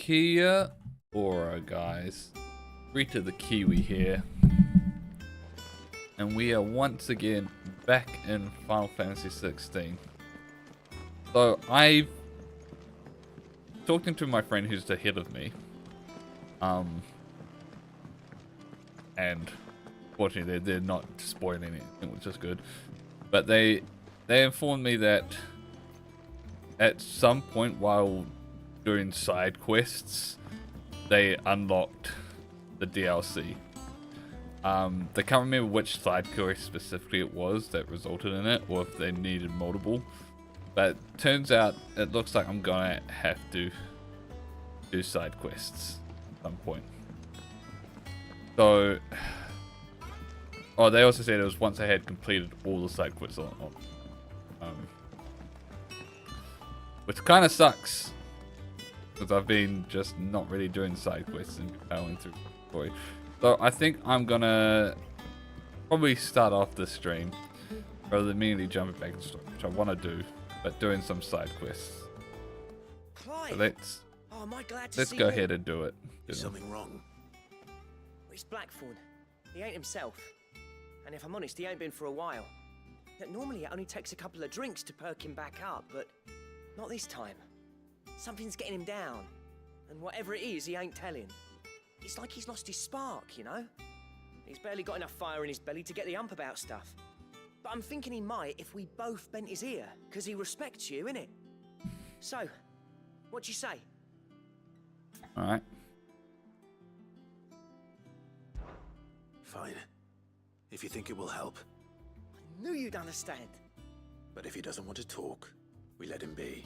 Kia ora, guys. Rita the Kiwi here. And we are once again back in Final Fantasy 16. So I've talking to my friend who's ahead of me. And fortunately they're not spoiling anything, which is good. But they informed me that at some point while doing side quests, they unlocked the DLC. They can't remember which side quest specifically it was that resulted in it, or if they needed multiple. But turns out it looks like I'm gonna have to do side quests at some point. So, oh, they also said it was once I had completed all the side quests which kind of sucks, because I've been just not really doing side quests and going through the story. So I think I'm gonna probably start off this stream rather than immediately jumping back into the story, which I want to do, but doing some side quests. So let's go ahead and do it. Is something wrong? It's Blackthorn. He ain't himself. And if I'm honest, he ain't been for a while. Normally it only takes a couple of drinks to perk him back up, but not this time. Something's getting him down. And whatever it is, he ain't telling. It's like he's lost his spark, you know? He's barely got enough fire in his belly to get the ump about stuff. But I'm thinking he might if we both bent his ear, because he respects you, innit? So, what you say? Alright. Fine. If you think it will help. I knew you'd understand. But if he doesn't want to talk, we let him be.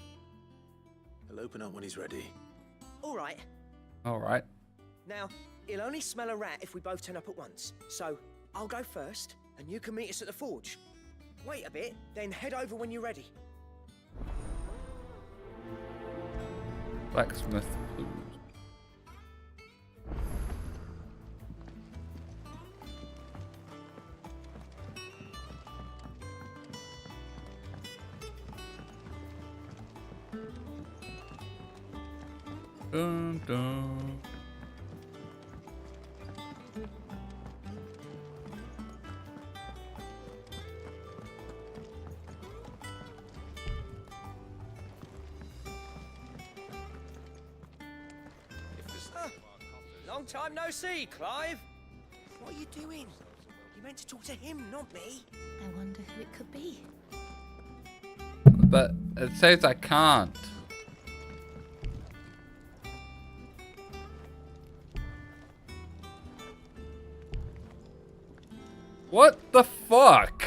He'll open up when he's ready. Alright. Alright. Now, he'll only smell a rat if we both turn up at once. So, I'll go first, and you can meet us at the forge. Wait a bit, then head over when you're ready. Blacksmith Blues. Dun, dun. Long time no see, Clive. What are you doing? You meant to talk to him, not me. I wonder who it could be. But it says I can't. What the fuck?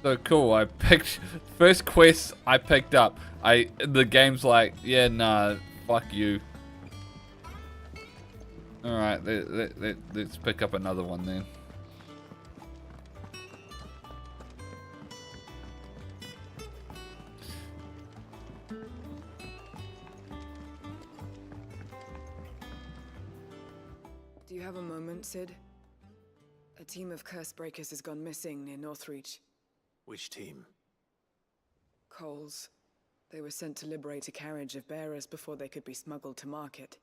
So cool, I picked first quest I picked up. The game's like, yeah, nah, fuck you. Alright, let's pick up another one then. Do you have a moment, Sid? A team of curse breakers has gone missing near Northreach. Which team? Coles. They were sent to liberate a carriage of bearers before they could be smuggled to market.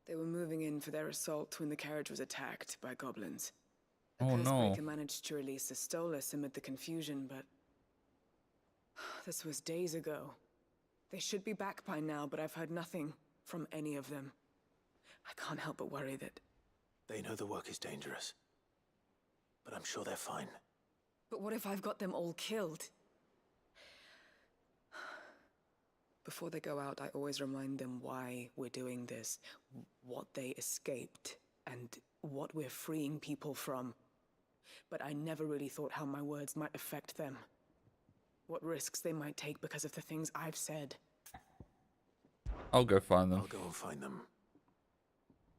They were moving in for their assault when the carriage was attacked by goblins. The Oh curse no. breaker managed to release a Stolas amid the confusion, but this was days ago. They should be back by now, but I've heard nothing from any of them. I can't help but worry that... They know the work is dangerous. But I'm sure they're fine. But what if I've got them all killed? Before they go out, I always remind them why we're doing this, what they escaped, and what we're freeing people from. But I never really thought how my words might affect them. What risks they might take because of the things I've said. I'll go find them. I'll go and find them.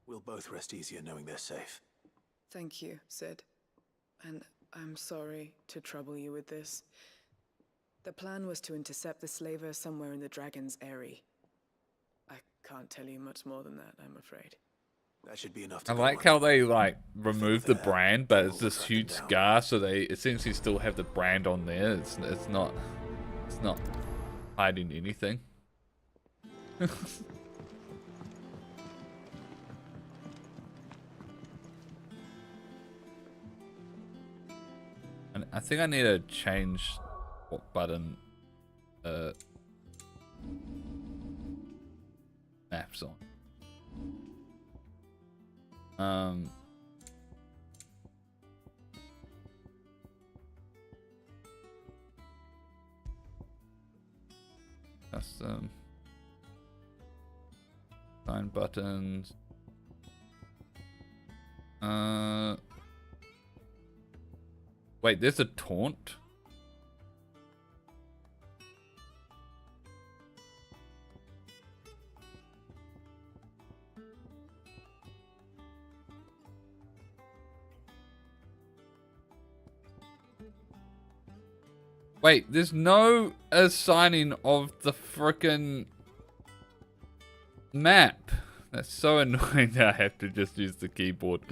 We'll both rest easier knowing they're safe. Thank you, Sid. And I'm sorry to trouble you with this. The plan was to intercept the slaver somewhere in the Dragon's Eyrie. I can't tell you much more than that, I'm afraid. That should be enough to I go like on. how they like remove the brand, but it's We'll this track them huge down. scar, so they essentially still have the brand on there. It's not hiding anything. And I think I need to change what button maps on. Custom sign buttons. Wait, there's a taunt? Wait, there's no assigning of the frickin' map. That's so annoying that I have to just use the keyboard.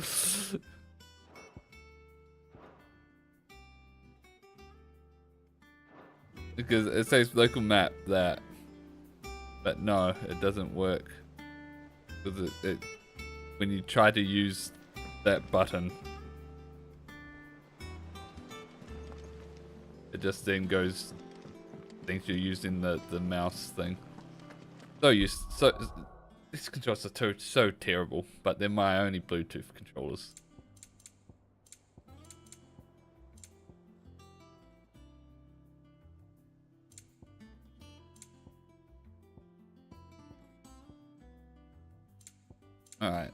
Because it says local map that, but no, it doesn't work. Because it when you try to use that button, it just then goes, thinks you're using the mouse thing. So these controls are so terrible, but they're my only Bluetooth controllers. All right.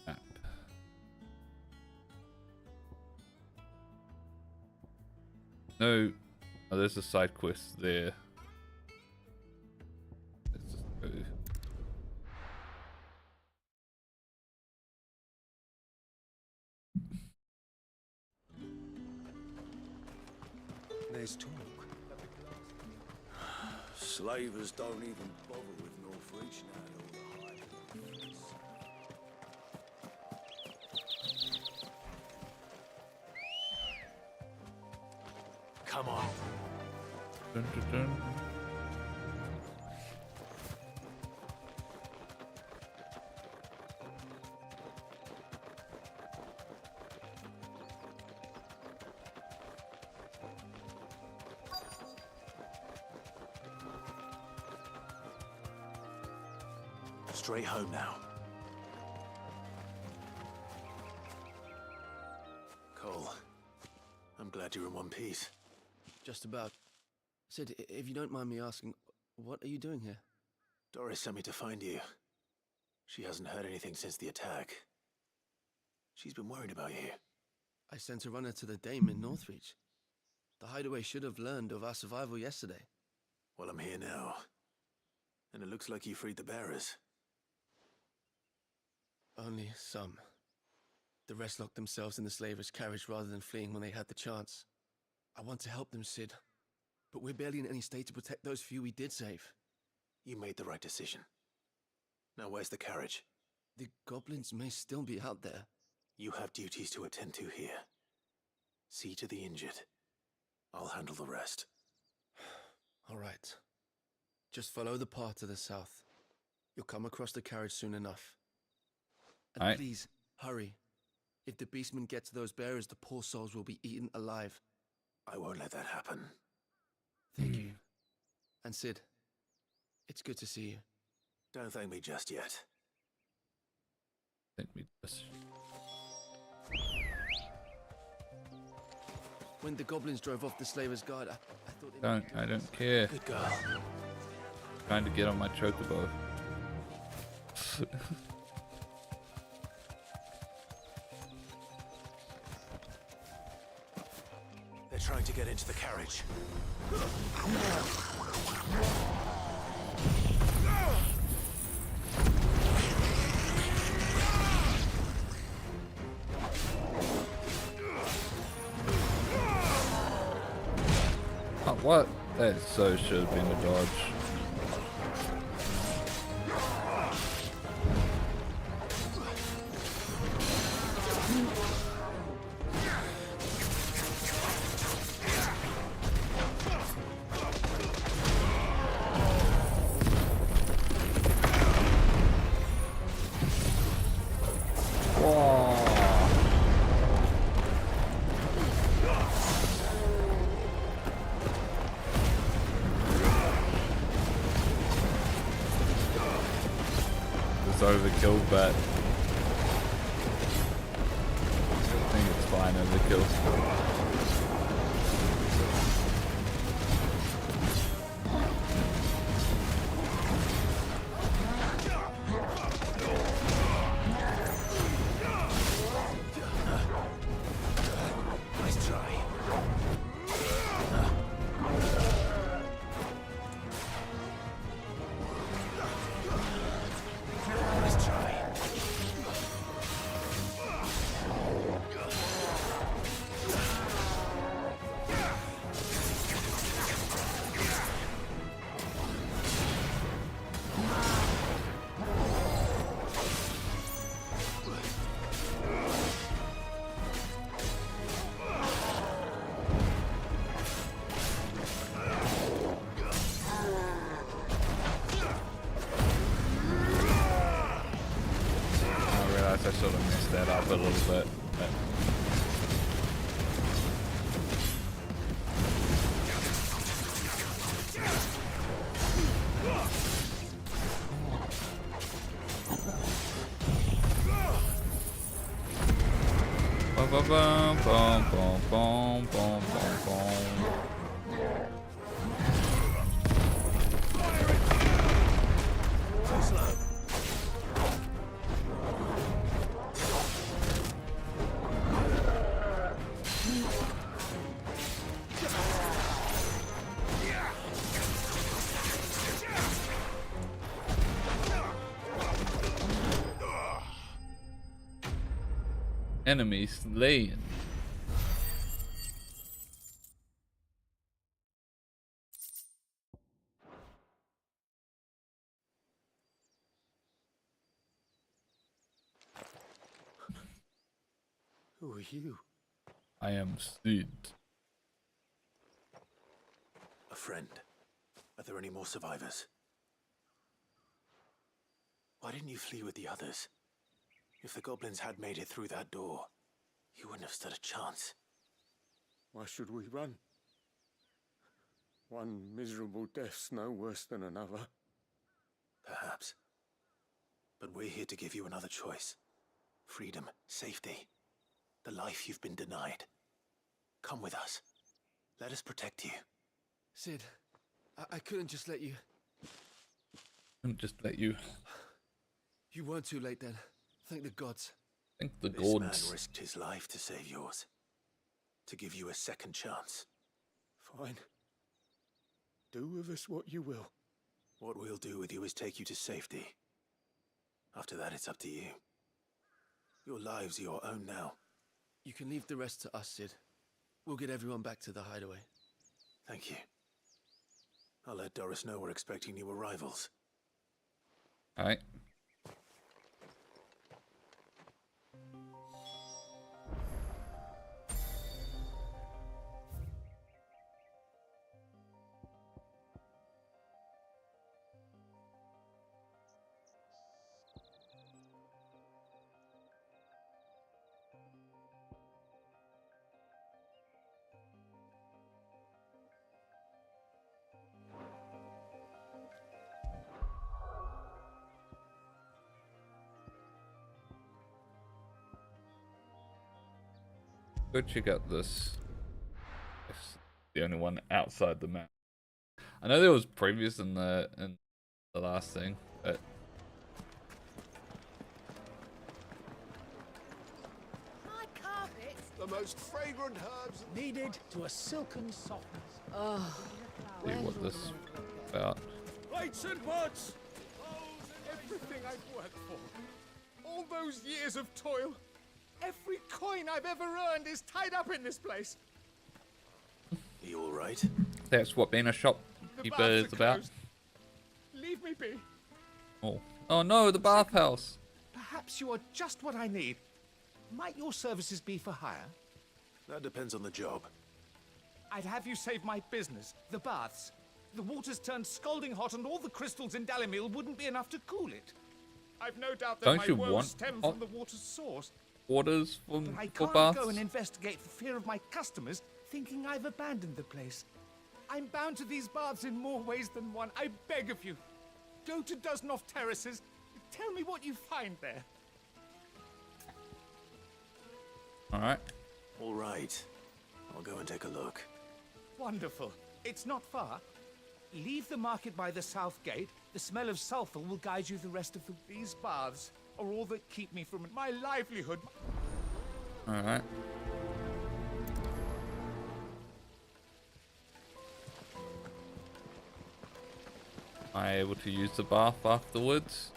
Map. No. Oh, there's a side quest there. Let's just go. There's talk. Slavers don't even bother with Northreach now and all the hype. Come on. Dun, dun, dun. Straight home now. Cole, I'm glad you're in one piece. Just about. Sid, if you don't mind me asking, what are you doing here? Doris sent me to find you. She hasn't heard anything since the attack. She's been worried about you. I sent a runner to the Dame in Northreach. The hideaway should have learned of our survival yesterday. Well, I'm here now. And it looks like you freed the bearers. Only some. The rest locked themselves in the slaver's carriage rather than fleeing when they had the chance. I want to help them, Sid. But we're barely in any state to protect those few we did save. You made the right decision. Now where's the carriage? The goblins may still be out there. You have duties to attend to here. See to the injured. I'll handle the rest. All right. Just follow the path to the south. You'll come across the carriage soon enough. And Alright. please, hurry. If the beastmen get to those bearers, the poor souls will be eaten alive. I won't let that happen. Thank you. And Sid, it's good to see you. Don't thank me just yet. Let me just. When the goblins drove off the slaver's guard, I thought they I don't care. Good girl. Trying to get on my chocobo. They're trying to get into the carriage. What? That so should have been a dodge. Overkill, but I think it's fine overkill. Nice try. Nice try. I sort of messed that up a little bit. But... Bum, bum, bum, bum, bum, bum, bum, bum. Enemy slain. Who are you? I am Sid. A friend. Are there any more survivors? Why didn't you flee with the others? If the goblins had made it through that door, you wouldn't have stood a chance. Why should we run? One miserable death's no worse than another. Perhaps. But we're here to give you another choice. Freedom, safety, the life you've been denied. Come with us. Let us protect you. Sid, I couldn't just let you. Couldn't just let you. You weren't too late then. Thank the gods. Thank the This man gods. risked his life to save yours. To give you a second chance. Fine. Do with us what you will. What we'll do with you is take you to safety. After that, it's up to you. Your lives are your own now. You can leave the rest to us, Sid. We'll get everyone back to the hideaway. Thank you. I'll let Doris know we're expecting new arrivals. Alright. Go check out this. It's the only one outside the map. I know there was previous in the last thing, but My carpets. The most fragrant herbs Needed to a silken softness. see what this is about. Lights and buds! Everything I've worked for. All those years of toil. Every coin I've ever earned is tied up in this place. Are you all right? That's what being a The shopkeeper baths is are about. closed. Leave me be. Oh no, the bathhouse. Perhaps you are just what I need. Might your services be for hire? That depends on the job. I'd have you save my business, the baths. The water's turned scalding hot and all the crystals in Dalimil wouldn't be enough to cool it. I've no doubt that Don't my you woes want stem hot from the water's source. Orders But I for can't baths? go and investigate for fear of my customers thinking I've abandoned the place. I'm bound to these baths in more ways than one. I beg of you. Go to Dusnoff Terraces. Tell me what you find there. Alright. All right. I'll go and take a look. Wonderful. It's not far. Leave the market by the south gate. The smell of sulfur will guide you the rest of the... These baths are all that keep me from my livelihood. Alright. Am I able to use the bath afterwards?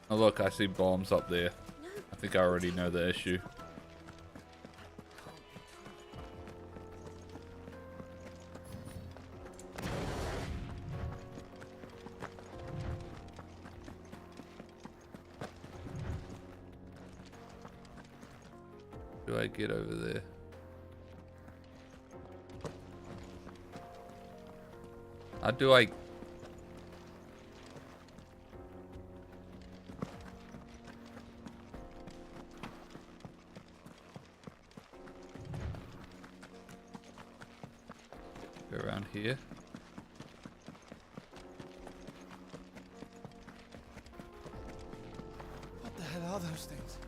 Oh look, I see bombs up there. I think I already know the issue. Do I get over there? How do I... Go around here? What the hell are those things?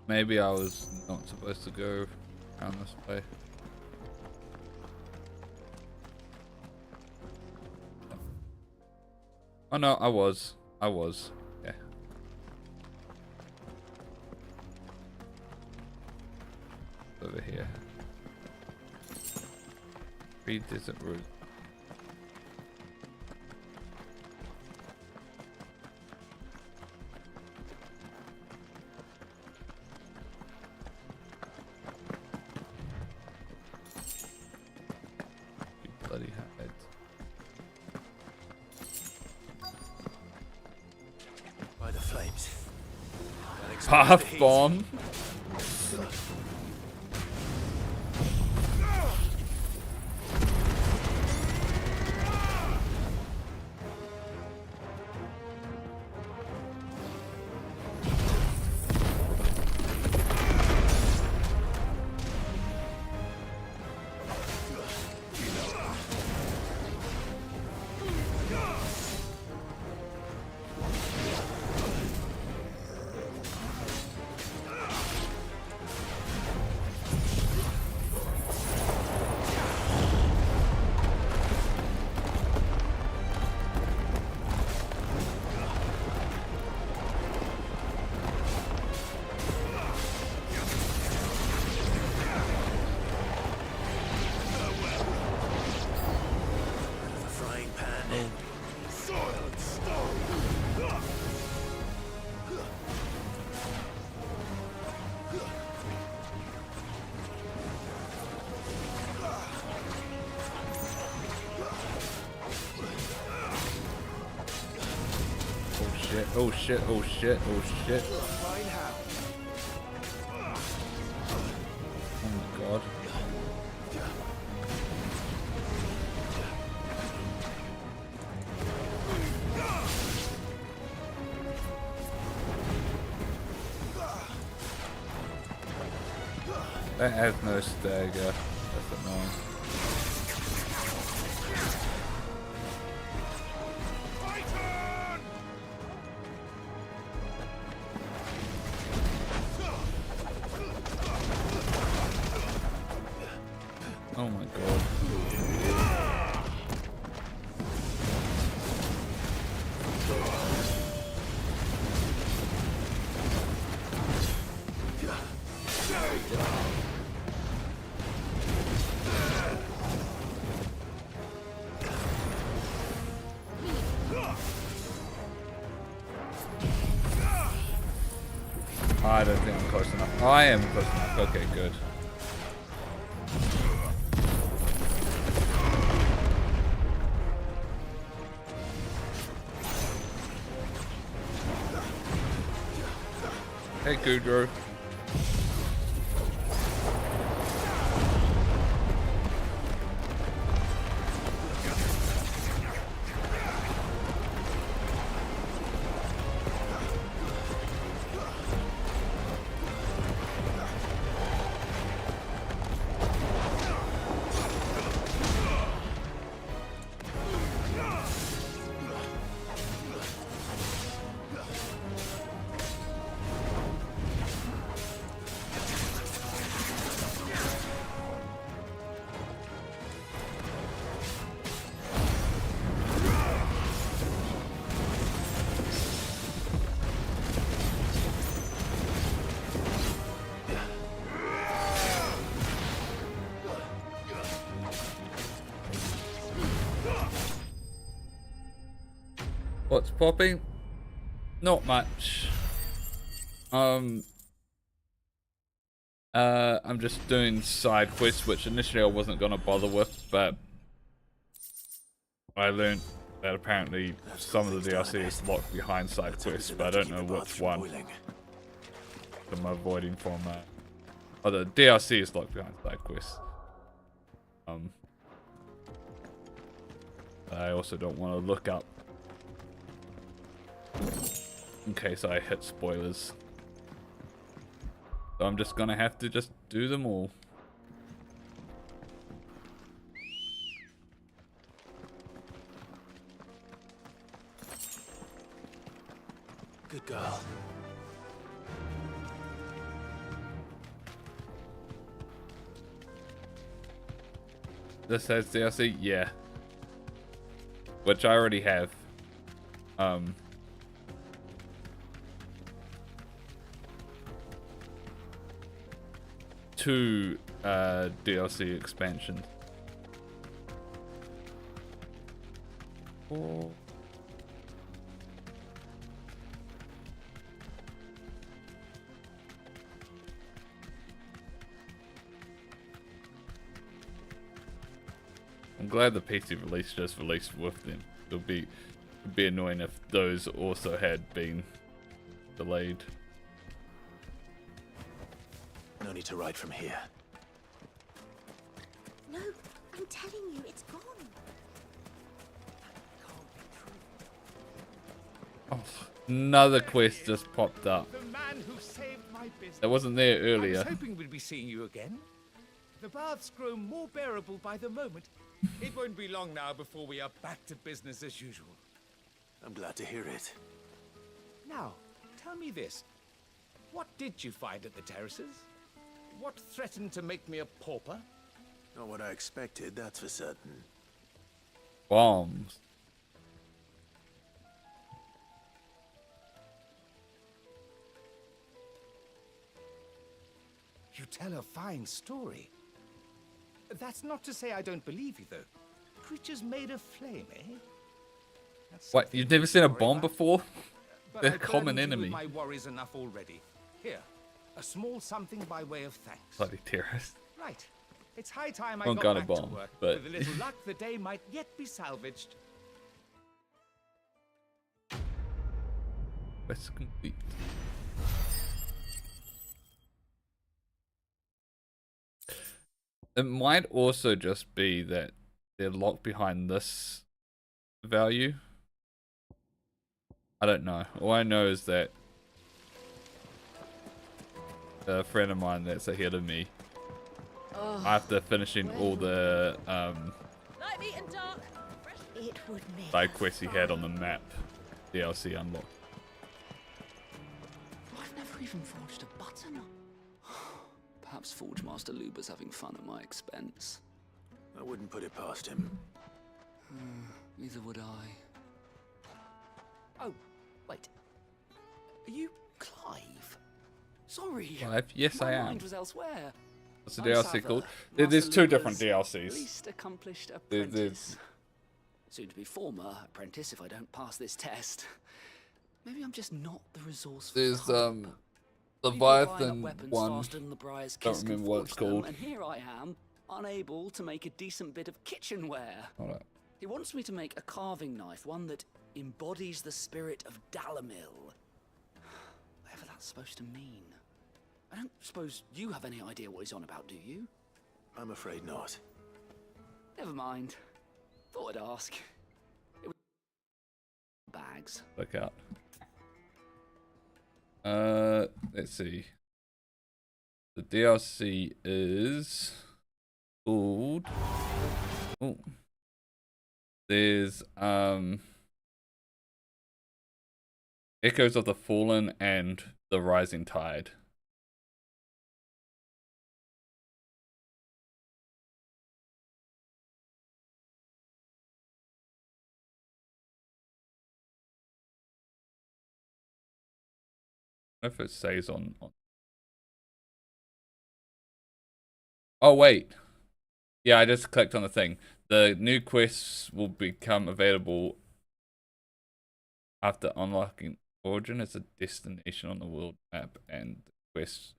Maybe I was not supposed to go around this way. Oh no, I was. Yeah. Over here. Read desert route. Bloody head. By the flames. That explains the Path heat. bomb. The frying pan. Soiled stone. Oh shit, oh shit, oh shit, oh shit. Fine how. Oh my god. That has no stagger. That's annoying. Oh my god. I don't think I'm close enough. Oh, I am close enough. Okay, good. Hey, Goudreau. What's popping? Not much. I'm just doing side quests, which initially I wasn't gonna bother with, but I learned that apparently some of the DLC is locked behind side quests, but I don't know which one I'm avoiding from. Oh, the DLC is locked behind side quests. I also don't want to look up in case I hit spoilers. So I'm just gonna have to just do them all. Good girl. This has DLC? Yeah. Which I already have. Two DLC expansions. Oh. I'm glad the PC release just released with them. It'd be annoying if those also had been delayed. No need to ride from here. No, I'm telling you, it's gone. Oh, another quest just popped up. The man who saved my business. That wasn't there I earlier. was hoping we'd be seeing you again. The baths grow more bearable by the moment. It won't be long now before we are back to business as usual. I'm glad to hear it. Now, tell me this. What did you find at the terraces? What threatened to make me a pauper? Not what I expected, that's for certain. Bombs. You tell a fine story. That's not to say I don't believe you, though. Creatures made of flame, eh? That's What? something You've never seen a to worry bomb about. before? But They're a I've common burdened you enemy. with my worries enough already. Here, a small something by way of thanks. Bloody terrorist. Right. It's high time I Well, got got a back bomb, to work. but- With a little luck, the day might yet be salvaged. Quest complete. It might also just be that they're locked behind this value. I don't know. All I know is that a friend of mine that's ahead of me, after finishing all the It would make side quests he had on the map, DLC unlocked. I've never even forged a button. Perhaps Forge Master Luber's having fun at my expense. I wouldn't put it past him. Neither would I. Oh, wait. Are you Clive? Sorry. Clive? Yes, my I am. mind was elsewhere. What's the I'm DLC Sava, called? Master There's two different Luber's DLCs. Least accomplished There's- apprentice. Soon to be former apprentice if I don't pass this test. Maybe I'm just not the resourceful There's type. People are buying up Leviathan weapons one. faster than the Briar's Don't kiss can remember what it's forge them, called. and here I am, unable to make a decent bit of kitchenware. Alright. He wants me to make a carving knife, one that embodies the spirit of Dalamil. Whatever that's supposed to mean. I don't suppose you have any idea what he's on about, do you? I'm afraid not. Never mind. Thought I'd ask. It was bags. Look out. Let's see. The DLC is called. Oh. There's Echoes of the Fallen and the Rising Tide. I don't know if it says on. Oh wait, yeah, I just clicked on the thing. The new quests will become available after unlocking Origin as a destination on the world map, and quests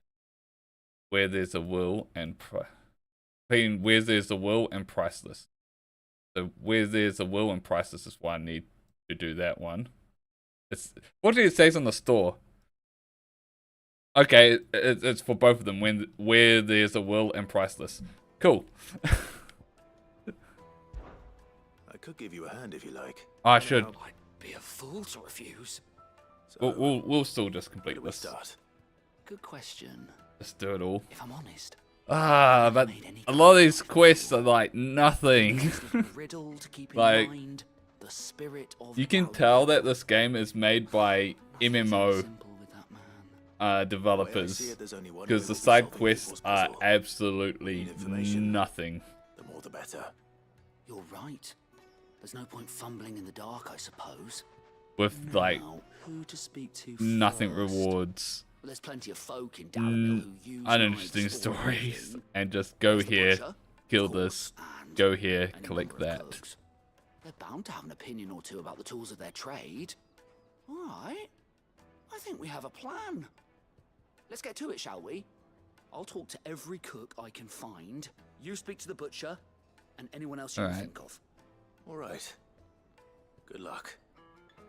where there's a will and where there's a will and priceless. So where there's a will and priceless is why I need to do that one. What did it say on the store? Okay, it's for both of them. Where there's a will and priceless. Cool. I could give you a hand if you like. I should. I'd be a fool to refuse. So, We'll still just complete where do we this. start? Good question. Just do it all. If I'm honest, But a lot of these quests are like nothing. riddle to keep Like, in mind the spirit of you can tell that this game is made by MMO developers, because the side quests are absolutely nothing. The more the better. You're right. There's no point fumbling in the dark, I suppose. With like Now, who to speak to nothing first? rewards, Well, there's plenty of folk in Dalamil who use uninteresting knives or stories, anything. and just go There's the here, butcher, kill of this, course, and go here, any collect number of that. cooks. They're bound to have an opinion or two about the tools of their trade. All right. I think we have a plan. Let's get to it, shall we? I'll talk to every cook I can find. You speak to the butcher, and anyone else you can think of. All right. Good luck.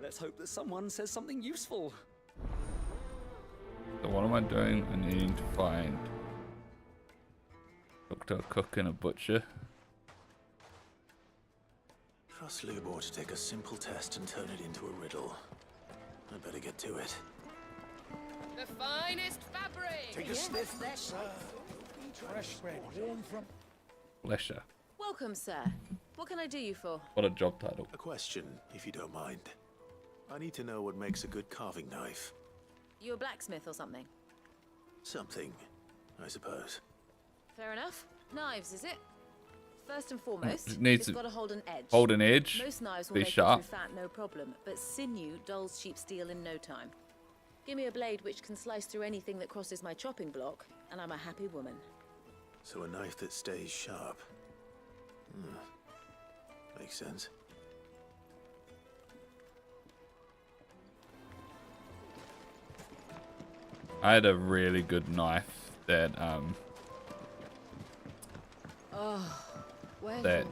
Let's hope that someone says something useful. So what am I doing? I need to find a cook and a butcher. Trust Lubor to take a simple test and turn it into a riddle. I'd better get to it. The finest fabric! Take a sniff, sir. Fresh bread, warm from... Flesher. Welcome, sir. What can I do you for? What a job title. A question, if you don't mind. I need to know what makes a good carving knife. You a blacksmith or something? Something, I suppose. Fair enough. Knives, is it? First and foremost, It needs it's to got to hold an edge. hold an edge, Most knives will be make sharp. it through fat, no problem, but sinew dulls cheap steel in no time. Give me a blade which can slice through anything that crosses my chopping block, and I'm a happy woman. So a knife that stays sharp. Makes sense. I had a really good knife that that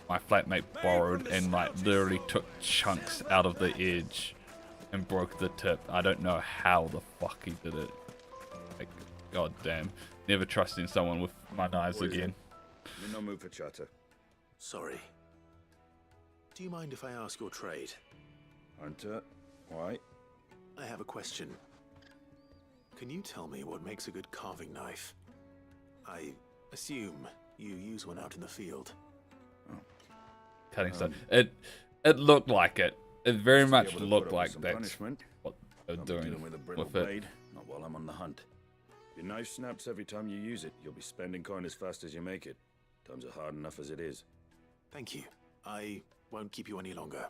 my flatmate borrowed and like literally took chunks out of the edge and broke the tip. I don't know how the fuck he did it. Like, god damn. Never trusting someone with my knives again. I'm in no mood for chatter. Sorry. Do you mind if I ask your trade? Hunter, why? I have a question. Can you tell me what makes a good carving knife? I assume you use one out in the field. Cutting stuff. It looked like it. It very Just much be able to looked put up with like some that's punishment. what they're I'll be doing dealing with a brittle with it. blade, not while I'm on the hunt. If your knife snaps every time you use it, you'll be spending coin as fast as you make it. Times are hard enough as it is. Thank you. I won't keep you any longer.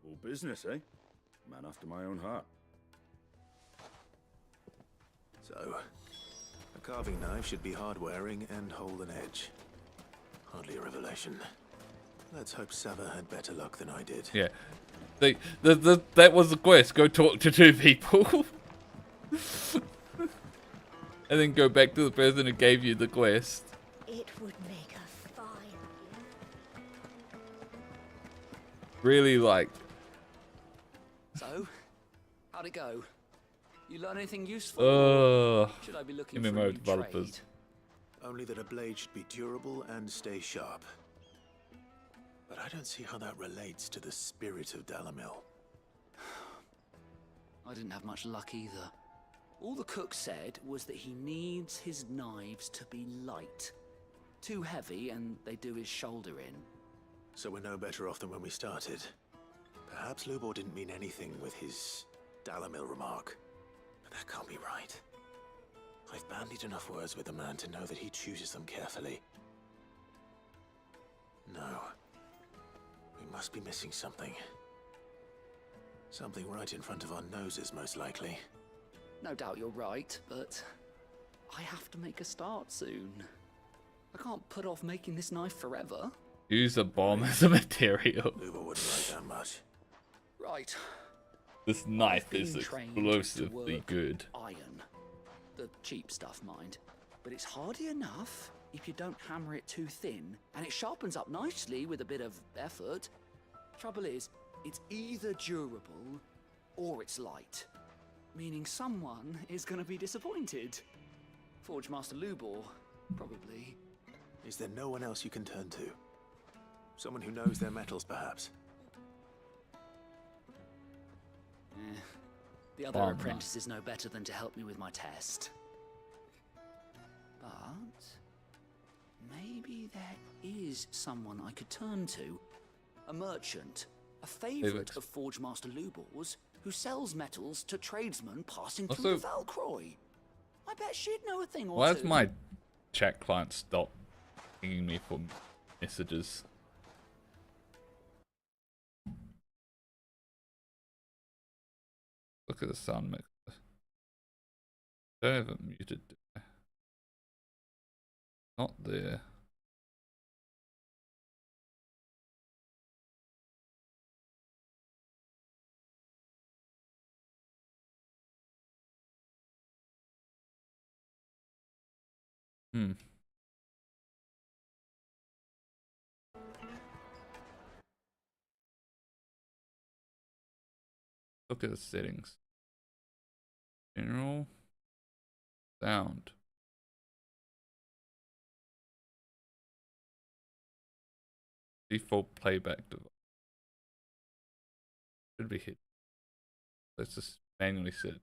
All business, eh? Man after my own heart. So, a carving knife should be hard-wearing and hold an edge. Hardly a revelation. Let's hope Sava had better luck than I did. Yeah. That was the quest. Go talk to two people. and then go back to the person who gave you the quest. It would make a fine. Really, like, So, how'd it go? You learn anything useful? Should I be looking for a MMO new developers. trade? Only that a blade should be durable and stay sharp. But I don't see how that relates to the spirit of Dalamil. I didn't have much luck either. All the cook said was that he needs his knives to be light. Too heavy and they do his shoulder in. So we're no better off than when we started. Perhaps Lubor didn't mean anything with his Dalamil remark. But that can't be right. I've bandied enough words with the man to know that he chooses them carefully. No. We must be missing something. Something right in front of our noses, most likely. No doubt you're right, but I have to make a start soon. I can't put off making this knife forever. Use a bomb as a material. Lubor wouldn't like that much. Right. This knife I've is been trained explosively to work good. Iron. The cheap stuff, mind. But it's hardy enough if you don't hammer it too thin, and it sharpens up nicely with a bit of effort. Trouble is, it's either durable or it's light. Meaning someone is gonna be disappointed. Forge Master Lubor, probably. Is there no one else you can turn to? Someone who knows their metals, perhaps? The other apprentices know better than to help me with my test. But maybe there is someone I could turn to. A merchant, a favorite of Forge Master Lubor's, who sells metals to tradesmen passing through the Valcroy. I bet she'd know a thing or two. Why does my chat client stop pinging me for messages? Look at the sound mixer. Don't have it muted. Not there. Look at the settings. General. Sound. Default playback device. Should be hit. Let's just manually set it.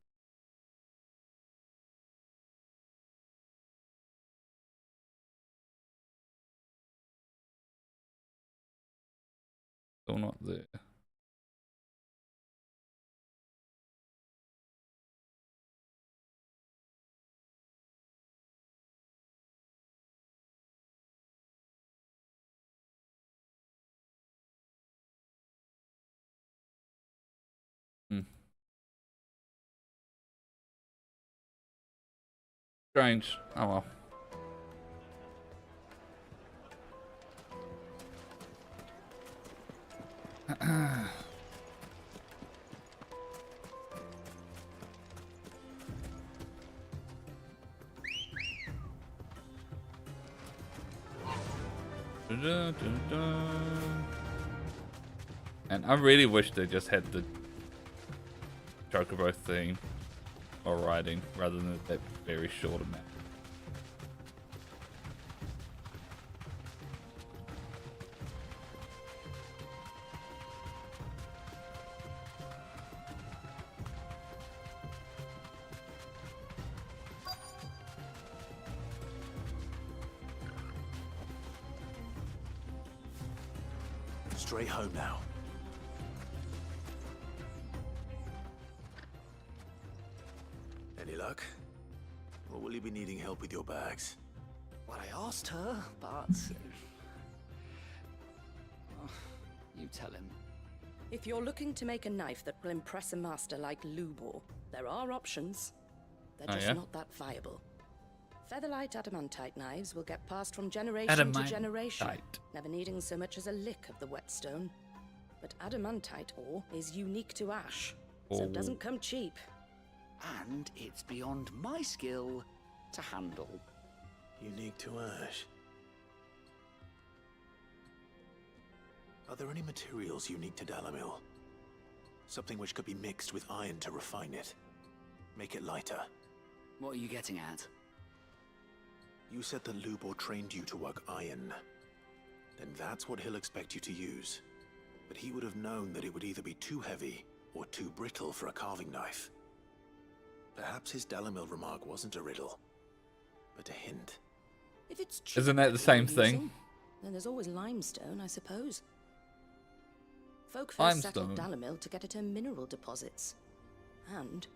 Still not there. Strange. Oh well. And I really wish they just had the Chocobo theme or riding rather than that very short map. Straight home now. Any luck? Or will you be needing help with your bags? Well, I asked her, but... you tell him. If you're looking to make a knife that will impress a master like Lubor, there are options. They're just not that viable. Featherlight adamantite knives will get passed from generation to generation, never needing so much as a lick of the whetstone. But adamantite ore is unique to ash, so it doesn't come cheap. And it's beyond my skill to handle. Unique to Ash. Are there any materials unique to Dalamil? Something which could be mixed with iron to refine it. Make it lighter. What are you getting at? You said that Lubor trained you to work iron. Then that's what he'll expect you to use. But he would have known that it would either be too heavy or too brittle for a carving knife. Perhaps his Dalamil remark wasn't a riddle, but a hint. If it's Isn't that the same thing? using, then there's always limestone, I suppose. Folk first settled Dalamil to get at her mineral deposits. And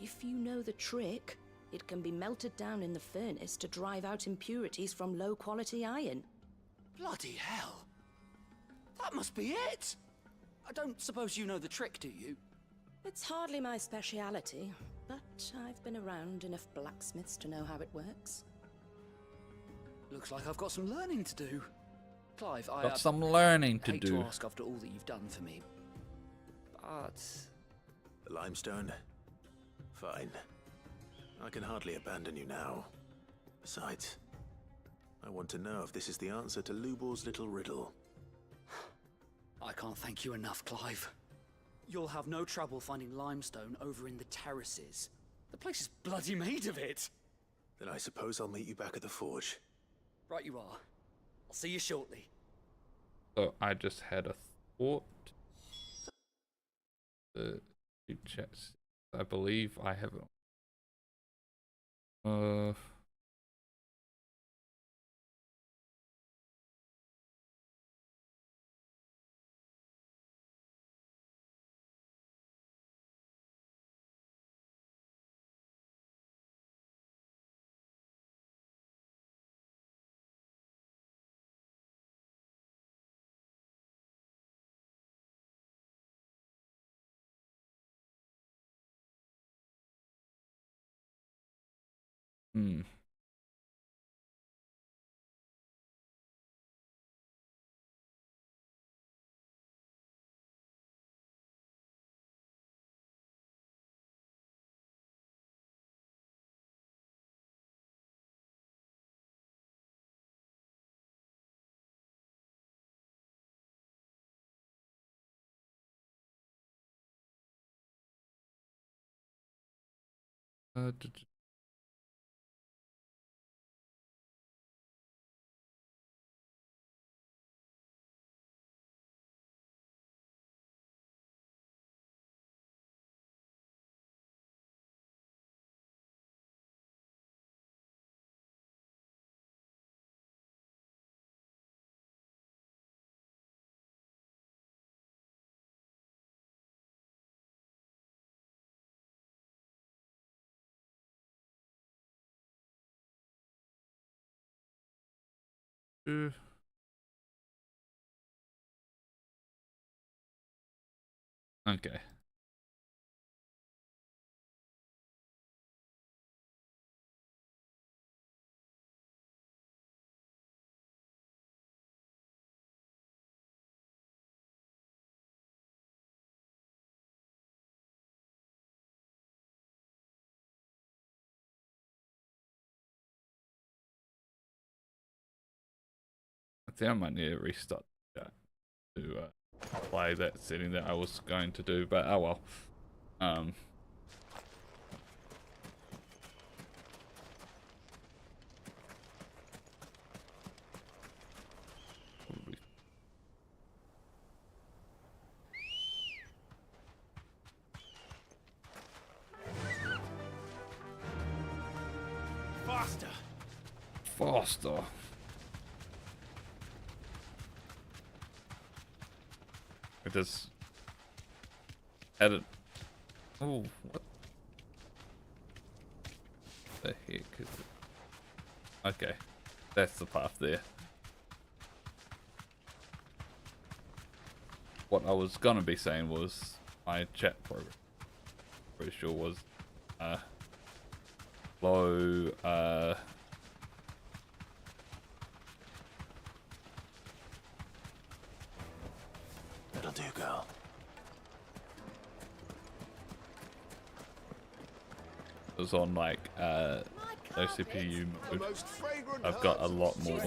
if you know the trick, it can be melted down in the furnace to drive out impurities from low-quality iron. Bloody hell! That must be it! I don't suppose you know the trick, do you? It's hardly my speciality, but I've been around enough blacksmiths to know how it works. Looks like I've got some learning to do. Clive, I Got some learning to hate do. to ask after all that you've done for me, but... The limestone? Fine. I can hardly abandon you now. Besides, I want to know if this is the answer to Lubor's little riddle. I can't thank you enough, Clive. You'll have no trouble finding limestone over in the terraces. The place is bloody made of it. Then I suppose I'll meet you back at the forge. Right you are. I'll see you shortly. So I just had a thought. The chats. I believe I have it. Okay. I think I might need to restart that to play that setting that I was going to do, but oh well. Faster! Faster. It just edit. Oh, what the heck is it? Okay, that's the path there. What I was gonna be saying was my chat program. Pretty sure was low That'll do, girl. it was on like My no CPU The mode. most fragrant I've got a herbs lot more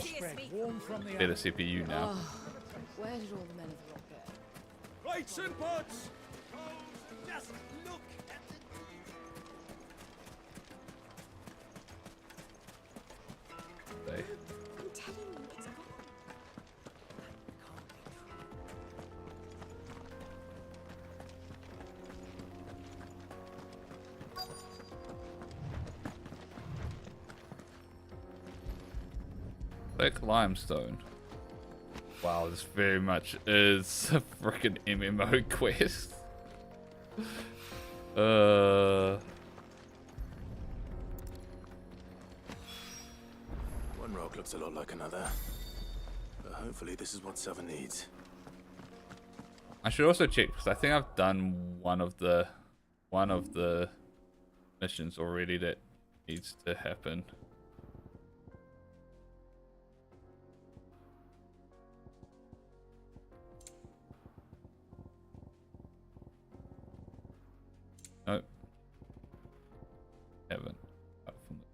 Warm from the better CPU now. Where did all the men of the rock go? Plates and pots! Just look at the... They- I'm telling you, it's gone. Thick limestone. Wow, this very much is a freaking MMO quest. One rock looks a lot like another. But hopefully this is what Seven needs. I should also check because I think I've done one of the missions already that needs to happen. Nope. Haven't. Apart from the-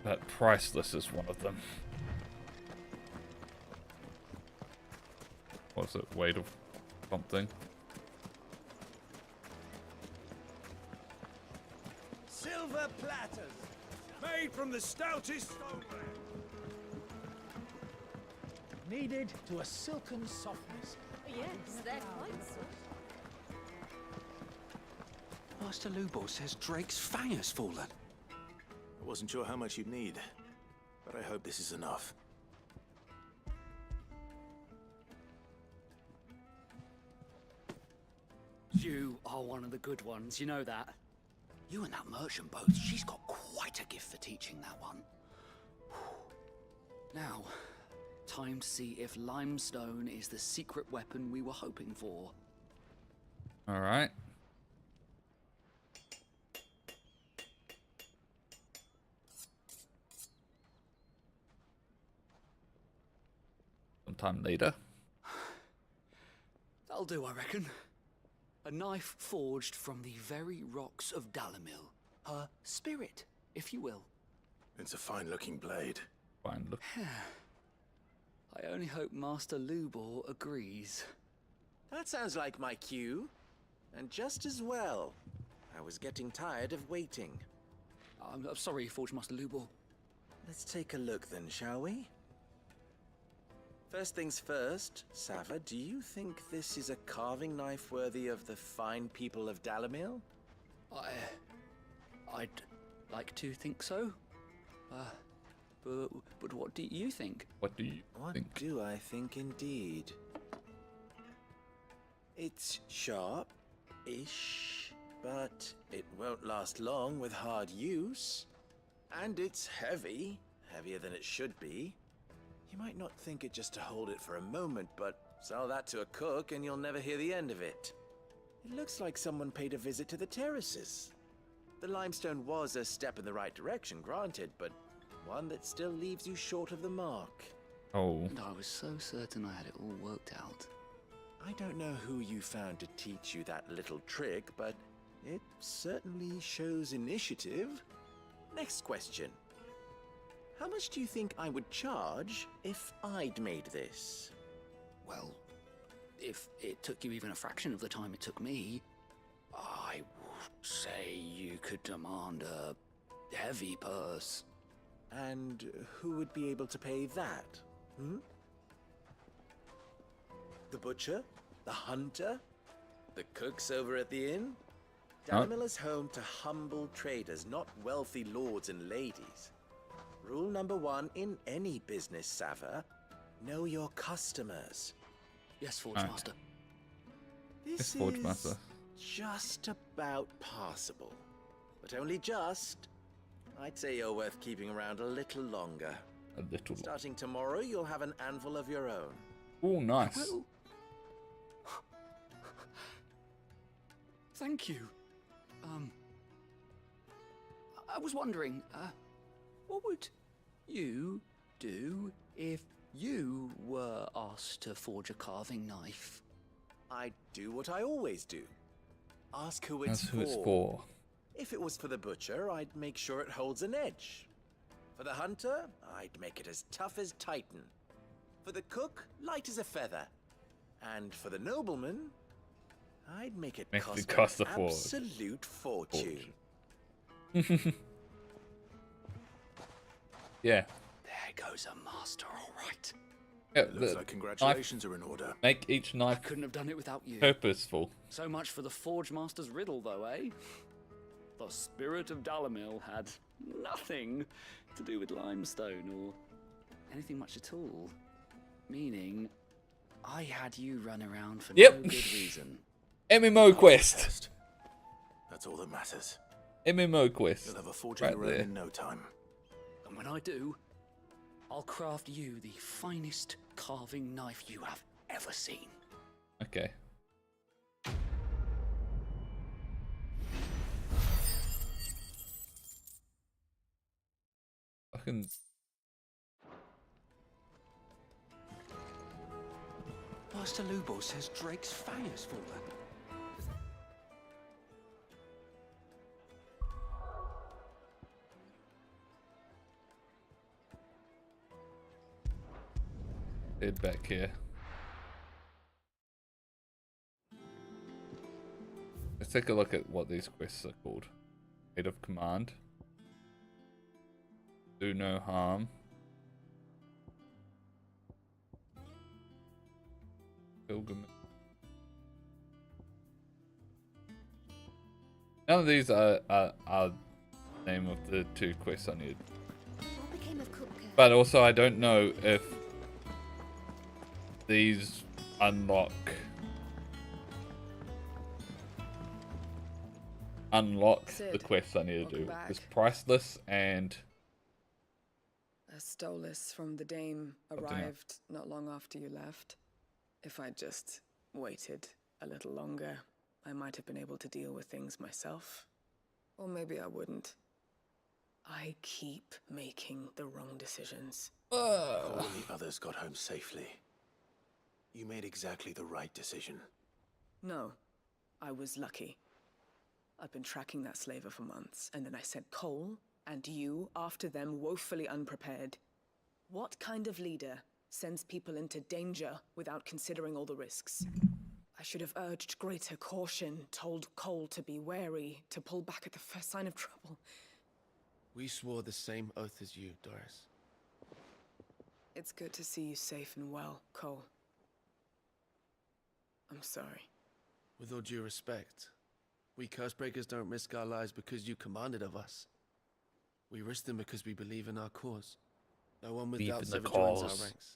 But priceless is one of them. What's it? Weight of something? Silver platters, made from the stoutest stoneware. Kneaded to a silken softness. Yes, they're quite soft. Master Lubo says Drake's fang has fallen. I wasn't sure how much you'd need, but I hope this is enough. You are one of the good ones, you know that. You and that merchant boat, she's got quite a gift for teaching that one. Now, time to see if limestone is the secret weapon we were hoping for. Alright. Sometime later. That'll do, I reckon. A knife forged from the very rocks of Dalamil. Her spirit, if you will. It's a fine-looking blade. Fine look. I only hope Master Lubor agrees. That sounds like my cue. And just as well. I was getting tired of waiting. I'm sorry, Forge Master Lubor. Let's take a look then, shall we? First things first, Sava, do you think this is a carving knife worthy of the fine people of Dalamil? I'd like to think so. But what do you think? What do you think? What do I think indeed? It's sharp-ish, but it won't last long with hard use. And it's heavy, heavier than it should be. You might not think it just to hold it for a moment, but sell that to a cook and you'll never hear the end of it. It looks like someone paid a visit to the terraces. The limestone was a step in the right direction, granted, but one that still leaves you short of the mark. Oh. And I was so certain I had it all worked out. I don't know who you found to teach you that little trick, but it certainly shows initiative. Next question. How much do you think I would charge if I'd made this? Well, if it took you even a fraction of the time it took me, I would say you could demand a heavy purse. And who would be able to pay that? The butcher? The hunter? The cooks over at the inn? Dalamil is home to humble traders, not wealthy lords and ladies. Rule number 1 in any business, Sava, know your customers. Yes, Forge Master. This Forge is Master. just about passable. But only just. I'd say you're worth keeping around a little longer. A little. Starting tomorrow, you'll have an anvil of your own. Oh, nice. Well, thank you. I was wondering, what would you do if you were asked to forge a carving knife? I'd do what I always do. Ask who it's That's who it's for. for. If it was for the butcher, I'd make sure it holds an edge. For the hunter, I'd make it as tough as Titan. For the cook, light as a feather. And for the nobleman, I'd make it cost a an absolute fortune. Yeah. There goes a master, all right. Yeah, Looks like congratulations are in order. Make each knife I couldn't have done it without you. purposeful. So much for the Forge Master's riddle, though, eh? The spirit of Dalamil had nothing to do with limestone or anything much at all. Meaning, I had you run around for no good reason. MMO quest. That's all that matters. MMO quest. You'll have a forge right of your own there. in no time. And when I do, I'll craft you the finest carving knife you have ever seen. Okay. Fucking. Master Lubo says Drake's fire's fallen. Head back here. Let's take a look at what these quests are called. Head of Command. Do no harm. Pilgrim. None of these are name of the two quests I need. What became of Cook? But also I don't know if these unlock the quests I need to do. back. It's Priceless and A Stolas from the Dame arrived not long after you left. If I'd just waited a little longer, I might have been able to deal with things myself. Or maybe I wouldn't. I keep making the wrong decisions. Cole and the others got home safely. You made exactly the right decision. No, I was lucky. I've been tracking that slaver for months, and then I sent Cole and you after them woefully unprepared. What kind of leader sends people into danger without considering all the risks? I should have urged greater caution, told Cole to be wary, to pull back at the first sign of trouble. We swore the same oath as you, Doris. It's good to see you safe and well, Cole. I'm sorry. With all due respect, we Cursebreakers don't risk our lives because you commanded of us. We risk them because we believe in our cause. No one Believe without in the ever joins cause. our ranks.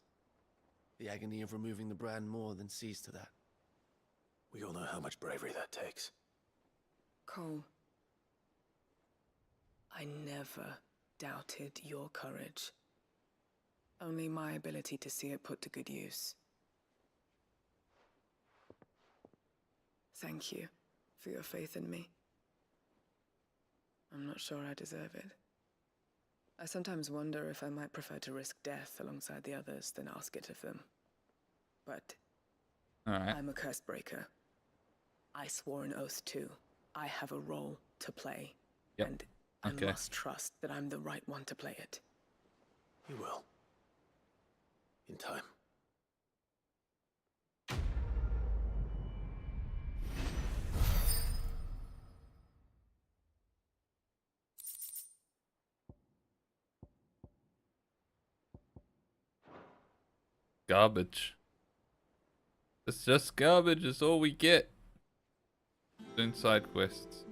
The agony of removing the brand more than sees to that. We all know how much bravery that takes. Cole, I never doubted your courage. Only my ability to see it put to good use. Thank you for your faith in me. I'm not sure I deserve it. I sometimes wonder if I might prefer to risk death alongside the others than ask it of them. But I'm a curse breaker. I swore an oath too. I have a role to play. Yep. And I must trust that I'm the right one to play it. You will. In time. Garbage. It's just garbage, is all we get. Doing side quests.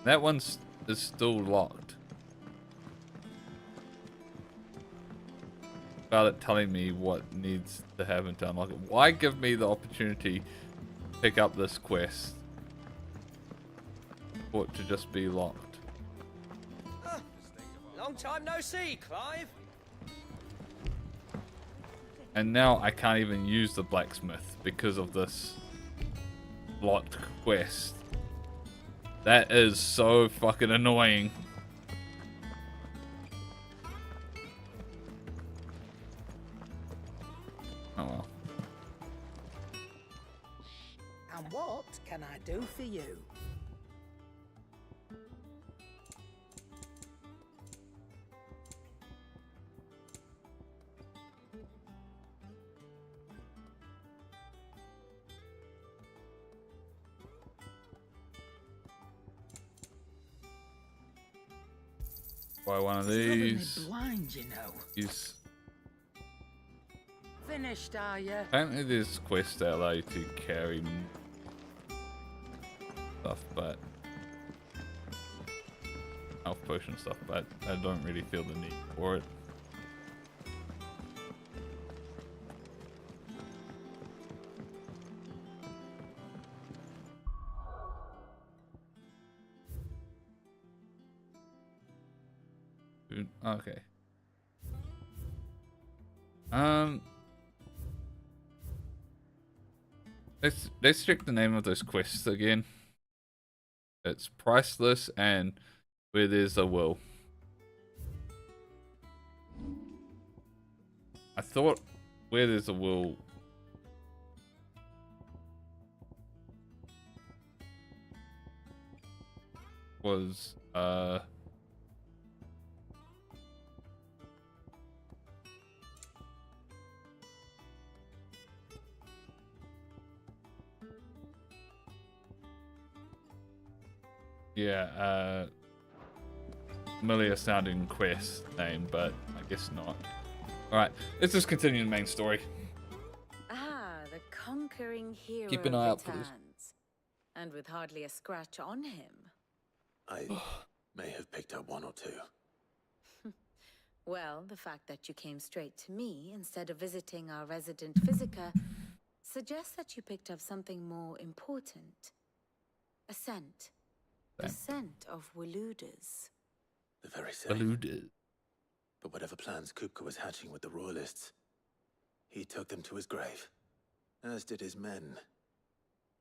That one's is still locked. Without it telling me what needs to happen to unlock it. Why give me the opportunity to pick up this quest for it to just be locked? Long time no see, Clive. And now I can't even use the blacksmith because of this locked quest. That is so fucking annoying. Oh well. And what can I do for you? Buy one of Stubbornly these. blind, you know. Use. Finished, are you? Apparently there's quests that allow you to carry stuff, but health potion stuff, but I don't really feel the need for it. Okay. Let's check the name of those quests again. It's priceless and where there's a will. I thought where there's a will was yeah, familiar sounding quest name, but I guess not. Alright, let's just continue the main story. Ah, the conquering hero Keep an eye out for this. returns. And with hardly a scratch on him. I may have picked up one or two. Well, the fact that you came straight to me instead of visiting our resident physiker suggests that you picked up something more important. A scent. The scent of Waludas. The very same. Waludas. But whatever plans Kupka was hatching with the Royalists, he took them to his grave. As did his men.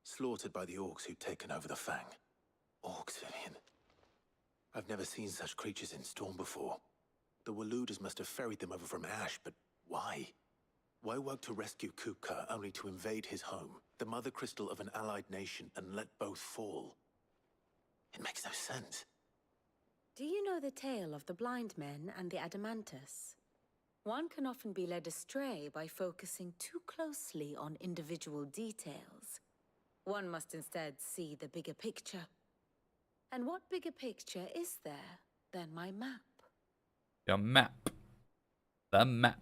Slaughtered by the orcs who'd taken over the Fang. Orcs, Vivian. I've never seen such creatures in Storm before. The Waludas must have ferried them over from Ash, but why? Why work to rescue Kupka only to invade his home, the mother crystal of an allied nation, and let both fall? It makes no sense. Do you know the tale of the blind men and the Adamantus? One can often be led astray by focusing too closely on individual details. One must instead see the bigger picture. And what bigger picture is there than my map? Your map. The map.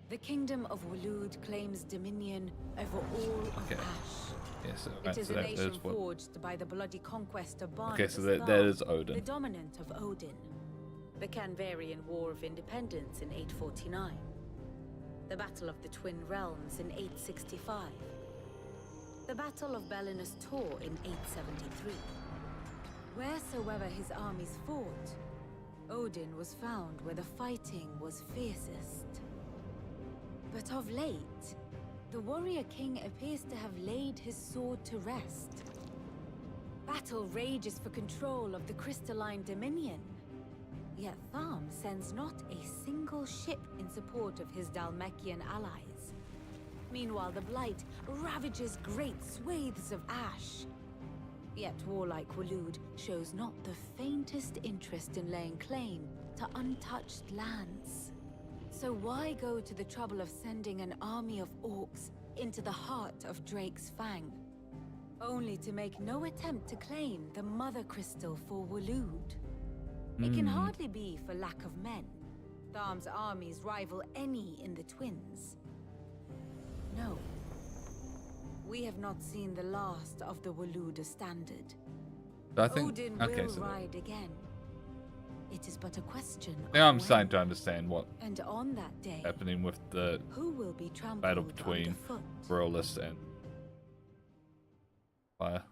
The kingdom of Walud claims dominion over all of Ash. Yes, It is so a that nation is what. forged by the bloody conquest of Barnabas Okay, so that Thar, is Odin. the dominant of Odin. The Canvarian War of Independence in 849. The Battle of the Twin Realms in 865. The Battle of Belinus Tor in 873. Wheresoever his armies fought, Odin was found where the fighting was fiercest. But of late, the warrior king appears to have laid his sword to rest. Battle rages for control of the crystalline dominion. Yet Tharm sends not a single ship in support of his Dhalmekian allies. Meanwhile, the Blight ravages great swathes of Ash. Yet warlike Walud shows not the faintest interest in laying claim to untouched lands. So why go to the trouble of sending an army of orcs into the heart of Drake's Fang, only to make no attempt to claim the Mother Crystal for Walud? It can hardly be for lack of men. Tharm's armies rival any in the Twins. No. We have not seen the last of the Waluda standard. I think, Odin okay, will so ride again. It is but a question now of I'm when. starting to understand what And on that day, happening with the who will be trampled battle between underfoot? Royalists and Fire.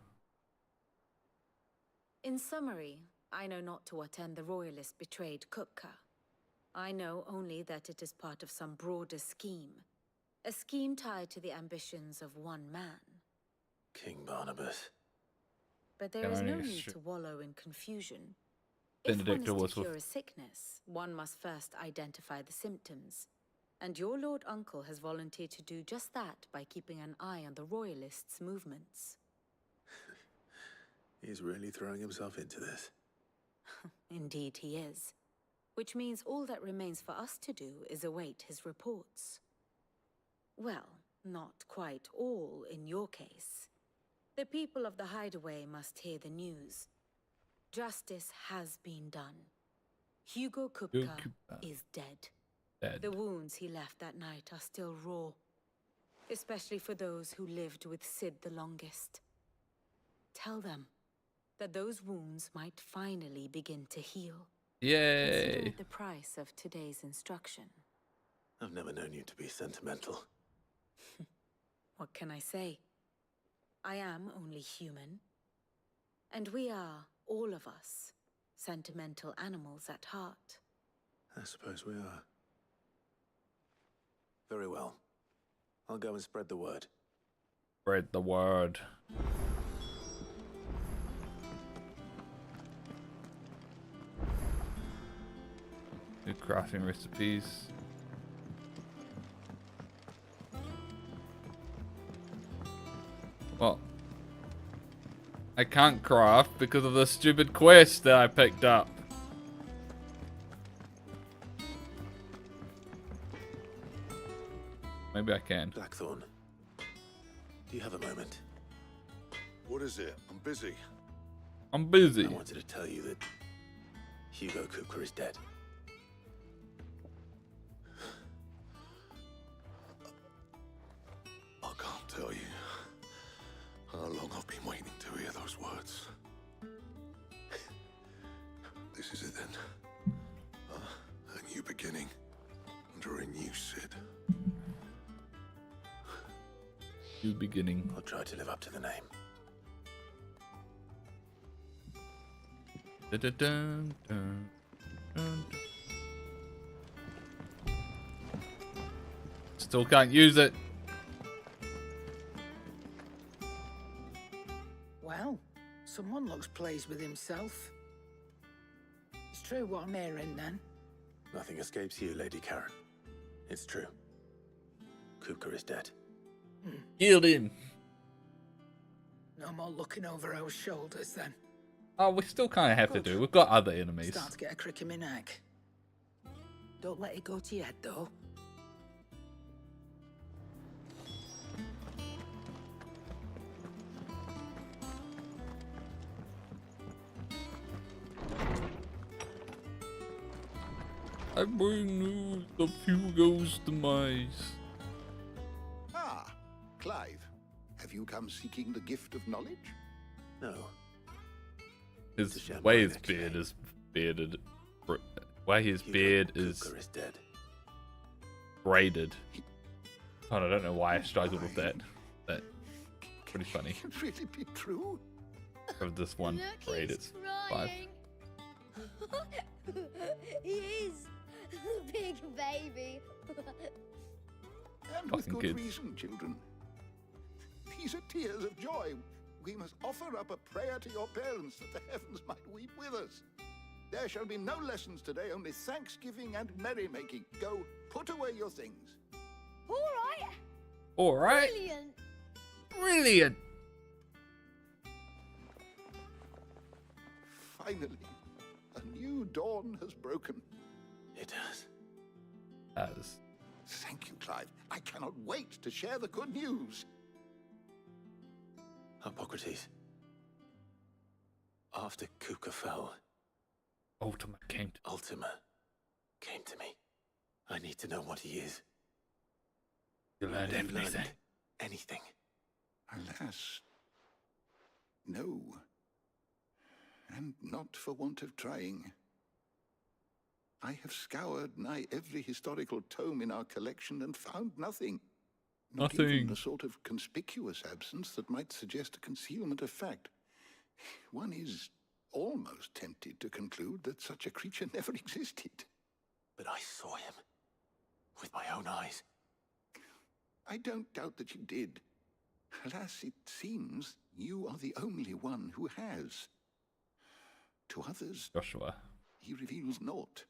In summary, I know not to what end the Royalists betrayed Kupka. I know only that it is part of some broader scheme. A scheme tied to the ambitions of one man. King Barnabas. But there is no need to wallow in confusion. Benedicta was to cure with. a sickness, one must first identify the symptoms. And your Lord Uncle has volunteered to do just that by keeping an eye on the Royalists' movements. He's really throwing himself into this. Indeed he is. Which means all that remains for us to do is await his reports. Well, not quite all in your case. The people of the Hideaway must hear the news. Justice has been done. Hugo Kupka is dead. The wounds he left that night are still raw, especially for those who lived with Sid the longest. Tell them that those wounds might finally begin to heal. Yay! Consider it the price of today's instruction. I've never known you to be sentimental. What can I say? I am only human. And we are, all of us, sentimental animals at heart. I suppose we are. Very well. I'll go and spread the word. Spread the word. New crafting recipes. Well, I can't craft because of the stupid quest that I picked up. Maybe I can. Blackthorn, do you have a moment? What is it? I'm busy. I'm busy. I wanted to tell you that Hugo Kupka is dead. I can't tell you how long I've been waiting to hear those words. This is it then. A new beginning under a new Sid. New beginning. I'll try to live up to the name. Dun, dun, dun, dun, dun. Still can't use it. Well, someone looks pleased with himself. It's true what I'm hearing, then. Nothing escapes you, Lady Karen. It's true. Kupka is dead. Killed him. No more looking over our shoulders, then. Oh, we still kind of have to do. We've got other enemies. Start to get a crick in my neck. Don't let it go to your head, though. I bring news of Hugo's demise. Ah, Clive. Have you come seeking the gift of knowledge? No. Way his beard is bearded. Way his beard is dead. braided. Oh, I don't know why I struggled with that. But pretty funny. Can it really be true? Of this one braid, it's 5. He is the big baby. And with Fucking good kids. reason, children. These are tears of joy. We must offer up a prayer to your parents that the heavens might weep with us. There shall be no lessons today, only thanksgiving and merrymaking. Go, put away your things. All right. All right. Brilliant. Brilliant. Finally, a new dawn has broken. It has. As. Thank you, Clive. I cannot wait to share the good news. Hippocrates. After Kupka fell, Ultima came. Ultima came to me. I need to know what he is. You learned Have you everything. learned anything? Alas, no. And not for want of trying. I have scoured nigh every historical tome in our collection and found nothing. Not even the sort of conspicuous absence that might suggest a concealment of fact. One is almost tempted to conclude that such a creature never existed. But I saw him. With my own eyes. I don't doubt that you did. Alas, it seems you are the only one who has. To others, Joshua. he reveals naught.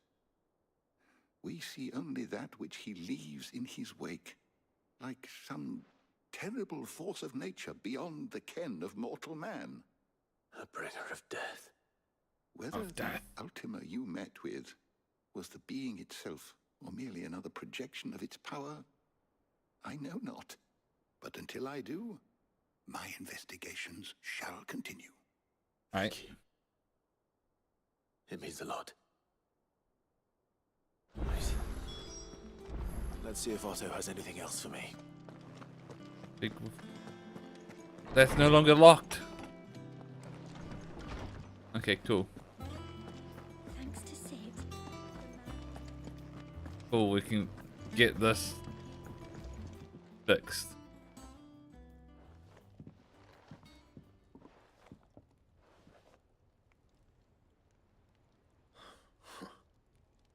We see only that which he leaves in his wake, like some terrible force of nature beyond the ken of mortal man. A bringer of death. Whether the Ultima you met with was the being itself, or merely another projection of its power, I know not. But until I do, my investigations shall continue. Right. It means a lot. Right. Let's see if Otto has anything else for me. That's no longer locked. Okay, cool. Thanks to Sid. Cool, we can get this fixed.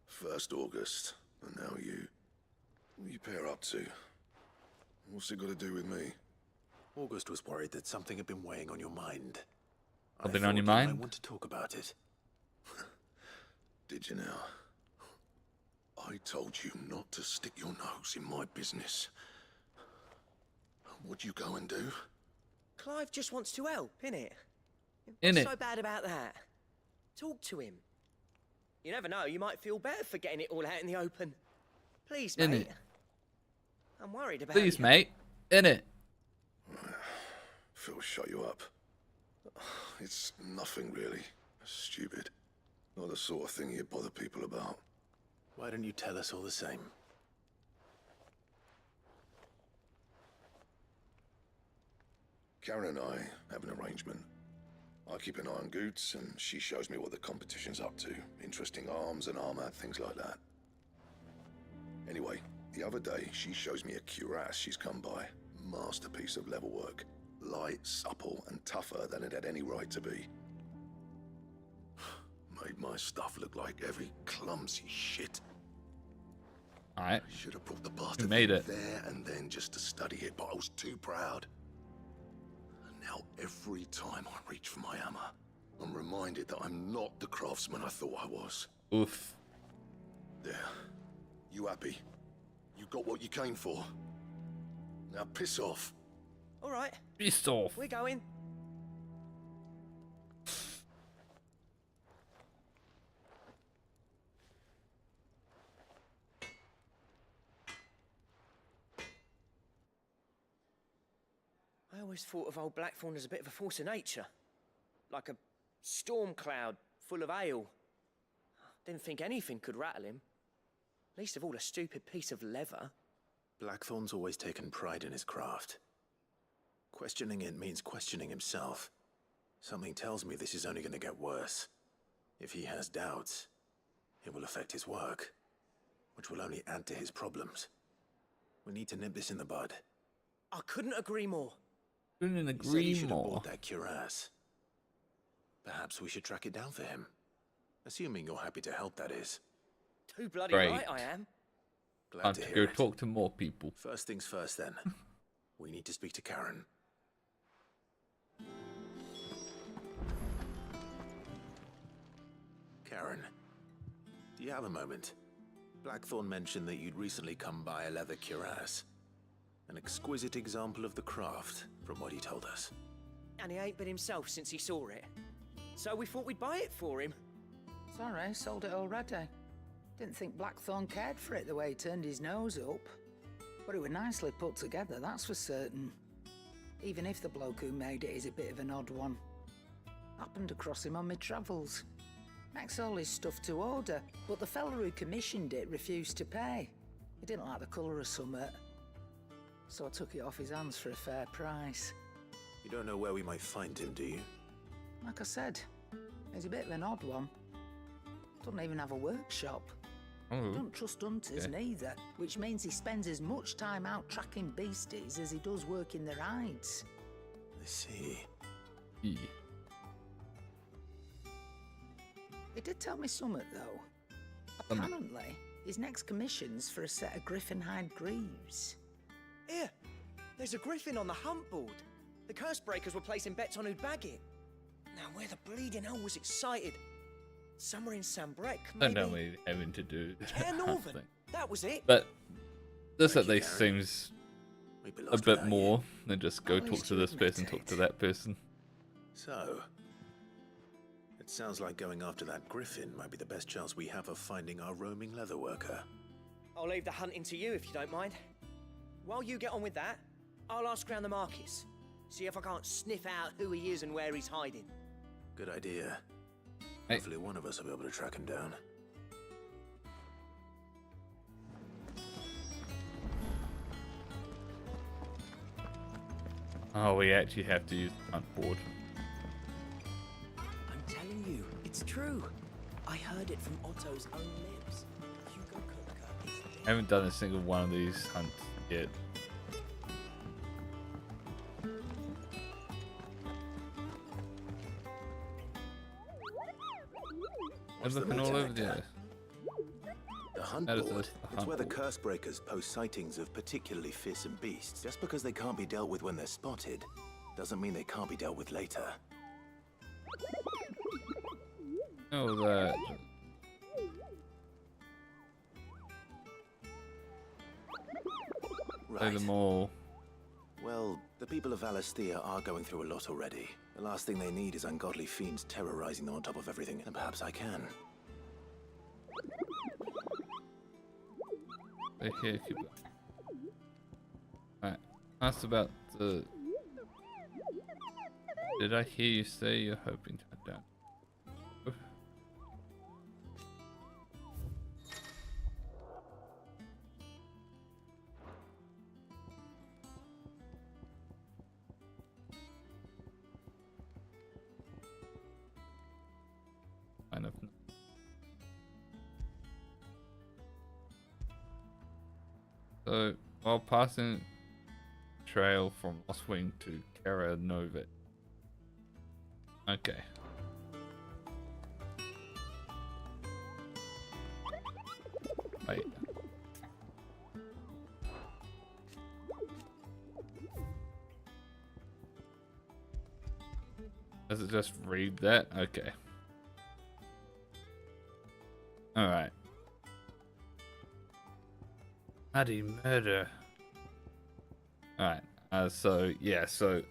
First August, and now you. What are you pair up to? What's it got to do with me? August was worried that something had been weighing on your mind. Something on your mind? I want to talk about it. Did you now? I told you not to stick your nose in my business. What'd you go and do? Clive just wants to help, innit? Innit? What's so bad about that? Talk to him. You never know, you might feel better for getting it all out in the open. Please, mate. Innit? I'm worried about Please, you. mate. Innit? Phil, shut you up. It's nothing really. Stupid. Not the sort of thing you bother people about. Why don't you tell us all the same? Karen and I have an arrangement. I keep an eye on Goots, and she shows me what the competition's up to. Interesting arms and armor, things like that. Anyway, the other day, she shows me a cuirass she's come by. Masterpiece of level work. Light, supple, and tougher than it had any right to be. Made my stuff look like heavy, clumsy shit. Alright. I should have brought the bastard made it. there and then just to study it, but I was too proud. And now every time I reach for my hammer, I'm reminded that I'm not the craftsman I thought I was. Oof. There. You happy? You got what you came for? Now piss off. All right. Piss off. We're going. I always thought of old Blackthorn as a bit of a force of nature. Like a storm cloud full of hail. Didn't think anything could rattle him. Least of all a stupid piece of leather. Blackthorn's always taken pride in his craft. Questioning it means questioning himself. Something tells me this is only going to get worse. If he has doubts, it will affect his work, which will only add to his problems. We need to nip this in the bud. I couldn't agree more. Couldn't He agree should have more. bought that cuirass. Perhaps we should track it down for him. Assuming you're happy to help, that is. Too bloody Great. right I am. Glad Time to to hear go it. talk to more people. First things first, then. We need to speak to Karen. Karen, do you have a moment? Blackthorn mentioned that you'd recently come by a leather cuirass. An exquisite example of the craft, from what he told us. And he ain't been himself since he saw it. So we thought we'd buy it for him. Sorry, sold it already. Didn't think Blackthorn cared for it the way he turned his nose up. But it was nicely put together, that's for certain. Even if the bloke who made it is a bit of an odd one. Happened across him on my travels. Makes all his stuff to order, but the fella who commissioned it refused to pay. He didn't like the colour of summit. So I took it off his hands for a fair price. You don't know where we might find him, do you? Like I said, he's a bit of an odd one. Doesn't even have a workshop. Don't trust hunters neither, which means he spends as much time out tracking beasties as he does working their hides. I see. Yeah. He did tell me something, though. Apparently, his next commission's for a set of griffin hide greaves. Here, there's a griffin on the hunt board. The curse breakers were placing bets on who'd bag it. Now, where the bleeding hell was it sighted? Somewhere in Sambrec, Don't maybe? know me having to do Care that Northern. thing. That was it. But this Thank at you, least Gary. seems We'd be a lost bit without more than just go talk Pleased to to this person, admit talk to it. that person. So, it sounds like going after that griffin might be the best chance we have of finding our roaming leather worker. I'll leave the hunting to you if you don't mind. While you get on with that, I'll ask around the markets. See if I can't sniff out who he is and where he's hiding. Good idea. Hey. Hopefully one of us will be able to track him down. Oh, we actually have to use the hunt board. I'm telling you, it's true. I heard it from Otto's own lips. Hugo Kupka is dead. I haven't done a single one of these hunts yet. I'm looking all over there. The hunt That is board. the It's hunt where the board. curse breakers post sightings of particularly fearsome beasts. Just because they can't be dealt with when they're spotted, doesn't mean they can't be dealt with later. Oh, that. Play them all. Well, the people of Valisthea are going through a lot already. The last thing they need is ungodly fiends terrorizing them on top of everything, and perhaps I can. Stay here, keep it. Alright, asked about the... Did I hear you say you're hoping to hunt down? Kind of. So, while passing trail from Lost Wing to Kara Novit. Okay. Wait. Does it just read that? Okay. Alright. Bloody murder. Alright. So yeah, so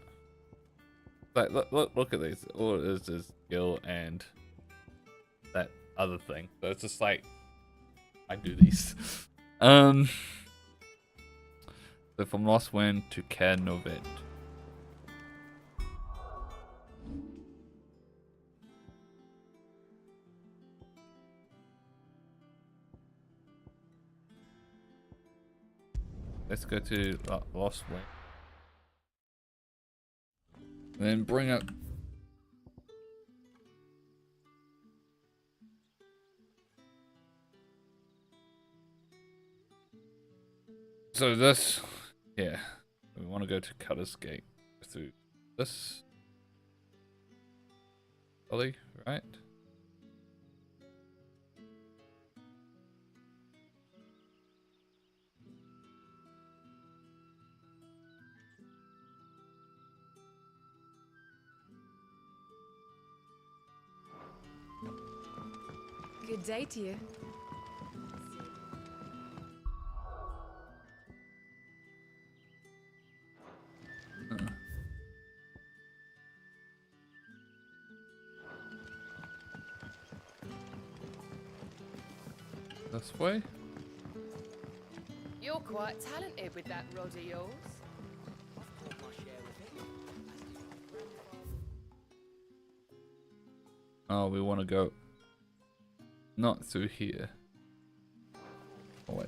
like look at these. All it is skill and that other thing. So it's just like I do these. So from Lost Wind to Karnovet. Let's go to Lost Wing. Then bring up. So this, yeah, we want to go to Cutter's Gate through this gully, right? Good day to you. This way? You're quite talented with that rod of yours. Oh, we want to go not through here. Oh, wait.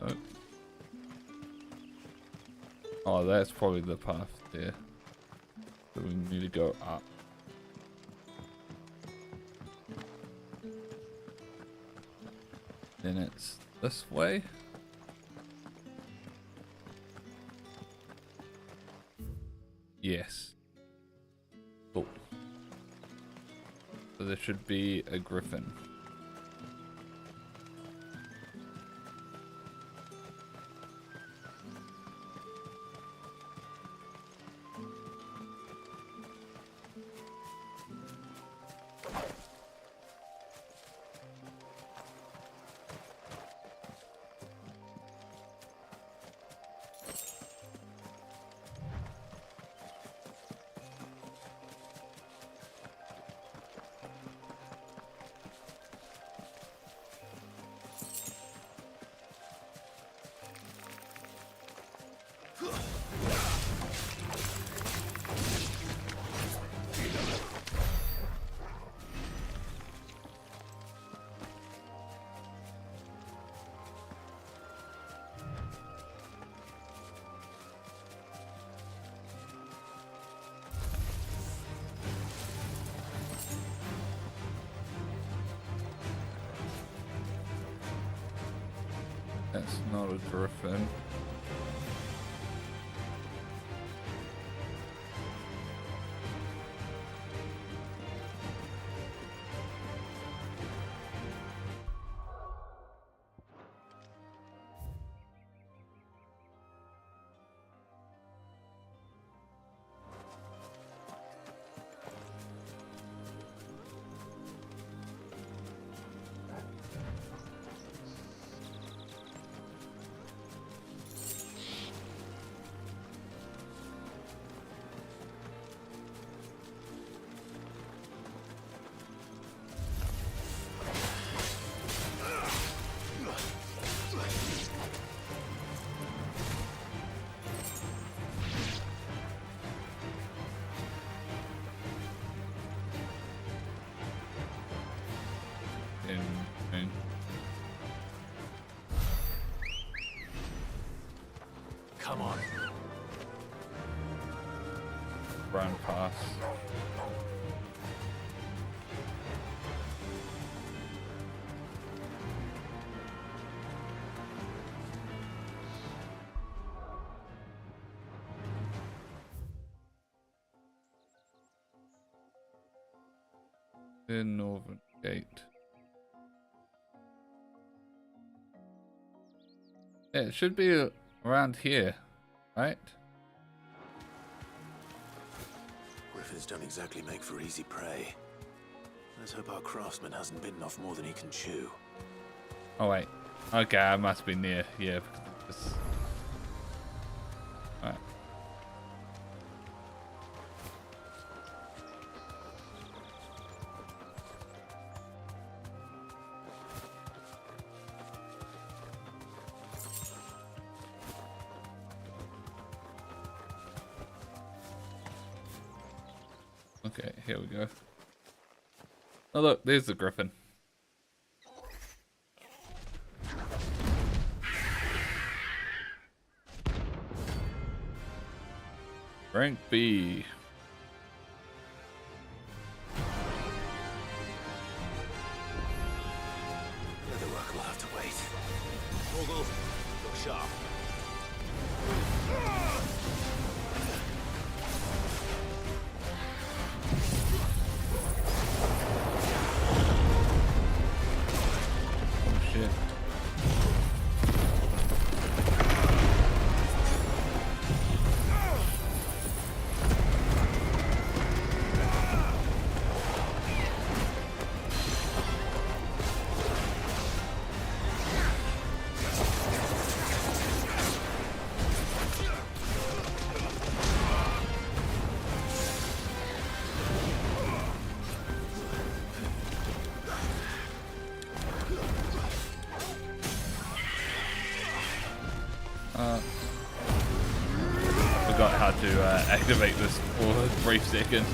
Oh. Oh, that's probably the path there. So we need to go up. Then it's this way. Yes. Cool. So there should be a griffin. That's not a griffin. Come on. Run past. The northern gate. Yeah, it should be around here, right? Griffins don't exactly make for easy prey. Let's hope our craftsman hasn't bitten off more than he can chew. Oh wait. Okay, I must be near. Yeah. Alright. Okay, here we go. Oh look, there's the griffin. Rank B. The other work will have to wait. Morgul, look sharp. Shit. Forgot how to activate this for a brief second.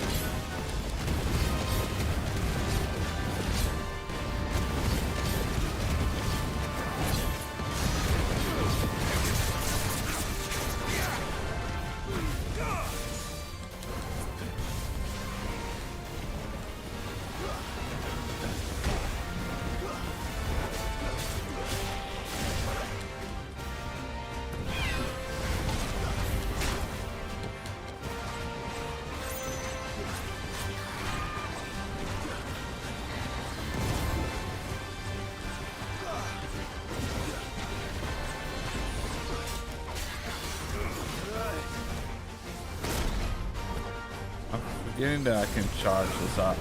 Forgetting that I can charge this up.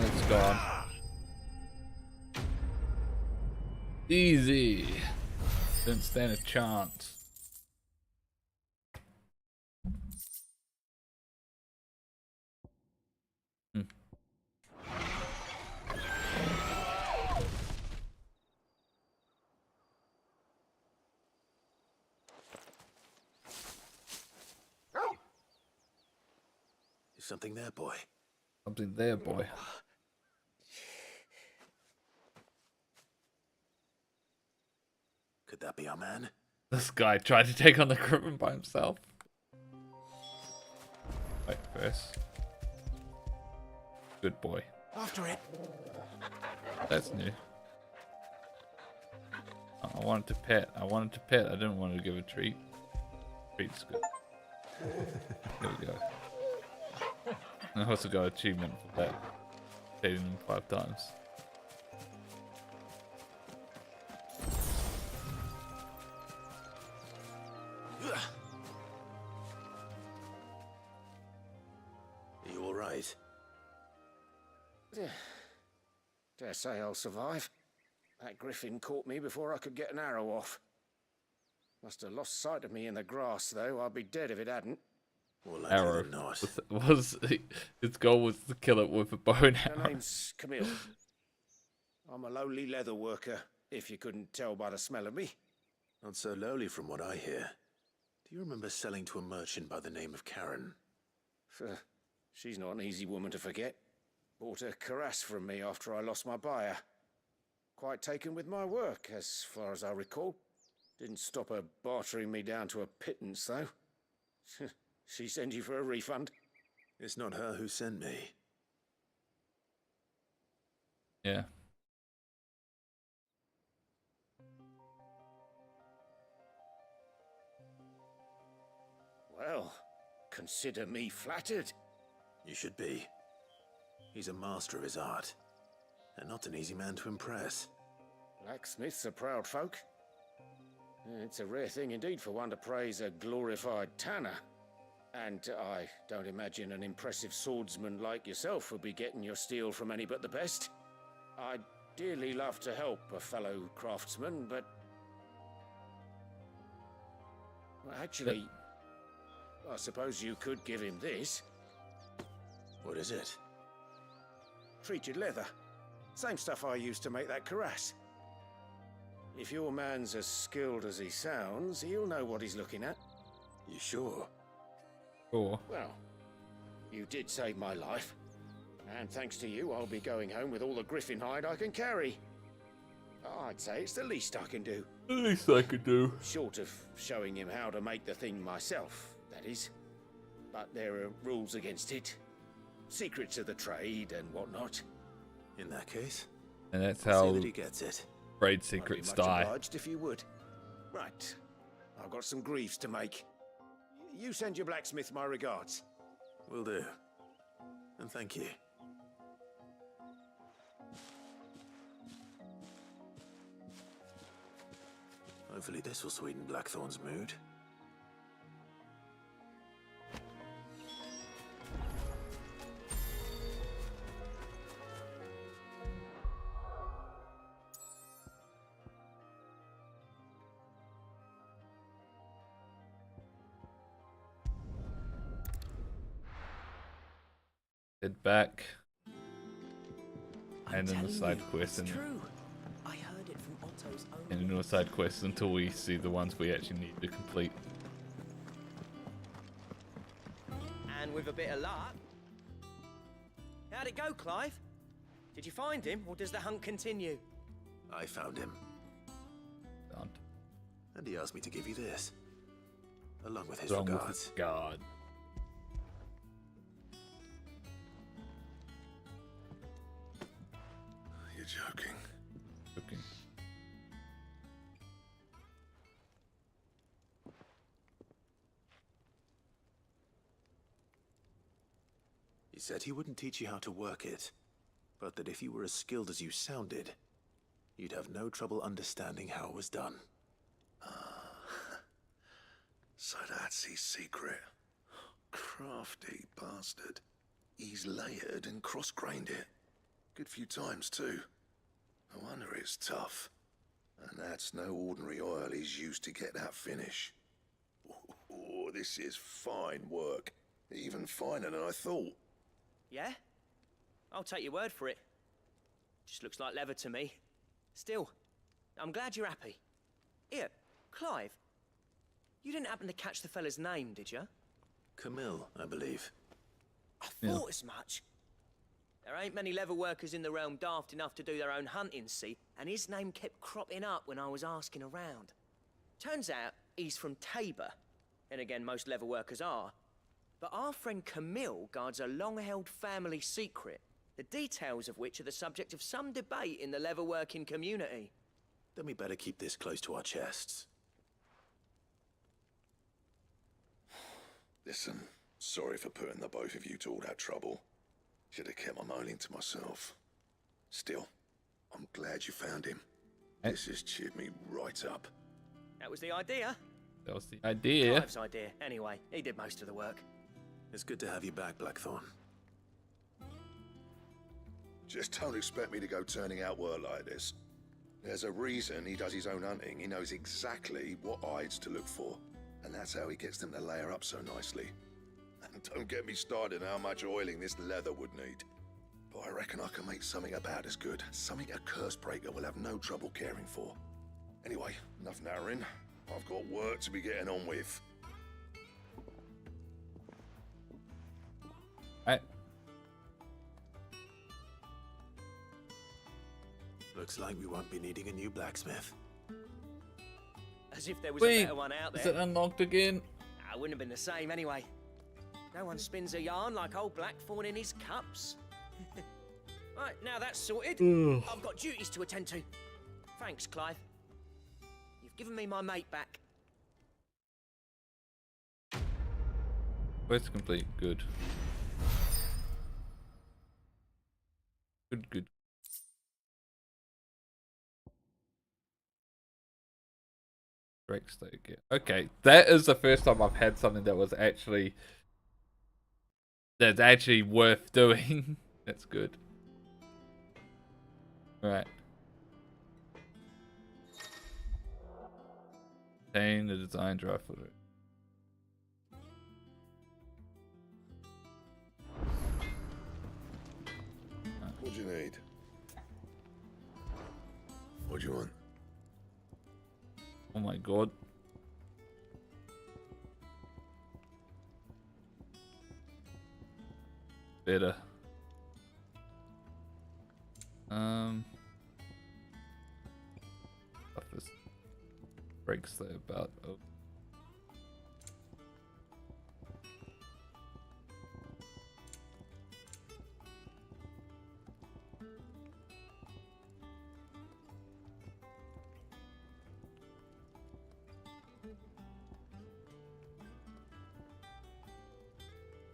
It's gone. Easy. Didn't stand a chance. Is something there, boy? Something there, boy. Could that be our man? This guy tried to take on the Griffin by himself. Wait, first. Good boy. After it. That's new. Oh, I wanted to pet. I wanted to pet. I didn't want to give a treat. Treat's good. There we go. I also got an achievement for that. Feeding him 5 times. Are you alright? Dare say I'll survive. That griffin caught me before I could get an arrow off. Must have lost sight of me in the grass, though. I'd be dead if it hadn't. Arrow. His goal was to kill it with a bow and arrow. My name's Camille. I'm a lowly leather worker, if you couldn't tell by the smell of me. Not so lowly from what I hear. Do you remember selling to a merchant by the name of Karen? She's not an easy woman to forget. Bought a cuirass from me after I lost my buyer. Quite taken with my work, as far as I recall. Didn't stop her bartering me down to a pittance, though. She sent you for a refund? It's not her who sent me. Yeah. Well, consider me flattered. You should be. He's a master of his art, and not an easy man to impress. Blacksmiths are proud folk. It's a rare thing indeed for one to praise a glorified tanner. And I don't imagine an impressive swordsman like yourself would be getting your steel from any but the best. I'd dearly love to help a fellow craftsman, but... Well, actually, I suppose you could give him this. What is it? Treated leather. Same stuff I used to make that cuirass. If your man's as skilled as he sounds, he'll know what he's looking at. You sure? Sure. Well, you did save my life. And thanks to you, I'll be going home with all the griffin hide I can carry. I'd say it's the least I can do. The least I could do. Short of showing him how to make the thing myself, that is. But there are rules against it. Secrets of the trade and whatnot. In that case, and that's say how that he gets it. trade secrets die. Obliged if you would. Right. I've got some greaves to make. You send your blacksmith my regards. Will do. And thank you. Hopefully this will sweeten Blackthorn's mood. Head back. And then the side quest and then the side quests until we see the ones we actually need to complete. And with a bit of luck. How'd it go, Clive? Did you find him, or does the hunt continue? I found him. Don't. And he asked me to give you this. Along with his Along with regards. his regard. You're joking. Joking. He said he wouldn't teach you how to work it, but that if you were as skilled as you sounded, you'd have no trouble understanding how it was done. So that's his secret. Crafty bastard. He's layered and cross-grained it. Good few times, too. No wonder it's tough. And that's no ordinary oil he's used to get that finish. Oh, this is fine work. Even finer than I thought. Yeah? I'll take your word for it. Just looks like leather to me. Still, I'm glad you're happy. Here, Clive. You didn't happen to catch the fella's name, did you? Camille, I believe. I thought as much. There ain't many leather workers in the realm daft enough to do their own hunting, see? And his name kept cropping up when I was asking around. Turns out he's from Tabor. And again, most leather workers are. But our friend Camille guards a long-held family secret, the details of which are the subject of some debate in the leather-working community. Then we better keep this close to our chests. Listen, sorry for putting the both of you to all that trouble. Should have kept my moaning to myself. Still, I'm glad you found him. This has cheered me right up. That was the idea. That was the idea. Clive's idea. Anyway, he did most of the work. It's good to have you back, Blackthorn. Just don't expect me to go turning out work like this. There's a reason he does his own hunting. He knows exactly what hides to look for. And that's how he gets them to layer up so nicely. And don't get me started on how much oiling this leather would need. But I reckon I can make something about as good. Something a curse breaker will have no trouble caring for. Anyway, enough narrowing. I've got work to be getting on with. Right. Looks like we won't be needing a new blacksmith. As if there was Wait, a better one out there. is it unlocked again? I wouldn't have been the same anyway. No one spins a yarn like old Blackthorn in his cups. Right, now that's sorted. Ugh. I've got duties to attend to. Thanks, Clive. You've given me my mate back. Quest complete. Good. Good. Breaks they get. Okay, that is the first time I've had something that was actually worth doing. That's good. Right. Obtain the design draft for it. What do you need? What do you want? Oh my god. Better. This breaks there about. Oh.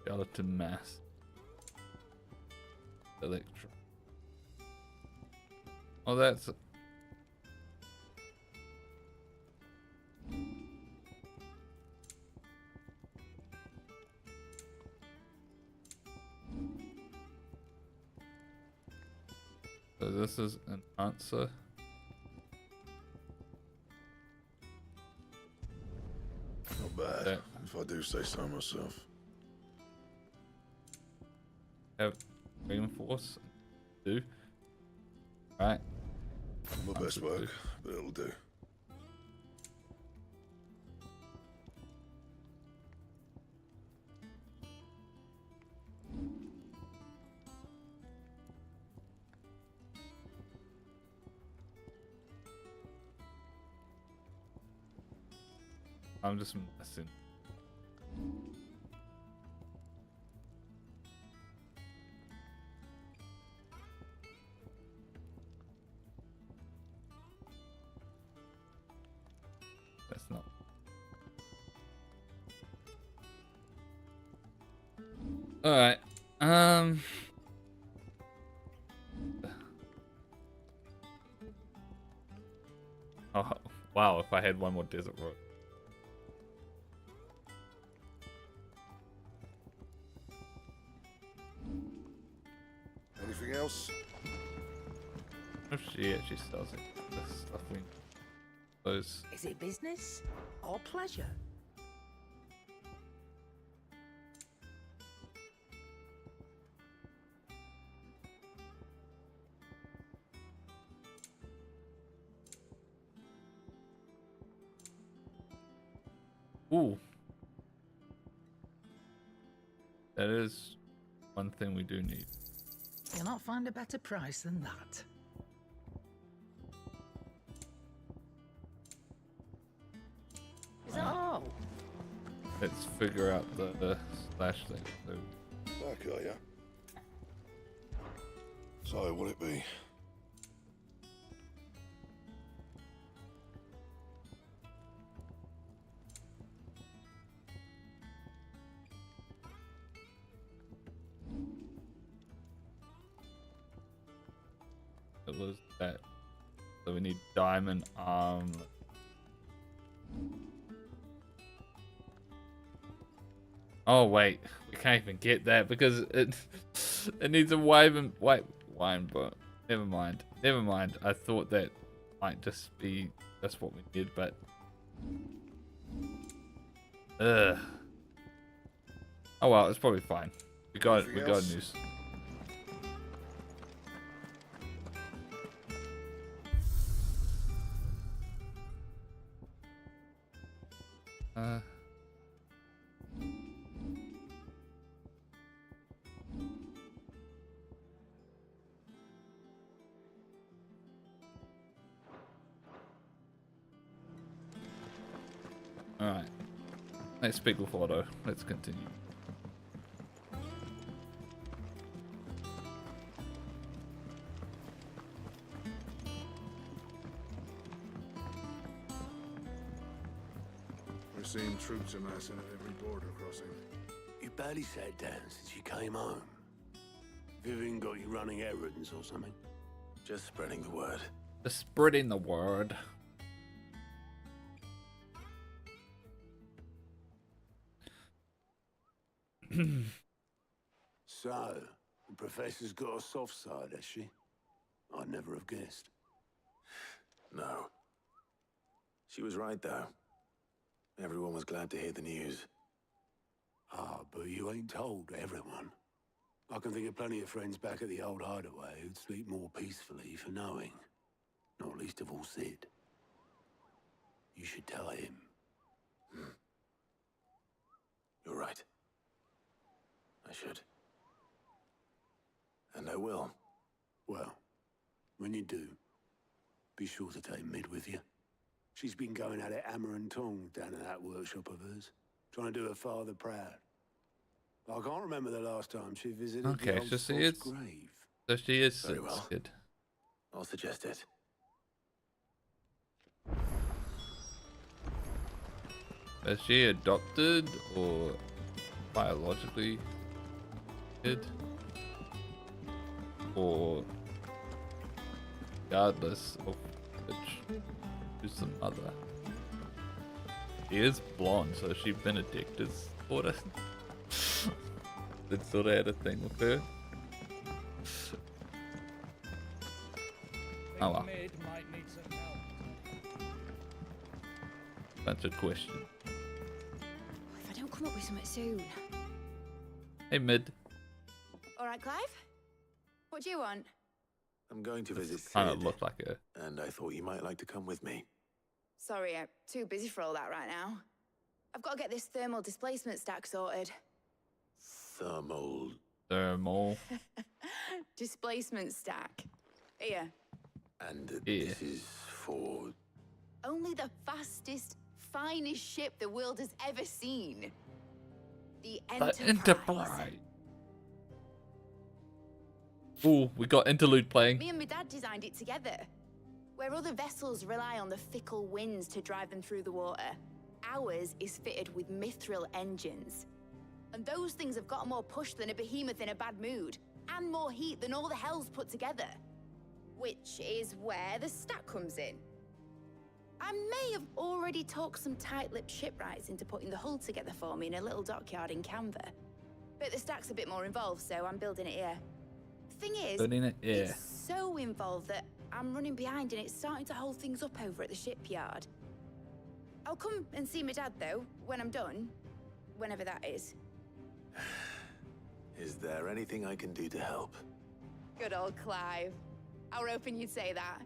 Skeleton mass. Electro. Oh, that's. So this is an answer. Not bad, if I do say so myself. Have reinforce. Do. Right. My best work, but it'll do. I'm just messing. That's not. All right. Oh wow! If I had one more desert road. Anything else? If she actually sells it, the stuff we those. Is it business or pleasure? Ooh, that is one thing we do need. You'll not find a better price than that. Is that all? Let's figure out the slash thing. So. Back are ya? So, what'll it be? It was that. So we need diamond arm. Oh wait, we can't even get that because it needs a wine but never mind. Never mind. I thought that might just be that's what we need, but oh well, it's probably fine. We got news. Alright. Let's speak with Otto. Let's continue. We're seeing troops amassing at every border crossing. You barely sat down since you came home. Vivian got you running errands or something? Just spreading the word. Just spreading the word. So, the professor's got a soft side, has she? I'd never have guessed. No. She was right, though. Everyone was glad to hear the news. Ah, but you ain't told everyone. I can think of plenty of friends back at the old hideaway who'd sleep more peacefully for knowing. Not least of all Sid. You should tell him. You're right. I should. And I will. Well, when you do, be sure to take Mid with you. She's been going at it hammer and tongs down at that workshop of hers, trying to do her father proud. I can't remember the last time she visited the old sod's grave. So she is Very well. Sid. I'll suggest it. Is she adopted or biologically kid? Or regardless of which is the mother? She is blonde, so she Benedict's daughter. That sort of had a thing with her. Oh well. Bunch of questions. If I don't come up with something soon. Hey, Mid. All right, Clive? What do you want? I'm going to visit Kind of Sid, looked like her. and I thought you might like to come with me. Sorry, I'm too busy for all that right now. I've got to get this thermal displacement stack sorted. Thermal. Displacement stack. Here. And this is for... Only the fastest, finest ship the world has ever seen. The The Enterprise. Enterprise. Ooh, we got interlude playing. Me and my dad designed it together. Where other vessels rely on the fickle winds to drive them through the water, ours is fitted with mithril engines. And those things have got more push than a behemoth in a bad mood, and more heat than all the hells put together. Which is where the stack comes in. I may have already talked some tight-lipped shipwrights into putting the hull together for me in a little dockyard in Canva. But the stack's a bit more involved, so I'm building it here. Thing is, it's so involved that I'm running behind and it's starting to hold things up over at the shipyard. I'll come and see my dad, though, when I'm done. Whenever that is. Is there anything I can do to help? Good old Clive. I were hoping you'd say that.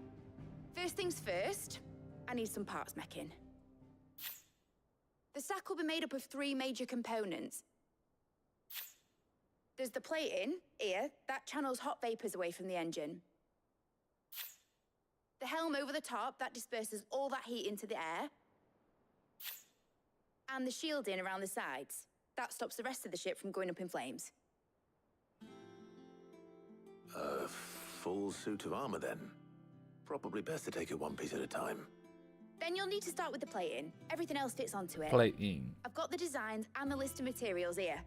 First things first, I need some parts meching. The stack will be made up of 3 major components. There's the plating, here, that channels hot vapors away from the engine. The helm over the top, that disperses all that heat into the air. And the shielding around the sides. That stops the rest of the ship from going up in flames. A full suit of armor, then. Probably best to take it one piece at a time. Then you'll need to start with the plating. Everything else fits onto it. Plating. I've got the designs and the list of materials here.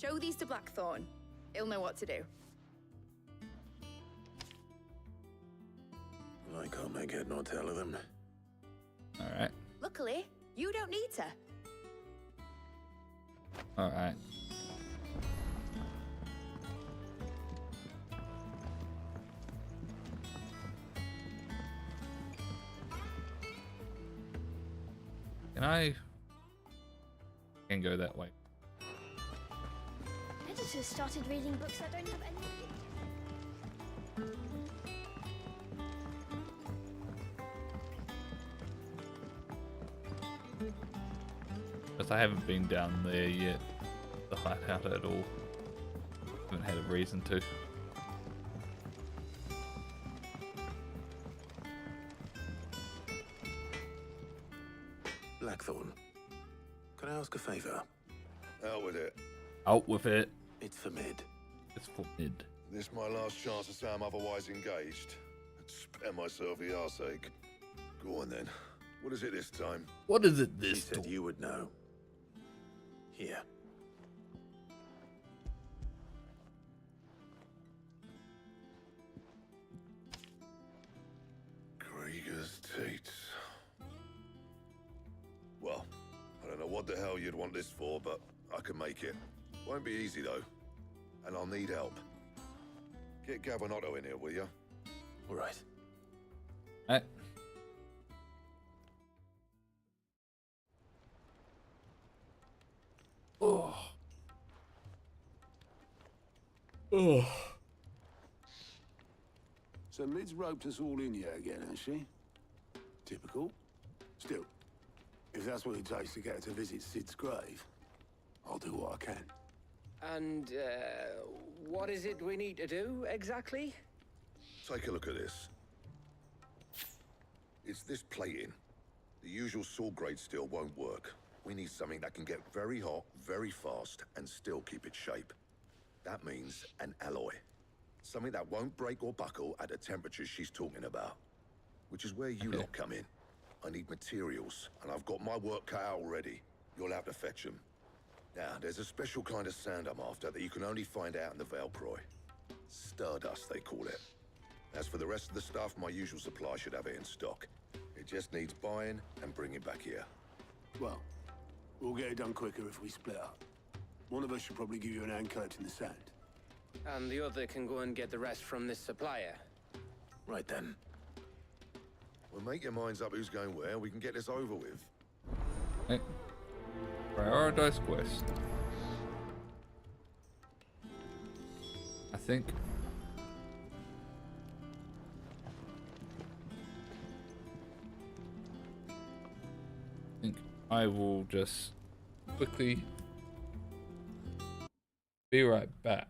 Show these to Blackthorn. He'll know what to do. I can't make head nor tail of them. Alright. Luckily, you don't need to. Alright. I can go that way. Editors started reading books that don't have any. Because I haven't been down there yet, the hideout at all. Haven't had a reason to. Blackthorn, can I ask a favor? Out with it. Out with it. It's for Mid. It's for Mid. This my last chance to say I'm otherwise engaged. I'd spare myself the arseache. Go on then. What is it this time? What is it this time? She said you would know. Here. Krieger's teats. Well, I don't know what the hell you'd want this for, but I can make it. Won't be easy though, and I'll need help. Get Gavin-Otto in here, will you? All right. Oh. Oh. So Mid's roped us all in here again, has she? Typical. Still, if that's what it takes to get her to visit Sid's grave, I'll do what I can. And, what is it we need to do, exactly? Take a look at this. It's this plating. The usual sword grade steel won't work. We need something that can get very hot, very fast, and still keep its shape. That means an alloy. Something that won't break or buckle at the temperatures she's talking about. Which is where you lot come in. I need materials, and I've got my work cut out already. You'll have to fetch them. Now, there's a special kind of sand I'm after that you can only find out in the Valproy. Stardust, they call it. As for the rest of the stuff, my usual supply should have it in stock. It just needs buying and bringing back here. Well, we'll get it done quicker if we split up. One of us should probably give you an hand coat in the sand. And the other can go and get the rest from this supplier. Right then. Well, make your minds up who's going where. We can get this over with. Hey. Prioritize quest. I think. I will just quickly be right back.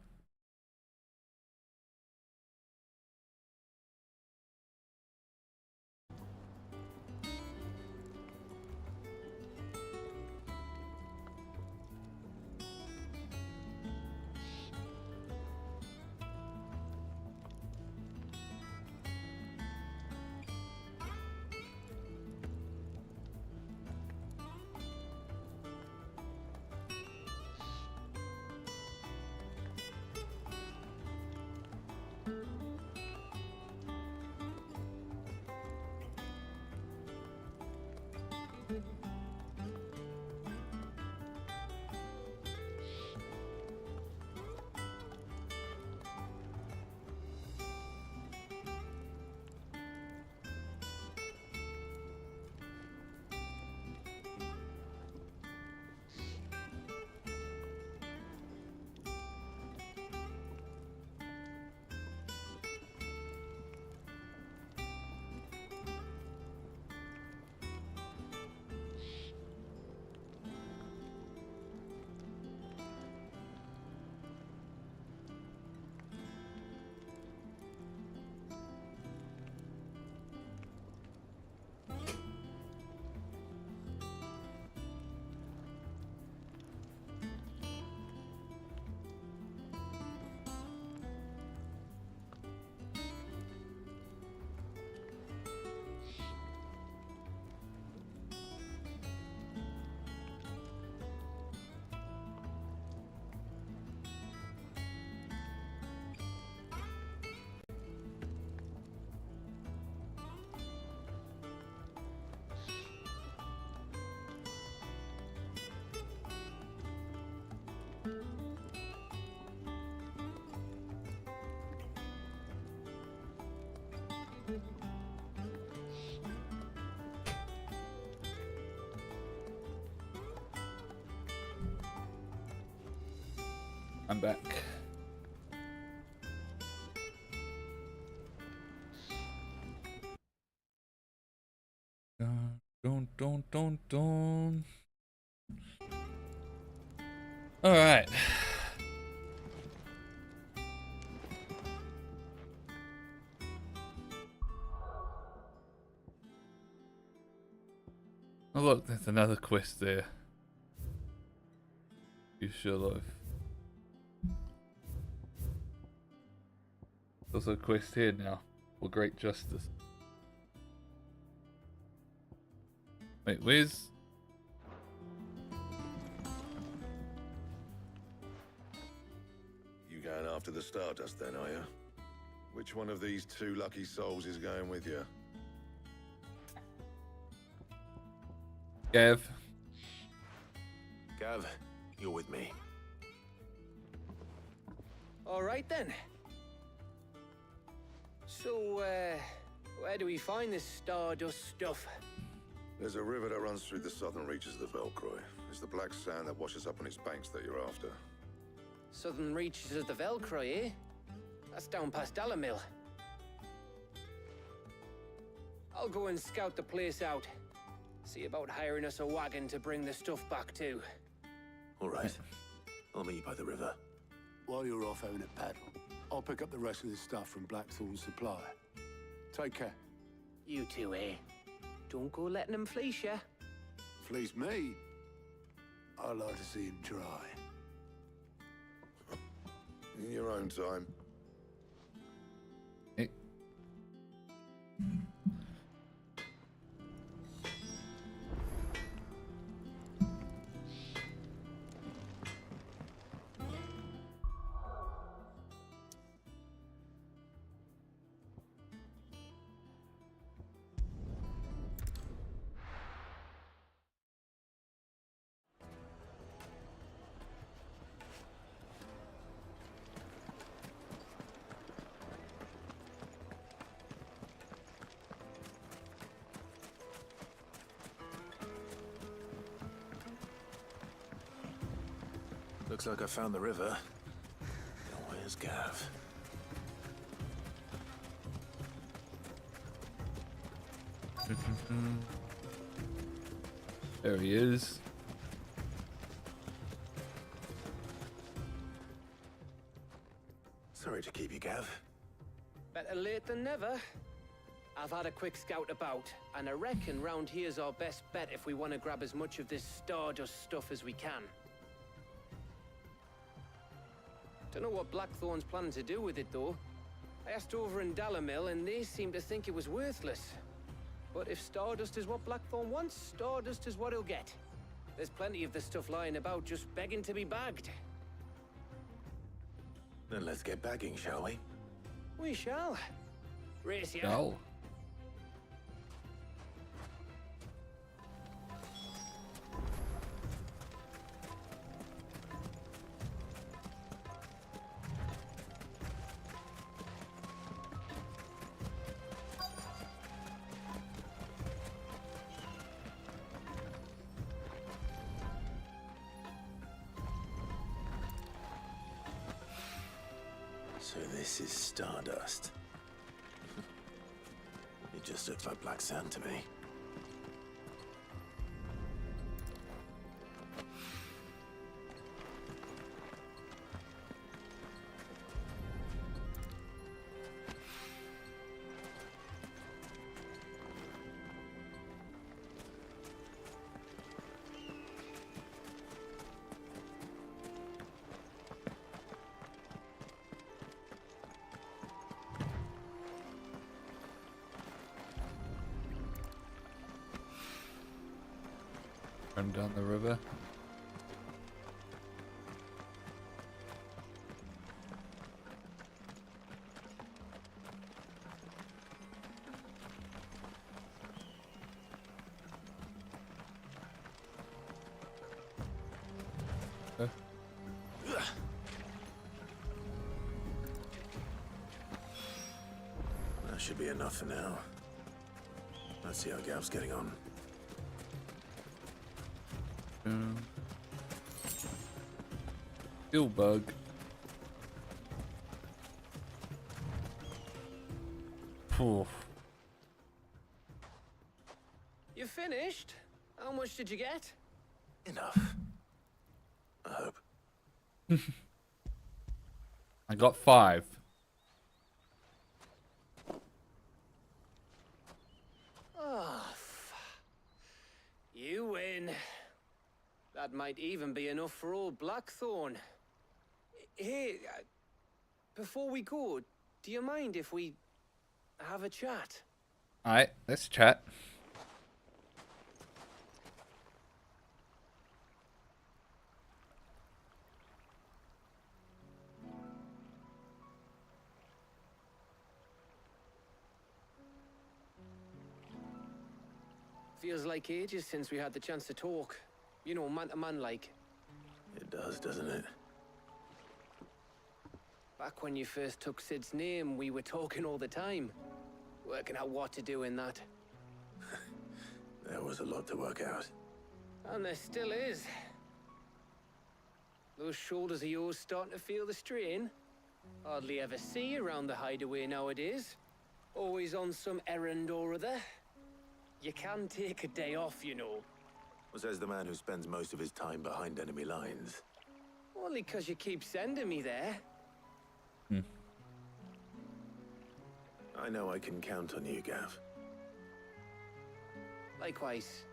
I'm back. Don't. All right. Oh look, there's another quest there. You should have. There's also a quest here now for great justice. Wait, where's... You going after the Stardust then, are you? Which one of these two lucky souls is going with you? Gav. Gav, you're with me. All right then. So, where do we find this Stardust stuff? There's a river that runs through the southern reaches of the Velcroy. It's the black sand that washes up on its banks that you're after. Southern reaches of the Velcroy, eh? That's down past Dalamil. I'll go and scout the place out. See about hiring us a wagon to bring the stuff back to. All right. I'll meet you by the river. While you're off having a paddle, I'll pick up the rest of the stuff from Blackthorn's supply. Take care. You two, eh? Don't go letting them fleece ya. Fleece me? I like to see him try. In your own time. Looks like I found the river. Now where's Gav? There he is. Sorry to keep you, Gav. Better late than never. I've had a quick scout about, and I reckon round here's our best bet if we want to grab as much of this Stardust stuff as we can. Don't know what Blackthorn's planning to do with it, though. I asked over in Dalamil, and they seem to think it was worthless. But if Stardust is what Blackthorn wants, Stardust is what he'll get. There's plenty of the stuff lying about, just begging to be bagged. Then let's get bagging, shall we? We shall. Race ya. No. So this is Stardust. It just looks like black sand to me. Run down the river. That should be enough for now. Let's see how Gav's getting on. Fuel bug. You finished? How much did you get? Enough. I hope. I got 5. Oh, you win. That might even be enough for old Blackthorn. Hey, before we go, do you mind if we have a chat? Alright, let's chat. Feels like ages since we had the chance to talk. You know, man to man like. It does, doesn't it? Back when you first took Sid's name, we were talking all the time. Working out what to do in that. There was a lot to work out. And there still is. Those shoulders of yours starting to feel the strain? Hardly ever see you around the hideaway nowadays. Always on some errand or other. You can take a day off, you know. Says the man who spends most of his time behind enemy lines. Only 'cause you keep sending me there. I know I can count on you, Gav. Likewise.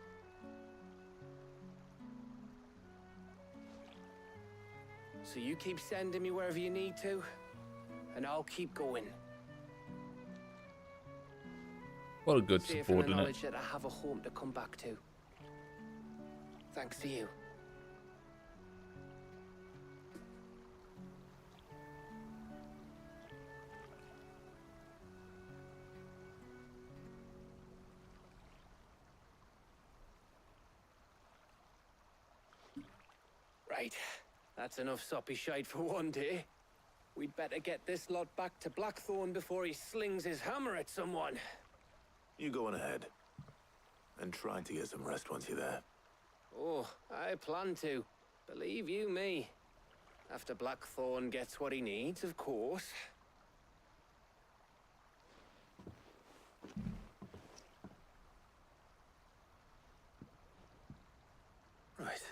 So you keep sending me wherever you need to, and I'll keep going. What a good Safe in the subordinate. knowledge that I have a home to come back to. Thanks to you. Right. That's enough soppy shite for one day. We'd better get this lot back to Blackthorn before he slings his hammer at someone. You go on ahead. And try to get some rest once you're there. Oh, I plan to. Believe you me. After Blackthorn gets what he needs, of course. Right.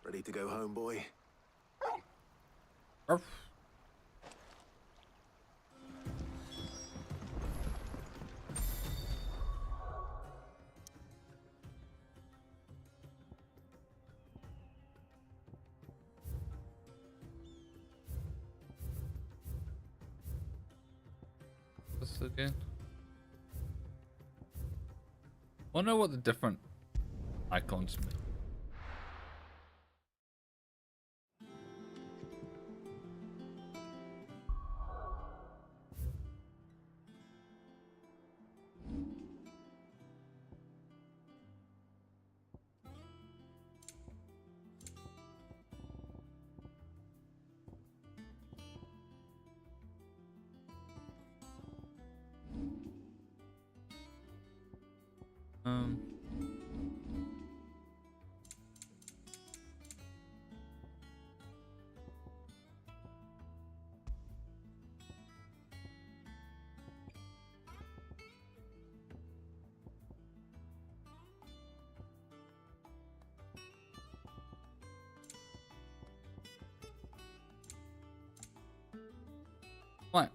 Ready to go home, boy? This again. Wonder what the different icons mean.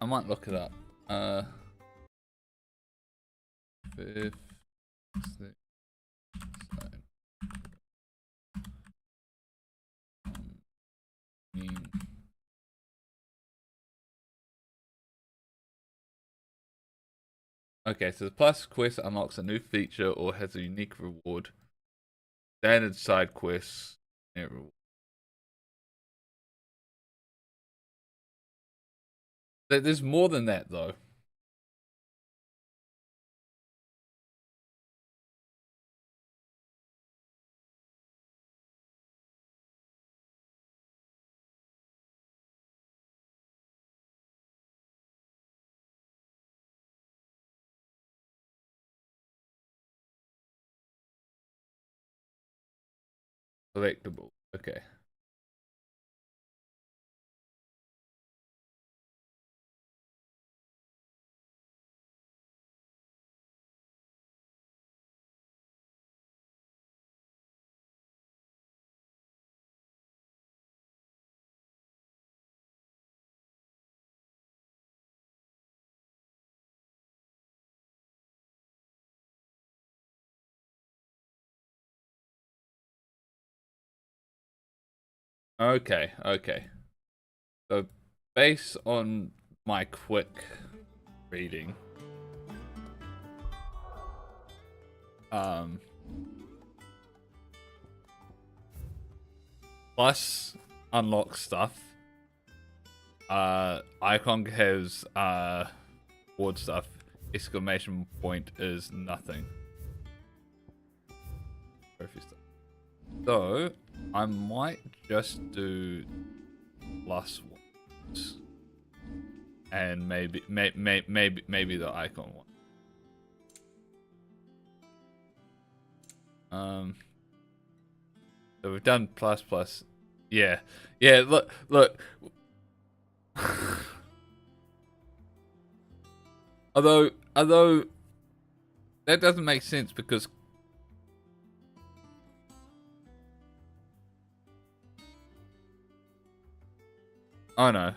I might look it up. 5, 6, 7. Okay, so the plus quest unlocks a new feature or has a unique reward. Standard side quests. There's more than that, though. Collectible. Okay. Okay, okay. So, based on my quick reading, plus unlock stuff. Icon has ward stuff. Exclamation point is nothing. Trophy stuff. So I might just do plus ones, and maybe the icon one. So we've done plus. Yeah. Look. although that doesn't make sense because oh no.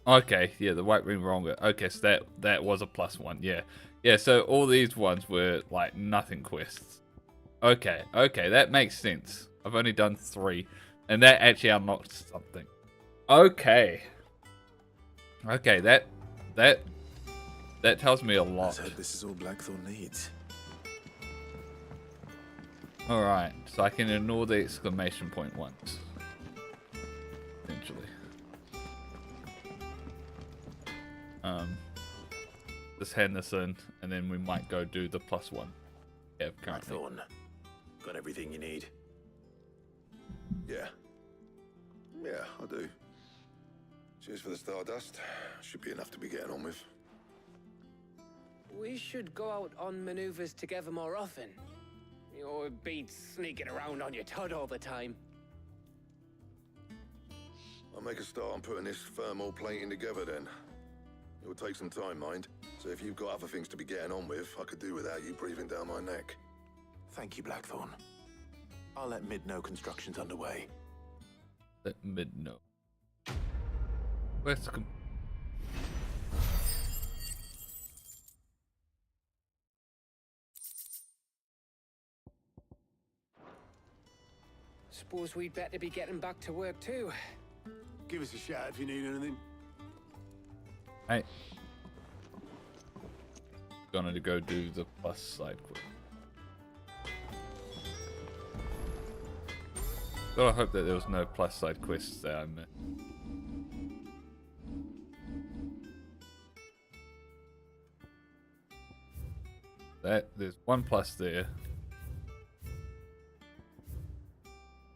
Okay, yeah, the white ring wrong. Okay, so that was a plus one. Yeah. So all these ones were like nothing quests. Okay, that makes sense. I've only done 3, and that actually unlocked something. Okay, that tells me a lot. Let's hope this is all Blackthorn needs. All right, so I can ignore the exclamation point once, essentially. Just hand this in, and then we might go do the plus one. Yeah, currently. Blackthorn, got everything you need? Yeah, I do. Cheers for the Stardust. Should be enough to be getting on with. We should go out on maneuvers together more often. You'll be sneaking around on your Todd all the time. I'll make a start on putting this thermal plating together then. It will take some time, mind. So if you've got other things to be getting on with, I could do without you breathing down my neck. Thank you, Blackthorn. I'll let Mid know construction's underway. Let Mid know. Let's come. Suppose we'd better be getting back to work too. Give us a shout if you need anything. Hey. Gonna go do the plus side quest. Gotta hope that there was no plus side quests that I missed. There's one plus there.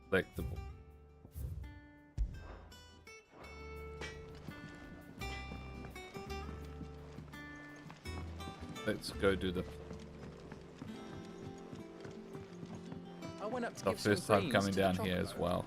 Collectible. Let's go do the. I went up to Our give some first time greens coming to the down here chocolate as well.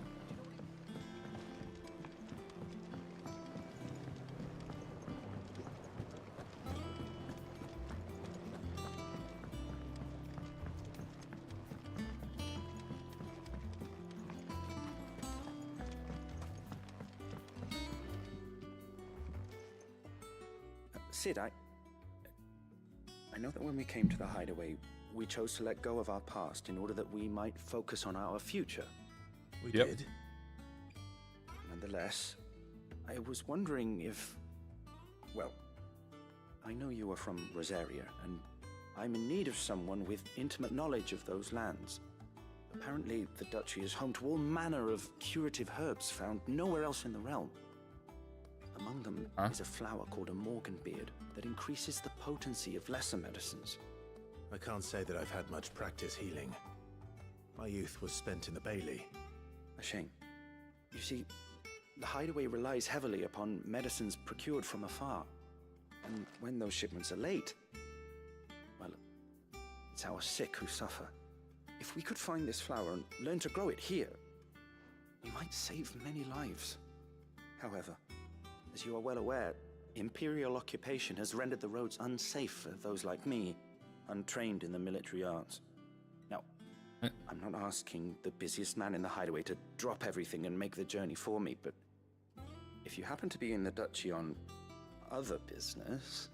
Sid, I know that when we came to the hideaway, we chose to let go of our past in order that we might focus on our future. We did. Nonetheless, I was wondering if... Well, I know you are from Rosaria, and I'm in need of someone with intimate knowledge of those lands. Apparently, the duchy is home to all manner of curative herbs found nowhere else in the realm. Among them is a flower called a Morganbeard that increases the potency of lesser medicines. I can't say that I've had much practice healing. My youth was spent in the Bailey. A shame. You see, the hideaway relies heavily upon medicines procured from afar. And when those shipments are late, well, it's our sick who suffer. If we could find this flower and learn to grow it here, we might save many lives. However, as you are well aware, Imperial occupation has rendered the roads unsafe for those like me, untrained in the military arts. Now, asking the busiest man in the hideaway to drop everything and make the journey for me, but if you happen to be in the duchy on other business...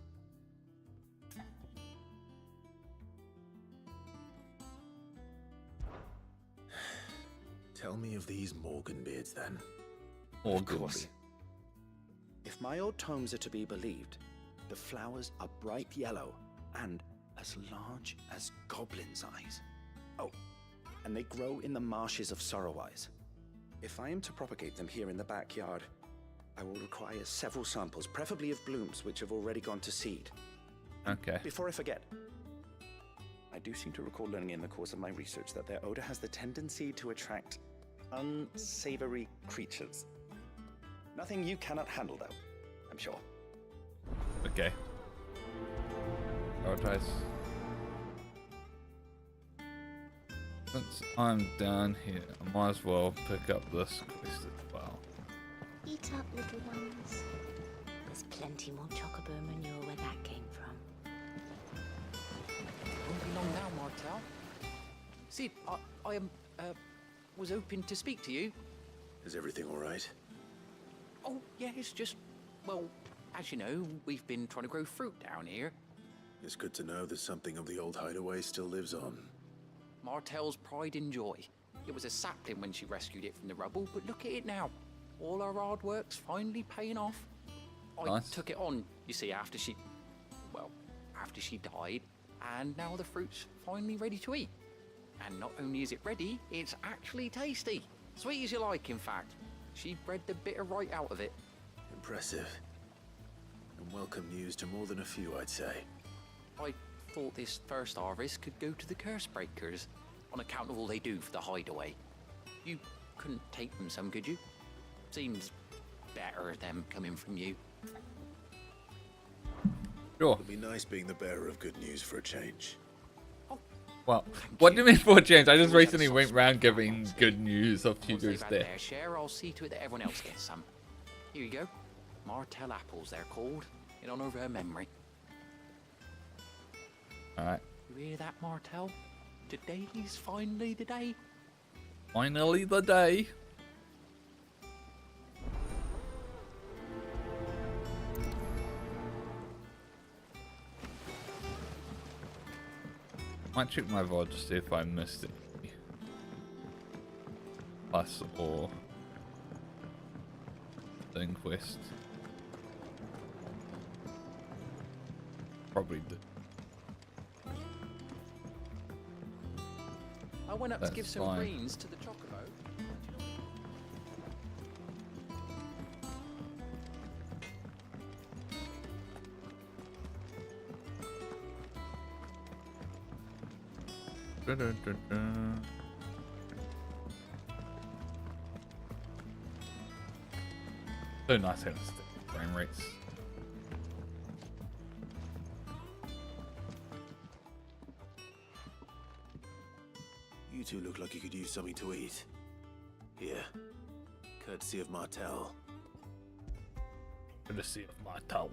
Tell me of these Morganbeards, then. Of course. If my old tomes are to be believed, the flowers are bright yellow and as large as goblins' eyes. Oh, and they grow in the marshes of Sorrowwise. If I am to propagate them here in the backyard, I will require several samples, preferably of blooms which have already gone to seed. Okay. Before I forget, I do seem to recall learning in the course of my research that their odor has the tendency to attract unsavory creatures. Nothing you cannot handle, though, I'm sure. Okay. Prioritize. Since I'm down here, I might as well pick up this quest as well. Eat up, little ones. There's plenty more chocobo manure where that came from. Won't be long now, Martel. Sid, I was hoping to speak to you. Is everything all right? Oh, yeah, it's just, well, as you know, we've been trying to grow fruit down here. It's good to know that something of the old hideaway still lives on. Martel's pride and joy. It was a sapling when she rescued it from the rubble, but look at it now. All our hard work's finally paying off. I took it on, you see, after she died, and now the fruit's finally ready to eat. And not only is it ready, it's actually tasty. Sweet as you like, in fact. She bred the bitter right out of it. Impressive. And welcome news to more than a few, I'd say. I thought this first harvest could go to the curse breakers, on account of all they do for the hideaway. You couldn't take them some, could you? Seems better them coming from you. Sure. It'd be nice being the bearer of good news for a change. Well, what do you mean for a change? I just recently went around giving good news of Hugo's death. Their share, I'll see to it that everyone else gets some. Here you go. Martel apples, they're called, in honor of her memory. Alright. You hear that, Martel? Today's finally the day. Finally the day. Might check my VOD to see if I missed it. Plus or thing quest. Probably did. I went up That's to give some fine. greens to the chocobo. So nice how to stick frame rates. You two look like you could use something to eat. Here. Courtesy of Martel. Courtesy of Martel.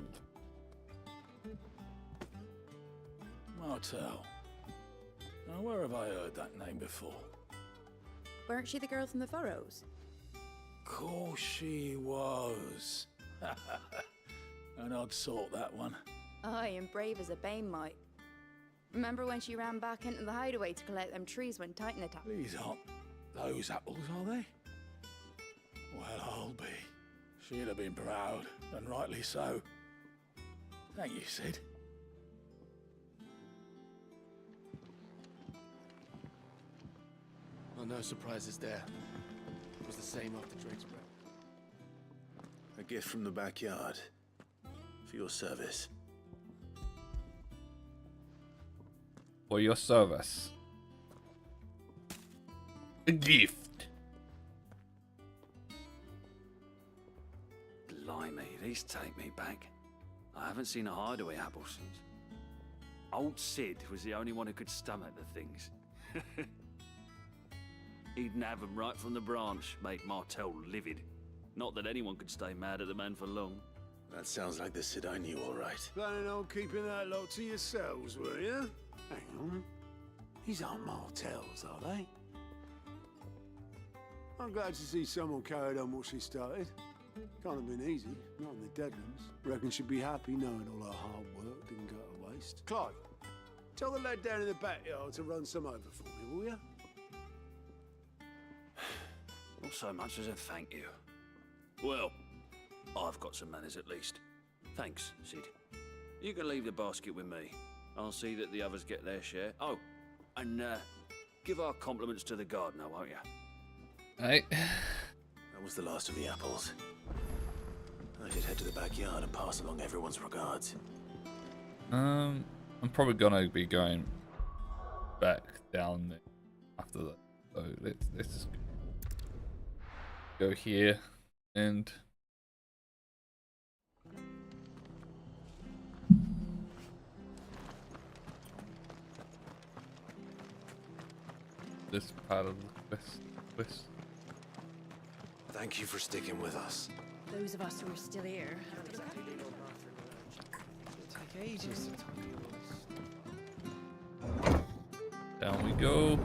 Martel. Now, where have I heard that name before? Weren't she the girl from the Furrows? Course she was. An odd sort, that one. Aye, and brave as a bane might. Remember when she ran back into the hideaway to collect them trees when Titan attacked? These aren't those apples, are they? Well, I'll be. She'd have been proud, and rightly so. Thank you, Sid. Oh, no surprises there. It was the same after Drake's breath. A gift from the backyard. For your service. For your service. A gift. Blimey, these take me back. I haven't seen a hideaway apple since. Old Sid was the only one who could stomach the things. He'd nab them right from the branch, made Martel livid. Not that anyone could stay mad at the man for long. That sounds like the Sid I knew, all right. Planning on keeping that lot to yourselves, were you? Hang on. These aren't Martels, are they? I'm glad to see someone carried on what she started. Can't have been easy, not in the Deadlands. Reckon she'd be happy knowing all her hard work didn't go to waste. Clive, tell the lad down in the backyard to run some over for me, will ya? Not so much as a thank you. Well, I've got some manners at least. Thanks, Sid. You can leave the basket with me. I'll see that the others get their share. Oh, and give our compliments to the gardener, won't you? Hey. That was the last of the apples. I should head to the backyard and pass along everyone's regards. I'm probably gonna be going back down there after that. So let's just go here and this part of the quest. Thank you for sticking with us. Those of us who are still here. Take ages to Down we go.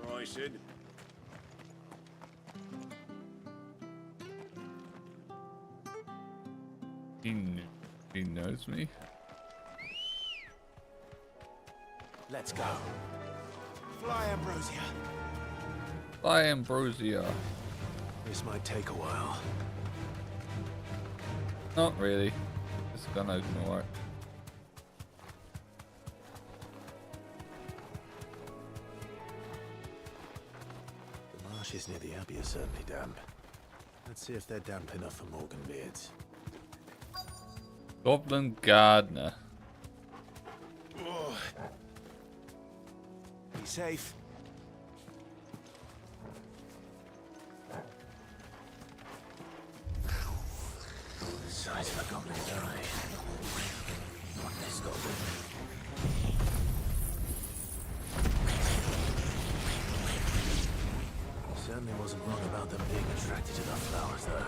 Right, Sid. He knows me. Let's go. Fly, Ambrosia. Fly, Ambrosia. This might take a while. Not really. Just gonna ignore it. The marshes near the Abbey are certainly damp. Let's see if they're damp enough for Morgan beards. Goblin Gardener. Oh. Be safe. The size of a goblin's eye. What this goblin? Certainly wasn't wrong about them being attracted to the flowers, though.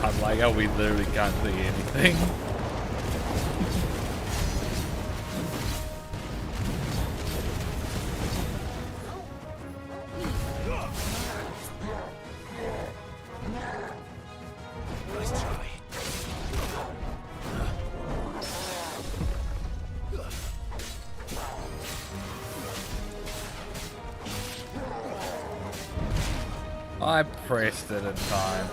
I'm like, oh, we literally can't see anything. Nice try. I pressed it in time.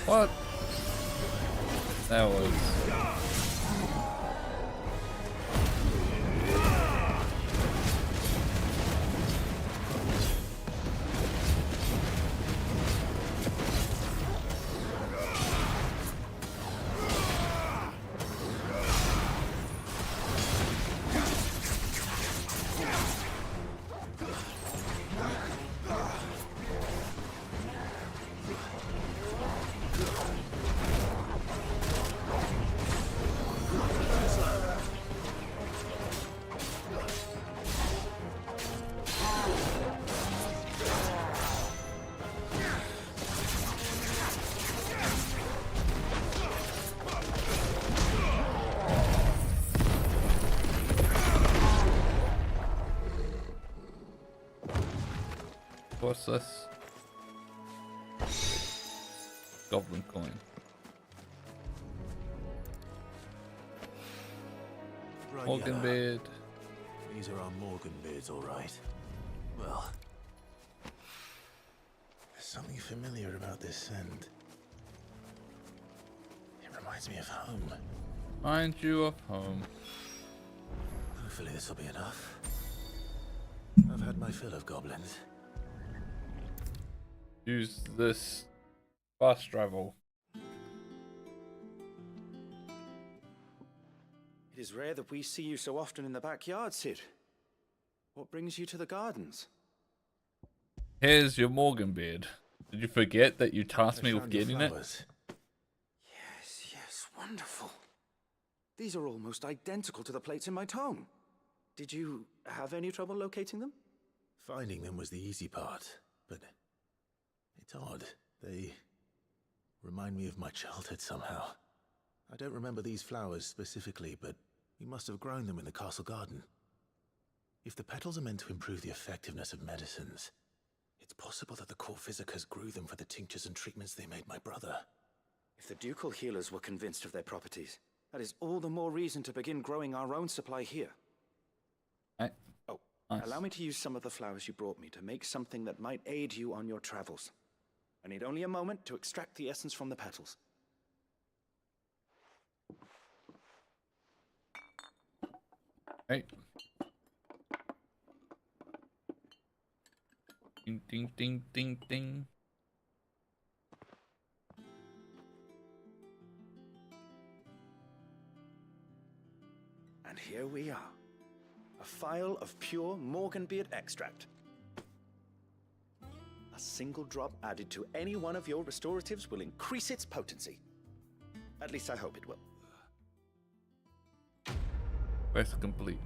What? That was... What's this? Goblin coin. Right, Morgan yeah. beard. These are our Morgan beards, all right. Well, there's something familiar about this scent. It reminds me of home. Mind you of home. Hopefully this will be enough. I've had my fill of goblins. Use this fast travel. It is rare that we see you so often in the backyard, Sid. What brings you to the gardens? Here's your Morgan beard. Did you forget that you tasked me with found your getting it? flowers. Yes, wonderful. These are almost identical to the plates in my tome. Did you have any trouble locating them? Finding them was the easy part, but it's odd. They remind me of my childhood somehow. I don't remember these flowers specifically, but we must have grown them in the castle garden. If the petals are meant to improve the effectiveness of medicines, it's possible that the core physicers grew them for the tinctures and treatments they made my brother. If the ducal healers were convinced of their properties, that is all the more reason to begin growing our own supply here. Right. Oh, nice. Allow me to use some of the flowers you brought me to make something that might aid you on your travels. I need only a moment to extract the essence from the petals. Right. Ding, ding, ding, ding, ding. And here we are. A phial of pure Morganbeard extract. A single drop added to any one of your restoratives will increase its potency. At least I hope it will. Quest complete.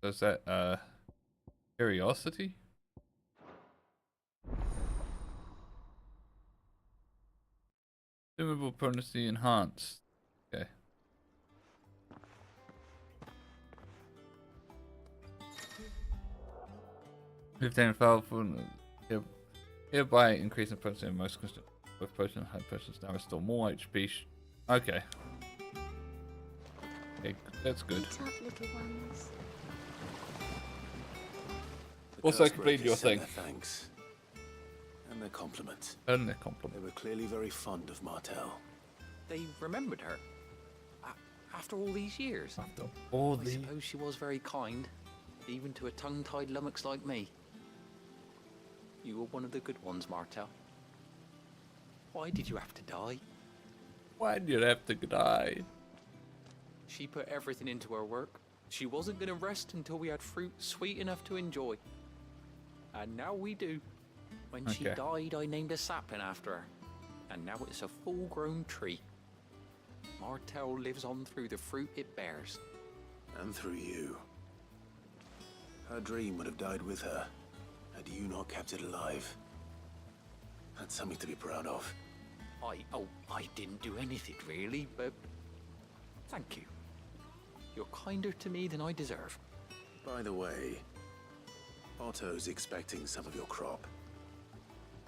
Is that curiosity? Consumable potency enhanced. Okay. Fifteen powerful. Hereby increasing potency in most with potion high potions now restore more HP. Okay. Okay, that's good. Eat up, little ones. Also completed your thing. Thanks. And their compliments. And their compliment. They were clearly very fond of Martel. They remembered her. After all these years. After all I suppose she was very kind, even to a tongue-tied lummox like me. You were one of the good ones, Martel. Why did you have to die? Why did you have to die? She put everything into her work. She wasn't going to rest until we had fruit sweet enough to enjoy. And now we do. When she died, I named a sapling after her. And now it's a full-grown tree. Martel lives on through the fruit it bears. And through you. Her dream would have died with her, had you not kept it alive. That's something to be proud of. I didn't do anything really, but thank you. You're kinder to me than I deserve. By the way, Otto's expecting some of your crop.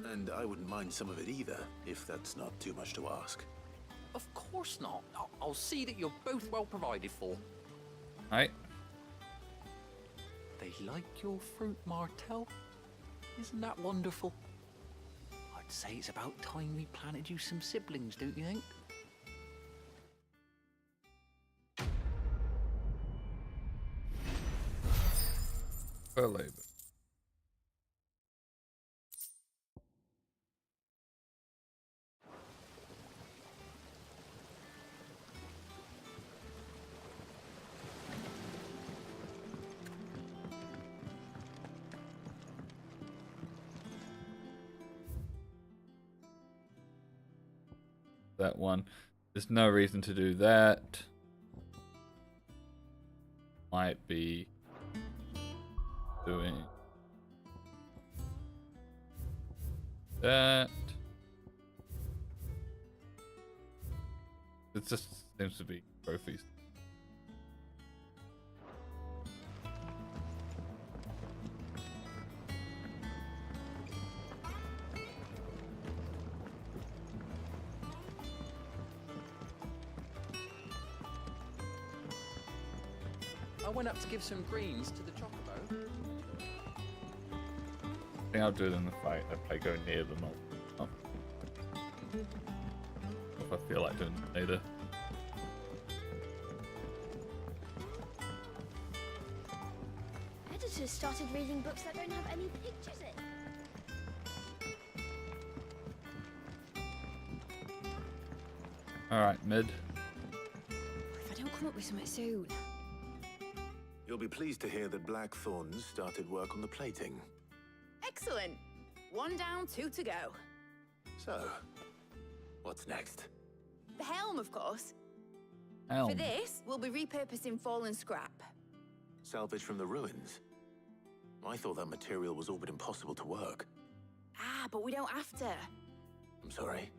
And I wouldn't mind some of it either, if that's not too much to ask. Of course not. I'll see that you're both well provided for. Right. They like your fruit, Martel. Isn't that wonderful? I'd say it's about time we planted you some siblings, don't you think? Well, labor. That one. There's no reason to do that. Might be doing that. It just seems to be trophies. I went up to give some greens to the chocobo. I think I'll do it in the fight if I go near them. I'll if I feel like doing it later. Editors started reading books that don't have any pictures in. Alright, mid. If I don't come up with something soon. You'll be pleased to hear that Blackthorn's started work on the plating. Excellent. 1 down, 2 to go. So, what's next? The helm, of course. Helm. For this, we'll be repurposing fallen scrap. Salvage from the ruins? I thought that material was all but impossible to work. Ah, but we don't have to. I'm sorry.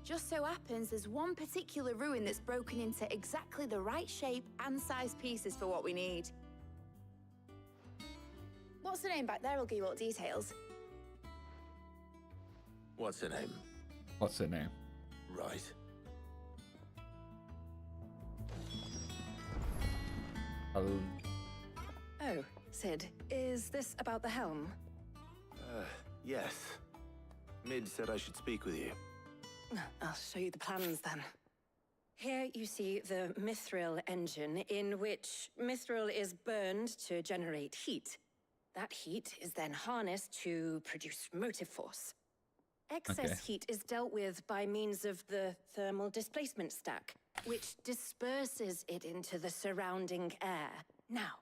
Just so happens there's one particular ruin that's broken into exactly the right shape and size pieces for what we need. What's the name back there? I'll give you all details. What's her name? What's her name? Right. Oh, Sid, is this about the helm? Yes. Mid said I should speak with you. I'll show you the plans then. Here you see the mithril engine, in which mithril is burned to generate heat. That heat is then harnessed to produce motive force. Excess heat is dealt with by means of the thermal displacement stack, which disperses it into the surrounding air. Now,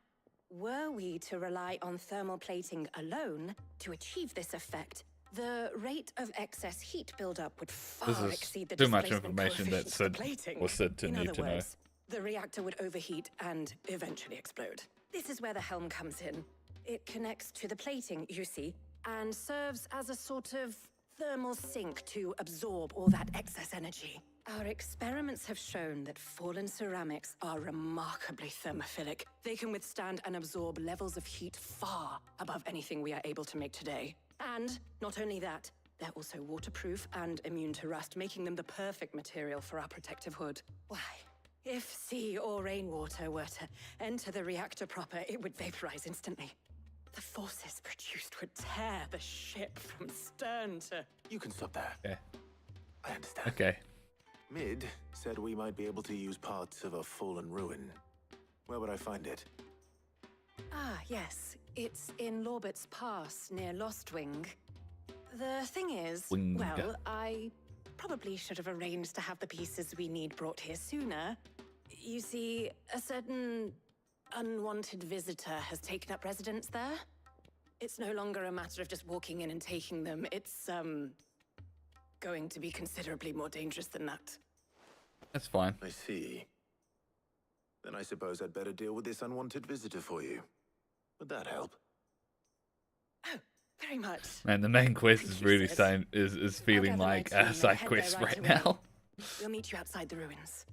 were we to rely on thermal plating alone to achieve this effect, the rate of excess heat buildup would far exceed the too much displacement information that coefficient of the plating. was said to In need other to know. words, the reactor would overheat and eventually explode. This is where the helm comes in. It connects to the plating, you see, and serves as a sort of thermal sink to absorb all that excess energy. Our experiments have shown that fallen ceramics are remarkably thermophilic. They can withstand and absorb levels of heat far above anything we are able to make today. And not only that, they're also waterproof and immune to rust, making them the perfect material for our protective hood. Why? If sea or rainwater were to enter the reactor proper, it would vaporize instantly. The forces produced would tear the ship from stern to... You can stop there. Okay. I understand. Okay. Mid said we might be able to use parts of a fallen ruin. Where would I find it? Ah, yes. It's in Lorbert's Pass, near Lostwing. The thing is, well, I probably should have arranged to have the pieces we need brought here sooner. You see, a certain unwanted visitor has taken up residence there. It's no longer a matter of just walking in and taking them. It's, going to be considerably more dangerous than that. That's fine. I see. Then I suppose I'd better deal with this unwanted visitor for you. Would that help? Oh, very much. Man, the main quest is really is feeling like a side quest right now. We'll meet you outside the ruins.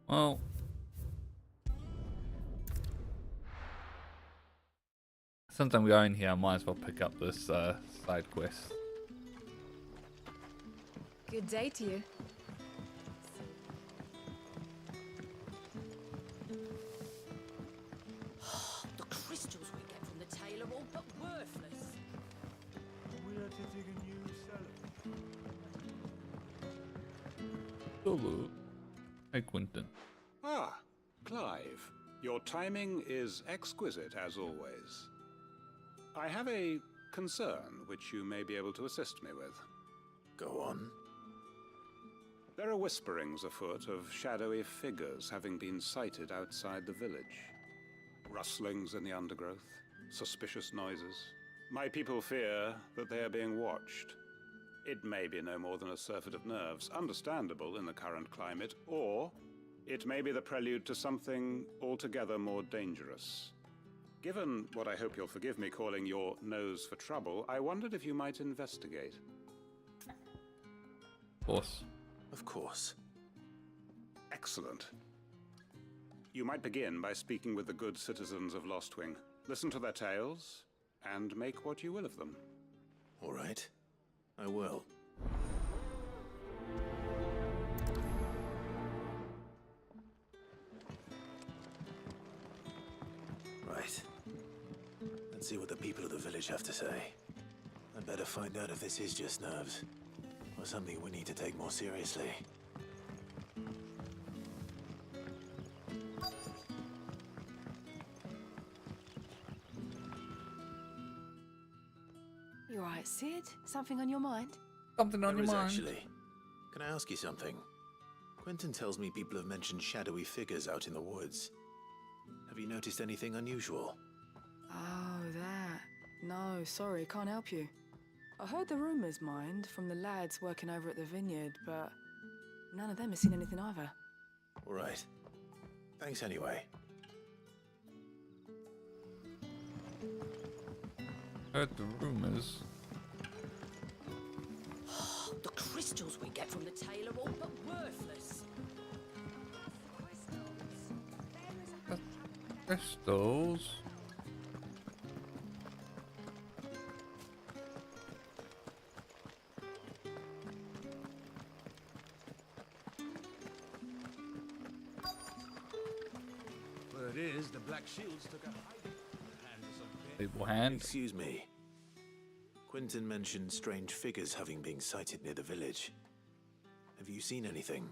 Well, since I'm going here, I might as well pick up this side quest. Good day to you. The crystals we get from the tail are all but worthless. We are to dig a new cellar. Hello. Hey, Quentin. Ah, Clive. Your timing is exquisite, as always. I have a concern which you may be able to assist me with. Go on. There are whisperings afoot of shadowy figures having been sighted outside the village. Rustlings in the undergrowth, suspicious noises. My people fear that they are being watched. It may be no more than a surfeit of nerves, understandable in the current climate, or it may be the prelude to something altogether more dangerous. Given what I hope you'll forgive me calling your nose for trouble, I wondered if you might investigate. Of course. Of course. Excellent. You might begin by speaking with the good citizens of Lostwing. Listen to their tales, and make what you will of them. All right. I will. Right. Let's see what the people of the village have to say. I'd better find out if this is just nerves, or something we need to take more seriously. You alright, Sid? Something on your mind? Something on your mind? Actually. Can I ask you something? Quentin tells me people have mentioned shadowy figures out in the woods. Have you noticed anything unusual? Oh, that. No, sorry, can't help you. I heard the rumours, mind, from the lads working over at the vineyard, but none of them has seen anything either. All right. Thanks anyway. Heard the rumours. The crystals we get from the tail are all but worthless. Crystals? Word is the Black Shields took a hiding from the hands of some People hand. Excuse me. Quentin mentioned strange figures having been sighted near the village. Have you seen anything?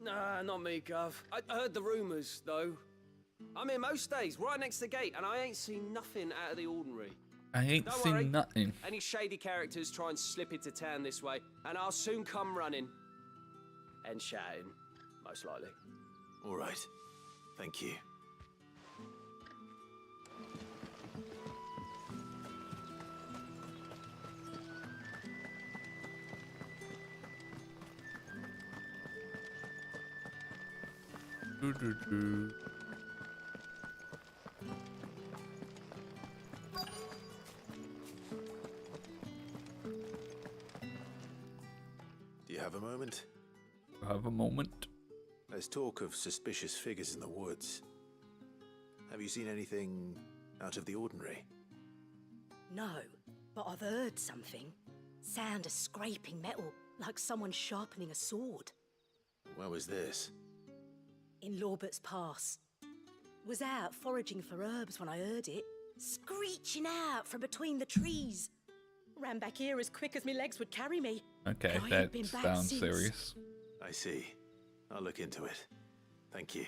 Nah, not me, Gov. I heard the rumours, though. I'm here most days, right next to the gate, and I ain't seen nothing out of the ordinary. I ain't Don't seen worry. nothing. Any shady characters try and slip into town this way, and I'll soon come running. And shouting, most likely. All right. Thank you. Do. Do you have a moment? Have a moment. There's talk of suspicious figures in the woods. Have you seen anything out of the ordinary? No, but I've heard something. Sound of scraping metal, like someone sharpening a sword. Where was this? In Lorbert's Pass. Was out foraging for herbs when I heard it, screeching out from between the trees. Ran back here as quick as my legs would carry me. Okay, And I ain't been that back sounds since. serious. I see. I'll look into it. Thank you.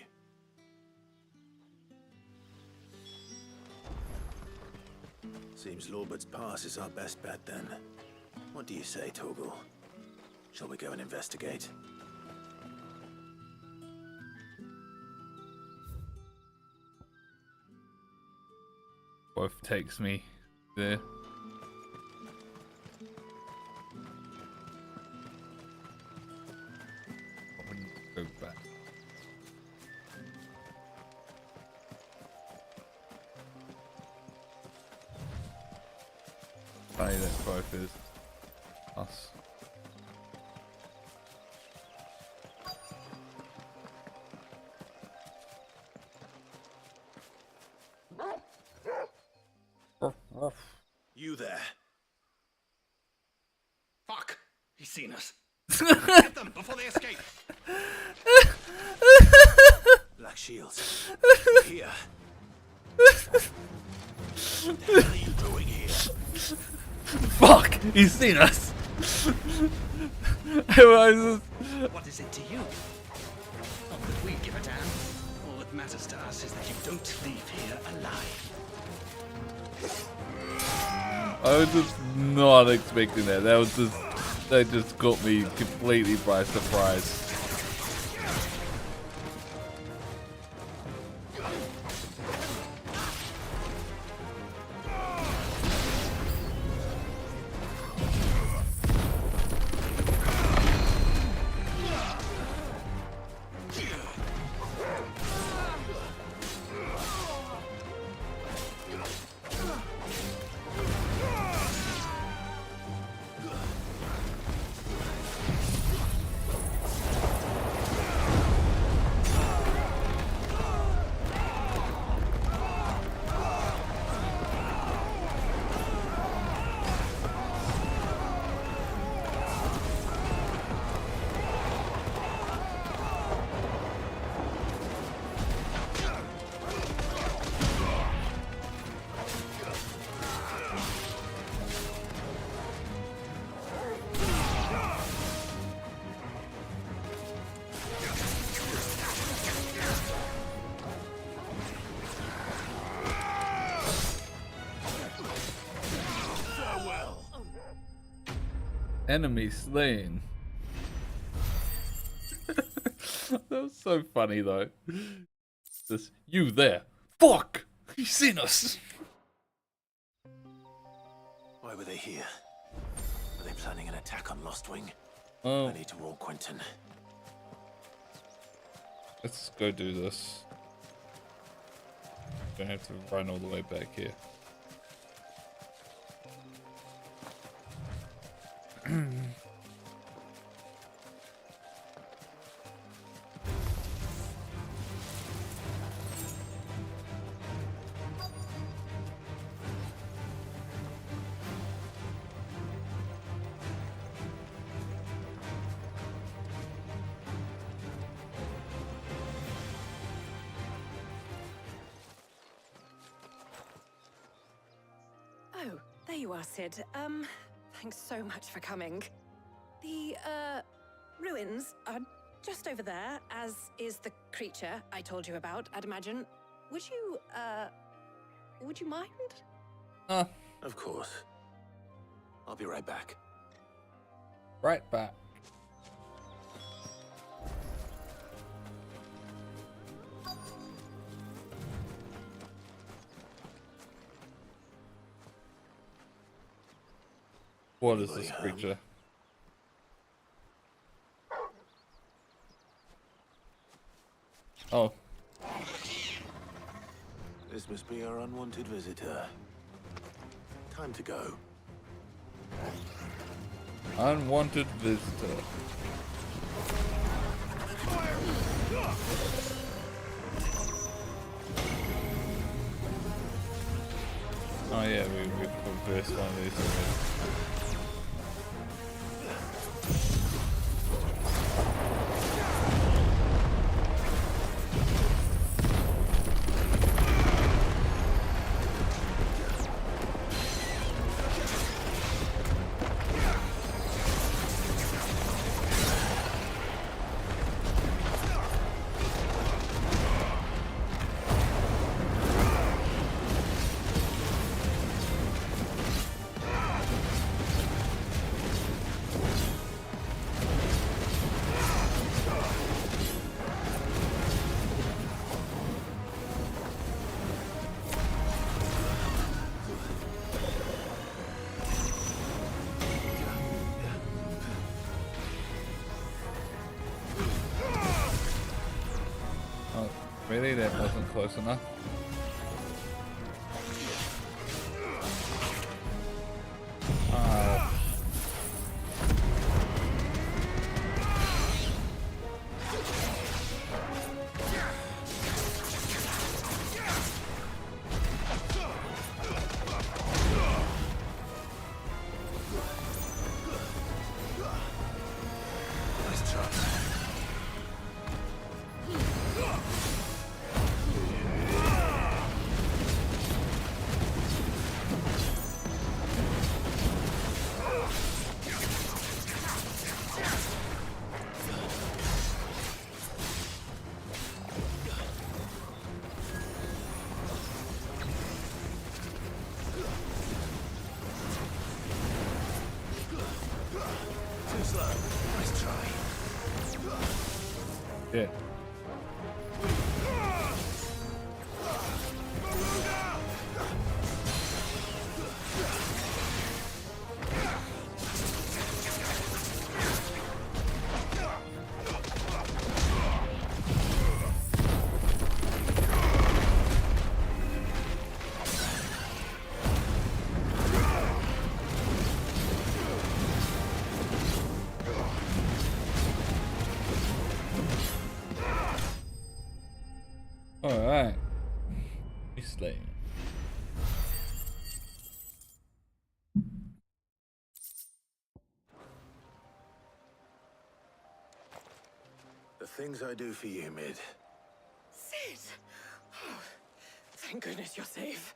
Seems Lorbert's Pass is our best bet then. What do you say, Torgal? Shall we go and investigate? Both takes me there. I wouldn't go back. Funny that both is us. You there. Fuck! He's seen us. Get them before they escape. Black Shields. Here. What the hell are you doing here? Fuck! He's seen us! What is it to you? Not that we give a damn. All that matters to us is that you don't leave here alive. I was just not expecting that. That just got me completely by surprise. Enemy slain. That was so funny though. This, you there. Fuck! He's seen us! Why were they here? Were they planning an attack on Lostwing? Oh. I need to warn Quentin. Let's go do this. Don't have to run all the way back here. Oh, there you are, Sid. Thanks so much for coming. The, ruins are just over there, as is the creature I told you about, I'd imagine. Would you mind? Of course. I'll be right back. Right back. What is this creature? Oh. This must be our unwanted visitor. Time to go. Unwanted visitor. Oh yeah, we've reversed one of these. Really? That wasn't close enough. Yeah. Alright. He's slain. The things I do for you, Mid. Sid! Oh, thank goodness you're safe.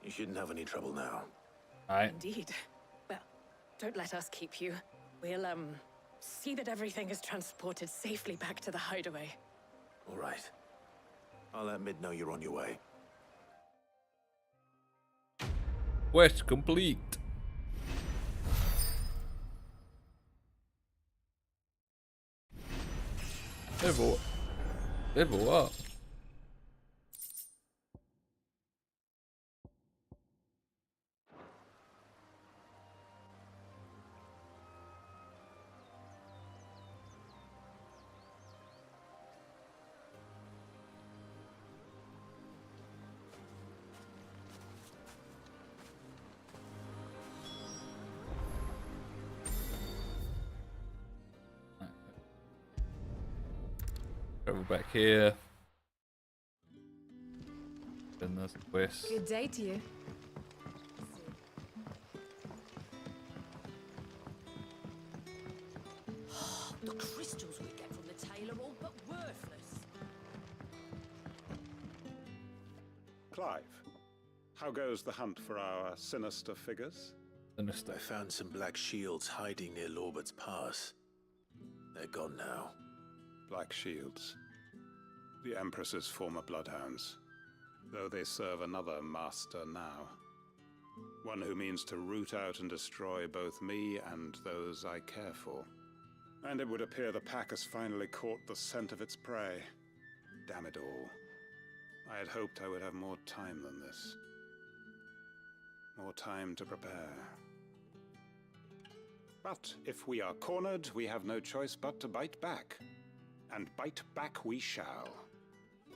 You shouldn't have any trouble now. Alright. Indeed. Well, don't let us keep you. We'll, see that everything is transported safely back to the hideaway. All right. I'll let Mid know you're on your way. Quest complete. Level up. Travel back here. Then there's the quest. Good day to you. The crystals we get from the tail are all but worthless. Clive, how goes the hunt for our sinister figures? I found some black shields hiding near Lorbert's Pass. They're gone now. Black Shields. The Empress's former bloodhounds. Though they serve another master now. One who means to root out and destroy both me and those I care for. And it would appear the pack has finally caught the scent of its prey. Damn it all. I had hoped I would have more time than this. More time to prepare. But if we are cornered, we have no choice but to bite back. And bite back we shall.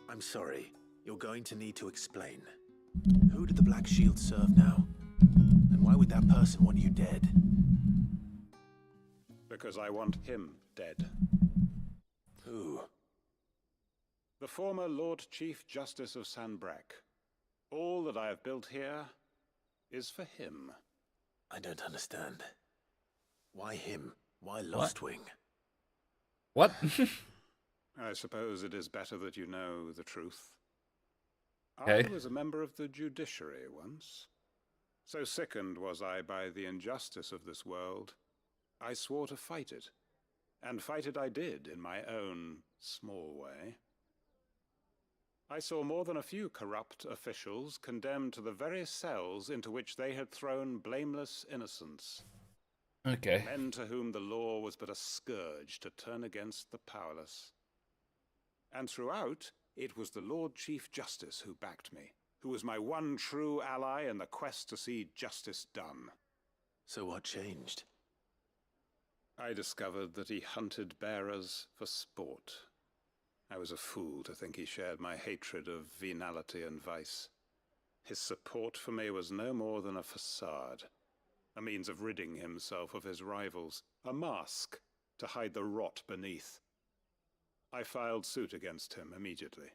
I'm sorry. You're going to need to explain. Who did the Black Shield serve now? And why would that person want you dead? Because I want him dead. Who? The former Lord Chief Justice of Sanbreque. All that I have built here is for him. I don't understand. Why him? Why Lostwing? What? I suppose it is better that you know the truth. Okay. I was a member of the judiciary once. So sickened was I by the injustice of this world, I swore to fight it. And fight it I did in my own small way. I saw more than a few corrupt officials condemned to the very cells into which they had thrown blameless innocents. Okay. Men to whom the law was but a scourge to turn against the powerless. And throughout, it was the Lord Chief Justice who backed me, who was my one true ally in the quest to see justice done. So what changed? I discovered that he hunted bearers for sport. I was a fool to think he shared my hatred of venality and vice. His support for me was no more than a facade. A means of ridding himself of his rivals, a mask to hide the rot beneath. I filed suit against him immediately.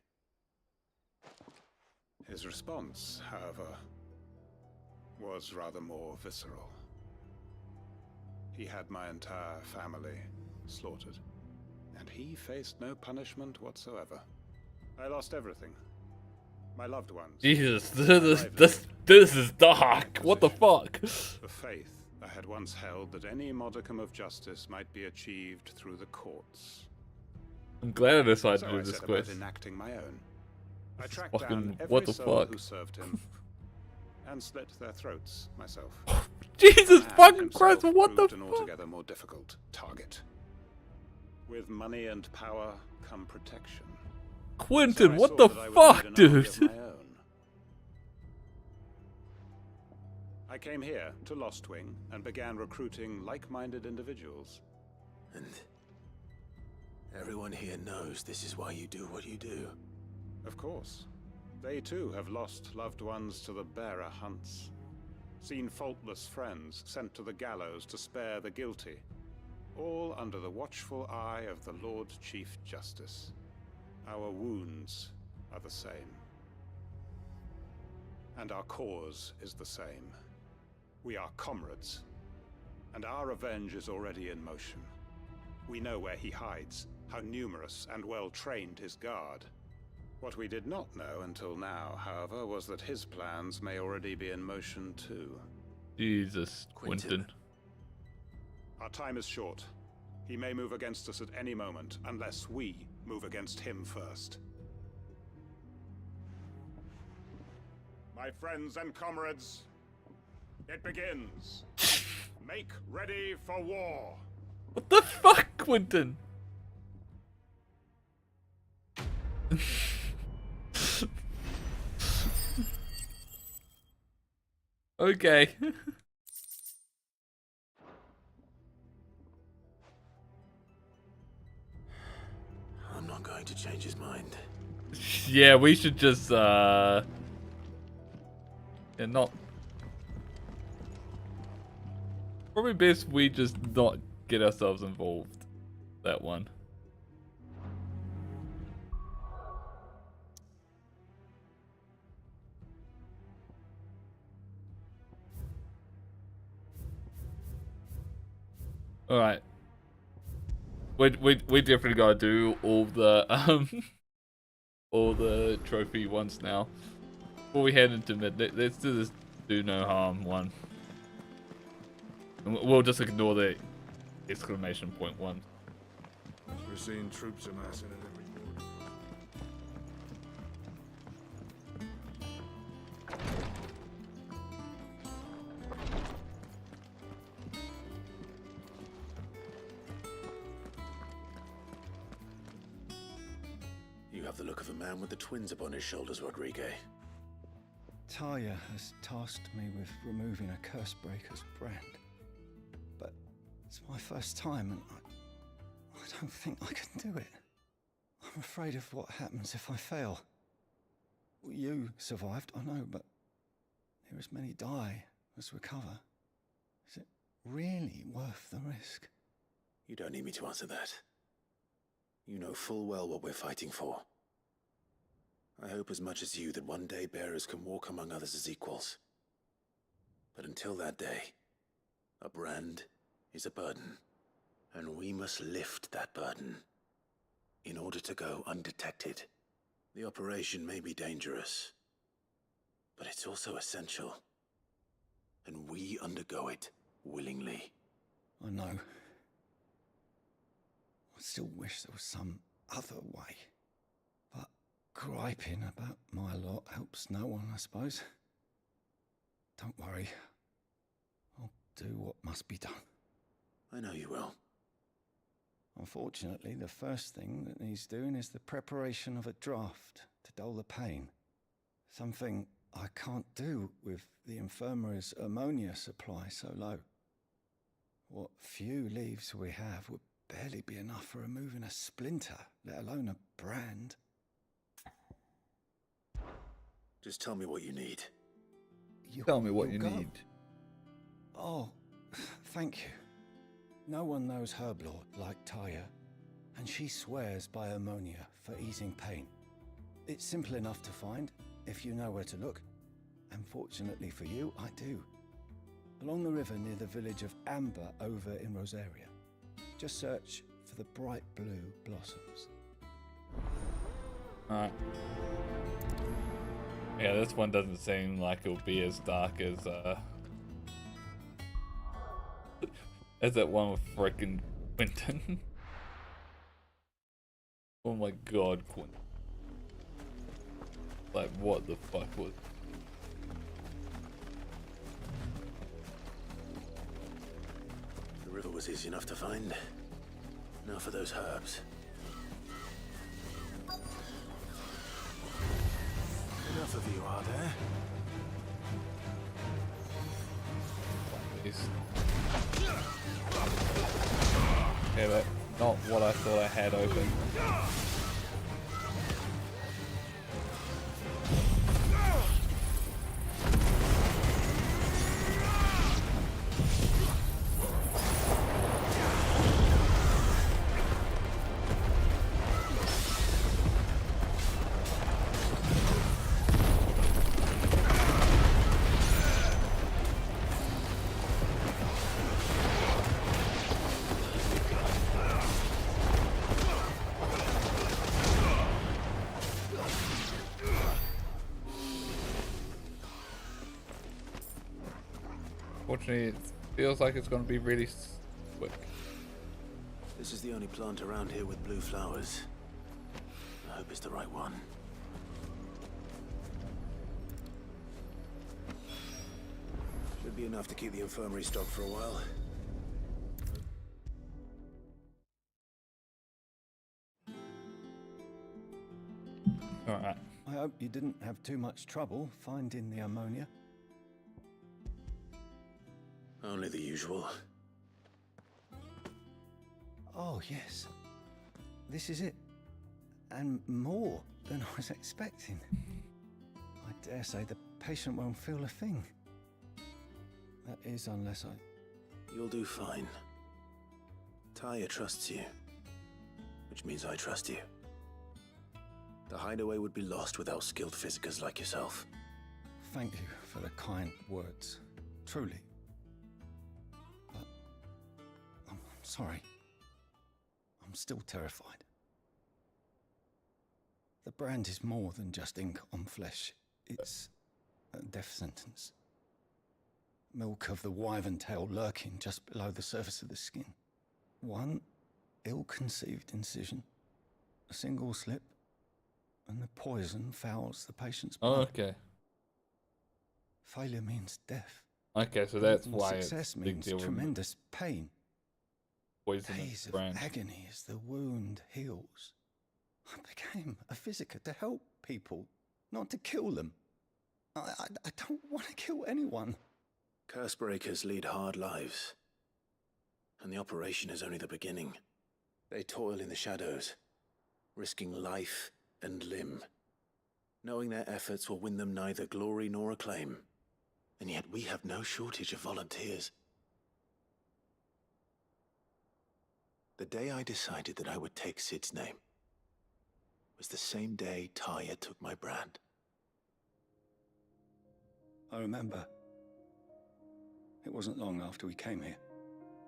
His response, however, was rather more visceral. He had my entire family slaughtered, and he faced no punishment whatsoever. I lost everything. My loved ones. Jesus, this is dark. What the fuck? The faith I had once held that any modicum of justice might be achieved through the courts. I'm glad I decided to So do I this set about quest. enacting my own. I This is tracked fucking- down every what the soul fuck? who served him and slit their throats myself. Jesus And fucking himself Christ, what the proved an fuck? altogether more difficult target. With money and power come protection. Quentin, So I what saw the that I would fuck, need an army of dude? my own. I came here to Lostwing and began recruiting like-minded individuals. And everyone here knows this is why you do what you do. Of course. They too have lost loved ones to the bearer hunts. Seen faultless friends sent to the gallows to spare the guilty. All under the watchful eye of the Lord Chief Justice. Our wounds are the same. And our cause is the same. We are comrades. And our revenge is already in motion. We know where he hides, how numerous and well-trained his guard. What we did not know until now, however, was that his plans may already be in motion too. Jesus, Quentin. Our time is short. He may move against us at any moment, unless we move against him first. My friends and comrades, it begins. Make ready for war. What the fuck, Quentin? Okay. I'm not going to change his mind. Yeah, we should just yeah, not probably best we just not get ourselves involved. That one. All right. We definitely gotta do all the all the trophy ones now. Before we head into mid, let's do this do no harm one. And we'll just ignore the exclamation point one. We're seeing troops amassing at every border. You have the look of a man with the twins upon his shoulders, Rodrigue. Talia has tasked me with removing a Cursebreaker's brand. But it's my first time and I don't think I can do it. I'm afraid of what happens if I fail. You survived, I know, but here as many die as recover. Is it really worth the risk? You don't need me to answer that. You know full well what we're fighting for. I hope as much as you that one day bearers can walk among others as equals. But until that day, a brand is a burden, and we must lift that burden in order to go undetected. The operation may be dangerous, but it's also essential, and we undergo it willingly. I know. I still wish there was some other way. But griping about my lot helps no one, I suppose. Don't worry. I'll do what must be done. I know you will. Unfortunately, the first thing that needs doing is the preparation of a draft to dull the pain. Something I can't do with the infirmary's ammonia supply so low. What few leaves we have would barely be enough for removing a splinter, let alone a brand. Just tell me what you need. Tell me what you need. Oh, thank you. No one knows Herblord like Taya, and she swears by ammonia for easing pain. It's simple enough to find, if you know where to look. And fortunately for you, I do. Along the river near the village of Amber over in Rosaria. Just search for the bright blue blossoms. Alright. Yeah, this one doesn't seem like it'll be as dark as that one with frickin' Quentin. Oh my god, Quentin. Like, what the fuck was... The river was easy enough to find. Now for those herbs. Enough of you, are there? Okay, but not what I thought I had open. Fortunately, it feels like it's going to be really quick. This is the only plant around here with blue flowers. I hope it's the right one. Should be enough to keep the infirmary stocked for a while. Alright. I hope you didn't have too much trouble finding the ammonia. Only the usual. Oh, yes. This is it. And more than I was expecting. I dare say the patient won't feel a thing. That is, unless I... You'll do fine. Taya trusts you, which means I trust you. The hideaway would be lost without skilled physicers like yourself. Thank you for the kind words. Truly. But... I'm sorry. I'm still terrified. The brand is more than just ink on flesh. It's a death sentence. Milk of the wyvern tail lurking just below the surface of the skin. One ill-conceived incision, a single slip, and the poison fouls the patient's blood. Oh, okay. Failure means death. Okay, so that's And why it's success a big means deal. tremendous pain. Poisonous Days of brand. agony as the wound heals. I became a physiker to help people, not to kill them. I don't want to kill anyone. Cursebreakers lead hard lives, and the operation is only the beginning. They toil in the shadows, risking life and limb, knowing their efforts will win them neither glory nor acclaim. And yet we have no shortage of volunteers. The day I decided that I would take Sid's name was the same day Taya took my brand. I remember. It wasn't long after we came here.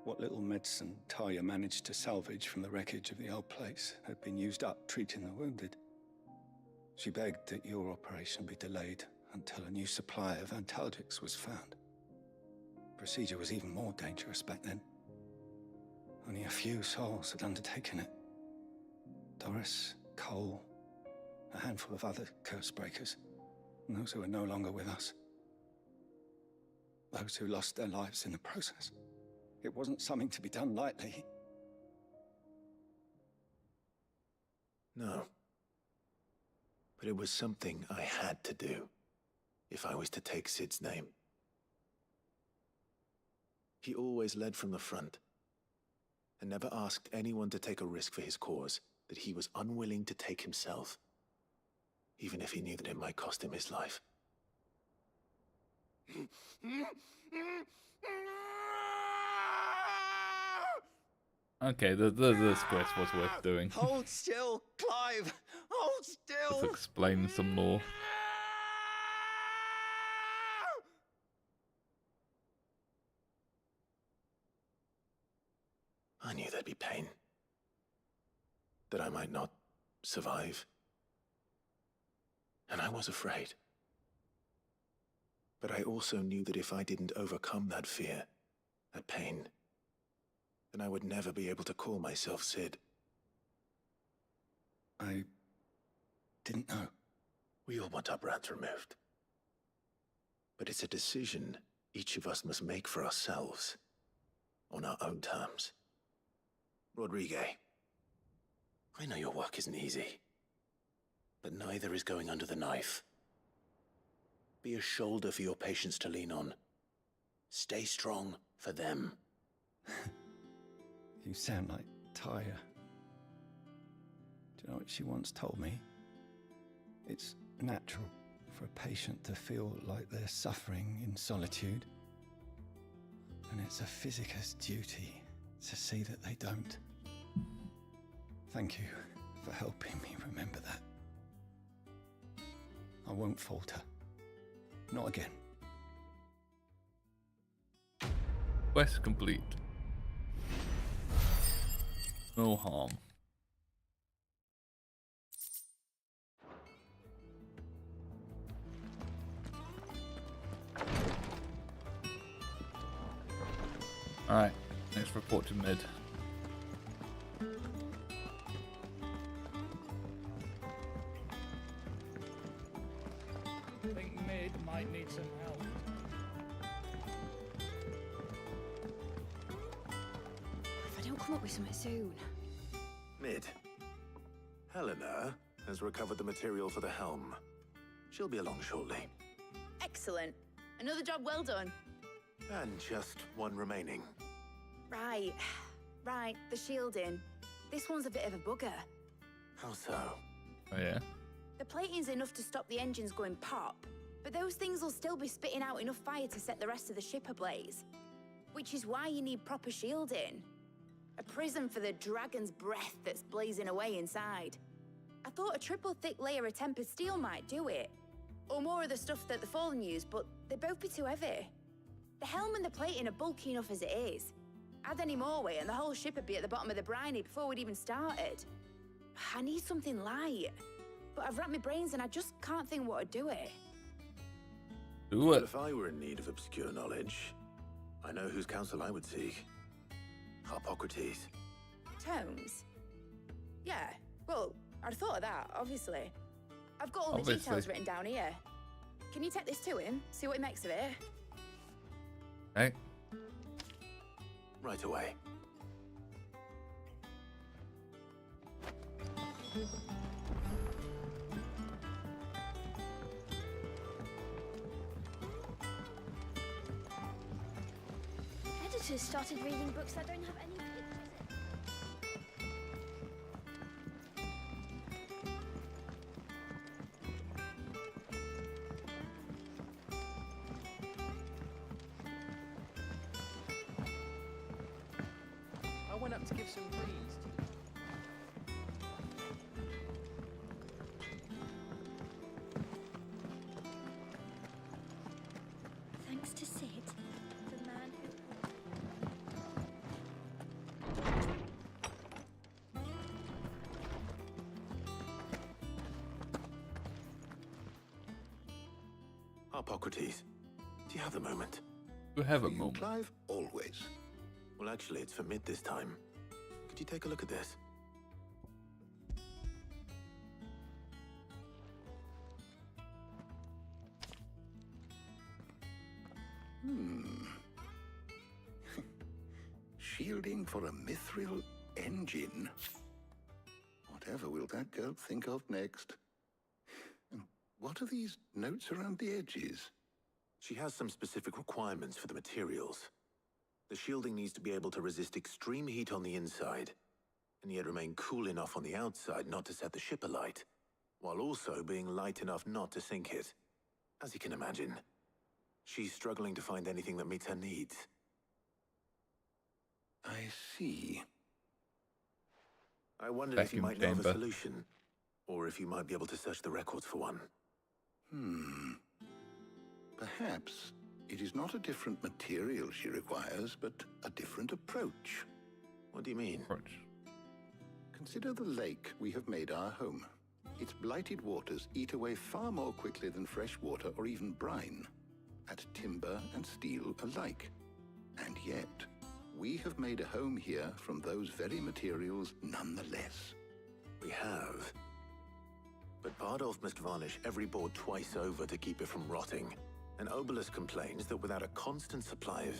What little medicine Taya managed to salvage from the wreckage of the old place had been used up treating the wounded. She begged that your operation be delayed until a new supply of antalgics was found. Procedure was even more dangerous back then. Only a few souls had undertaken it. Doris, Cole, a handful of other curse breakers, and those who are no longer with us. Those who lost their lives in the process. It wasn't something to be done lightly. No. But it was something I had to do, if I was to take Sid's name. He always led from the front, and never asked anyone to take a risk for his cause that he was unwilling to take himself, even if he knew that it might cost him his life. Okay, this quest was worth doing. Hold still, Clive! Hold still! Just explain some more. I knew there'd be pain. That I might not survive. And I was afraid. But I also knew that if I didn't overcome that fear, that pain, then I would never be able to call myself Sid. I didn't know. We all want our brands removed. But it's a decision each of us must make for ourselves, on our own terms. Rodrigue, I know your work isn't easy, but neither is going under the knife. Be a shoulder for your patients to lean on. Stay strong for them. You sound like Taya. Do you know what she once told me? It's natural for a patient to feel like they're suffering in solitude. And it's a physiker's duty to see that they don't. Thank you for helping me remember that. I won't falter. Not again. Quest complete. No harm. Alright, next report to mid. I think mid might need some help. If I don't come up with something soon. Mid, Helena has recovered the material for the helm. She'll be along shortly. Excellent. Another job well done. And just one remaining. Right. Right, the shielding. This one's a bit of a bugger. How so? Oh, yeah? The plating's enough to stop the engines going pop, but those things will still be spitting out enough fire to set the rest of the ship ablaze. Which is why you need proper shielding. A prism for the dragon's breath that's blazing away inside. I thought a triple thick layer of tempered steel might do it. Or more of the stuff that the Fallen use, but they'd both be too heavy. The helm and the plating are bulky enough as it is. Add any more weight and the whole ship would be at the bottom of the briny before we'd even started. I need something light. But I've racked my brains and I just can't think what would do it. Do it. If I were in need of obscure knowledge, I know whose counsel I would seek. Hippocrates. Tomes? Yeah, well, I'd thought of that, obviously. I've got all the details written down here. Can you take this to him, see what he makes of it? Hey. Right away. Editors started reading books that don't have any pictures in. I went up to give some breeze to the... Thanks to Sid, the man who... Hippocrates, do you have a moment? You have a moment. Clive, always. Well, actually, it's for mid this time. Could you take a look at this? Shielding for a mithril engine. Whatever will that girl think of next? And what are these notes around the edges? She has some specific requirements for the materials. The shielding needs to be able to resist extreme heat on the inside, and yet remain cool enough on the outside not to set the ship alight, while also being light enough not to sink it. As you can imagine, she's struggling to find anything that meets her needs. I see. I wondered if you might know of a solution, or if you might be able to search the records for one. Perhaps it is not a different material she requires, but a different approach. What do you mean? Consider the lake we have made our home. Its blighted waters eat away far more quickly than fresh water or even brine, at timber and steel alike. And yet, we have made a home here from those very materials nonetheless. We have. But Bardolph must varnish every board twice over to keep it from rotting. And Obelus complains that without a constant supply of...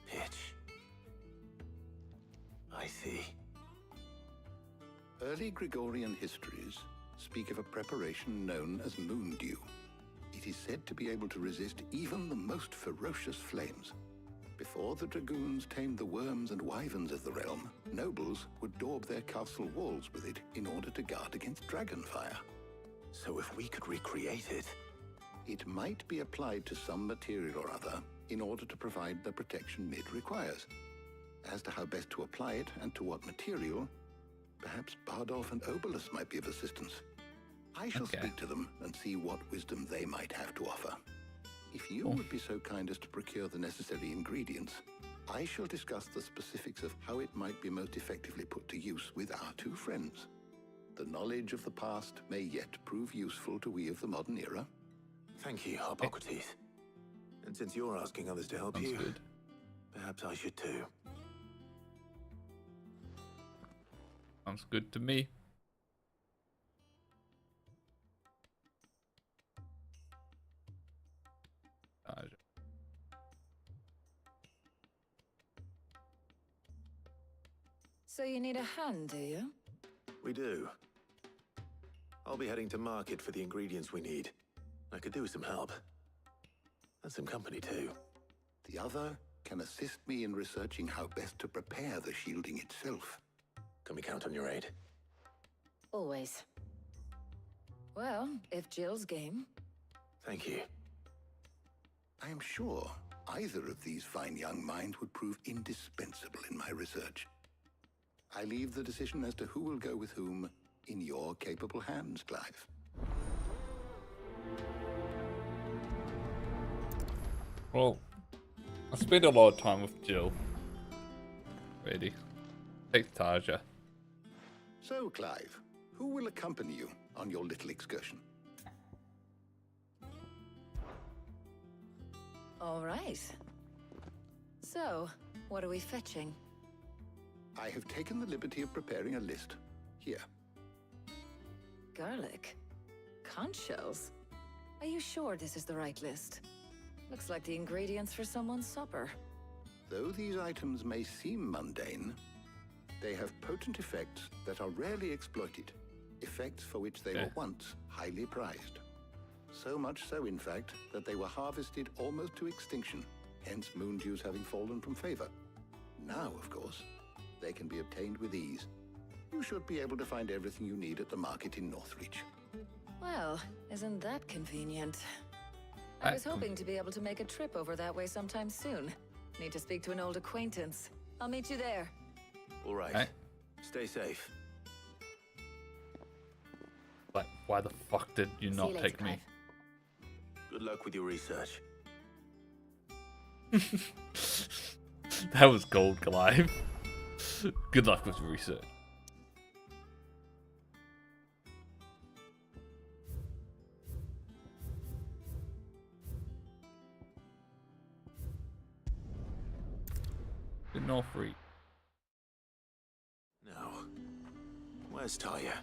pitch. I see. Early Gregorian histories speak of a preparation known as moon dew. It is said to be able to resist even the most ferocious flames. Before the dragoons tamed the worms and wyverns of the realm, nobles would daub their castle walls with it in order to guard against dragon fire. So if we could recreate it... It might be applied to some material or other in order to provide the protection Mid requires. As to how best to apply it and to what material, perhaps Bardolph and Obelus might be of assistance. I shall speak to them and see what wisdom they might have to offer. If you would be so kind as to procure the necessary ingredients, I shall discuss the specifics of how it might be most effectively put to use with our two friends. The knowledge of the past may yet prove useful to we of the modern era. Thank you, Hippocrates. And since you're asking others to help you, perhaps I should too. Sounds good to me. So you need a hand, do you? We do. I'll be heading to market for the ingredients we need. I could do with some help. And some company, too. The other can assist me in researching how best to prepare the shielding itself. Can we count on your aid? Always. Well, if Jill's game. Thank you. I am sure either of these fine young minds would prove indispensable in my research. I leave the decision as to who will go with whom in your capable hands, Clive. Well, I spent a lot of time with Jill. Ready. Take Tarja. So, Clive, who will accompany you on your little excursion? All right. So, what are we fetching? I have taken the liberty of preparing a list. Here. Garlic? Conch shells? Are you sure this is the right list? Looks like the ingredients for someone's supper. Though these items may seem mundane, they have potent effects that are rarely exploited. Effects for which they were once highly prized. So much so, in fact, that they were harvested almost to extinction, hence moon dews having fallen from favor. Now, of course, they can be obtained with ease. You should be able to find everything you need at the market in Northreach. Well, isn't that convenient? I was hoping to be able to make a trip over that way sometime soon. Need to speak to an old acquaintance. I'll meet you there. All right. Stay safe. Like, why the fuck did you not take me? Good luck with your research. That was gold, Clive. Good luck with your research. Good Northreach. Now, where's Taya?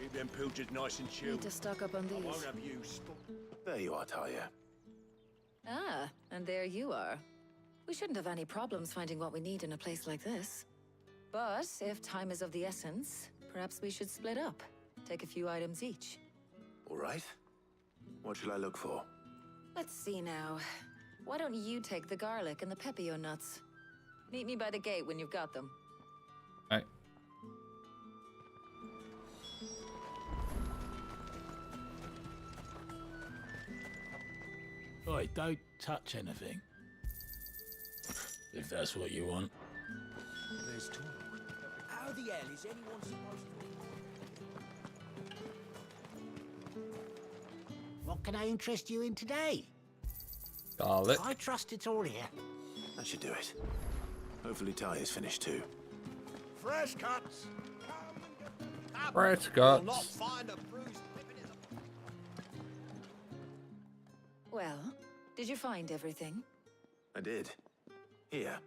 Keep them pilchers nice and chilled. Need to stock up on these. I won't have you There you are, Taya. Ah, and there you are. We shouldn't have any problems finding what we need in a place like this. But if time is of the essence, perhaps we should split up. Take a few items each. All right. What shall I look for? Let's see now. Why don't you take the garlic and the pepio nuts? Meet me by the gate when you've got them. Right. Oi, don't touch anything. If that's what you want. There's talk. How the hell is anyone supposed to... What can I interest you in today? Garlic. I trust it's all here. That should do it. Hopefully Taya's finished too. Fresh cuts. Fresh You'll not cuts. find a bruised Well, did you find everything? I did. Here.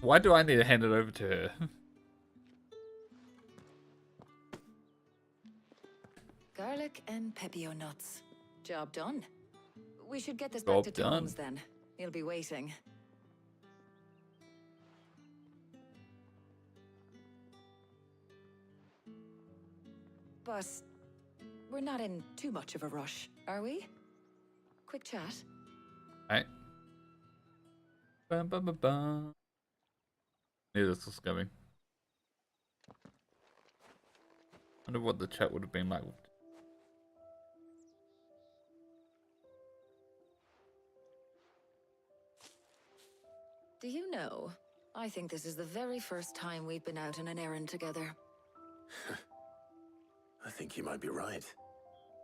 Why do I need to hand it over to her? Garlic and pepio nuts. Job done. We should get this Job back to done. Tom's then. He'll be waiting. But we're not in too much of a rush, are we? Quick chat. Right. Bum, bum, bum, bum. Knew this was coming. Wonder what the chat would have been like. Do you know, I think this is the very first time we've been out on an errand together. I think you might be right.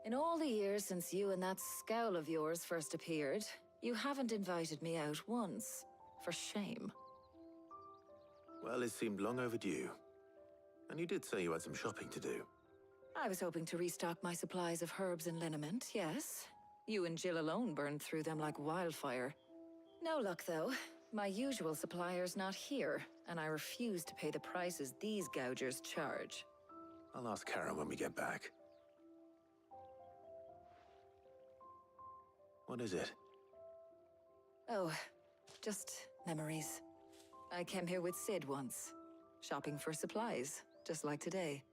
In all the years since you and that scowl of yours first appeared, you haven't invited me out once. For shame. Well, it seemed long overdue. And you did say you had some shopping to do. I was hoping to restock my supplies of herbs and liniment, yes. You and Jill alone burned through them like wildfire. No luck, though. My usual supplier's not here, and I refuse to pay the prices these gougers charge. I'll ask Karen when we get back. What is it? Oh, just Memories. I came here with Sid once, shopping for supplies, just like today.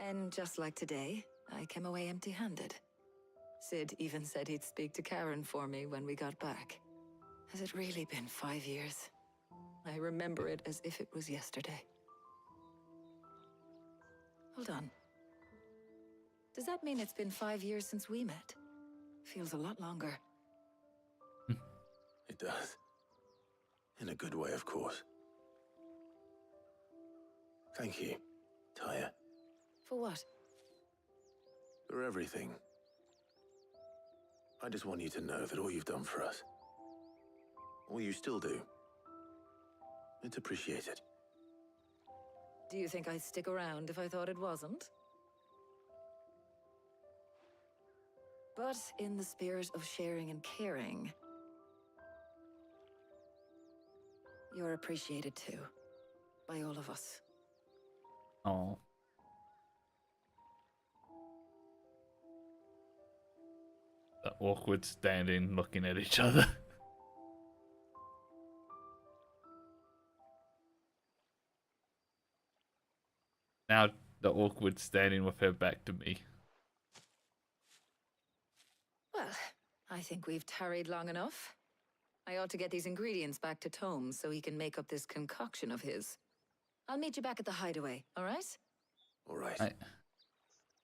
And just like today, I came away empty-handed. Sid even said he'd speak to Karen for me when we got back. Has it really been 5 years? I remember it as if it was yesterday. Hold on. Does that mean it's been 5 years since we met? Feels a lot longer. It does. In a good way, of course. Thank you, Taya. For what? For everything. I just want you to know that all you've done for us, all you still do, it's appreciated. Do you think I'd stick around if I thought it wasn't? But in the spirit of sharing and caring, you're appreciated too, by all of us. Oh. The awkward standing, looking at each other. Now the awkward standing with her back to me. Well, I think we've tarried long enough. I ought to get these ingredients back to Tomes so he can make up this concoction of his. I'll meet you back at the hideaway, all right? All right.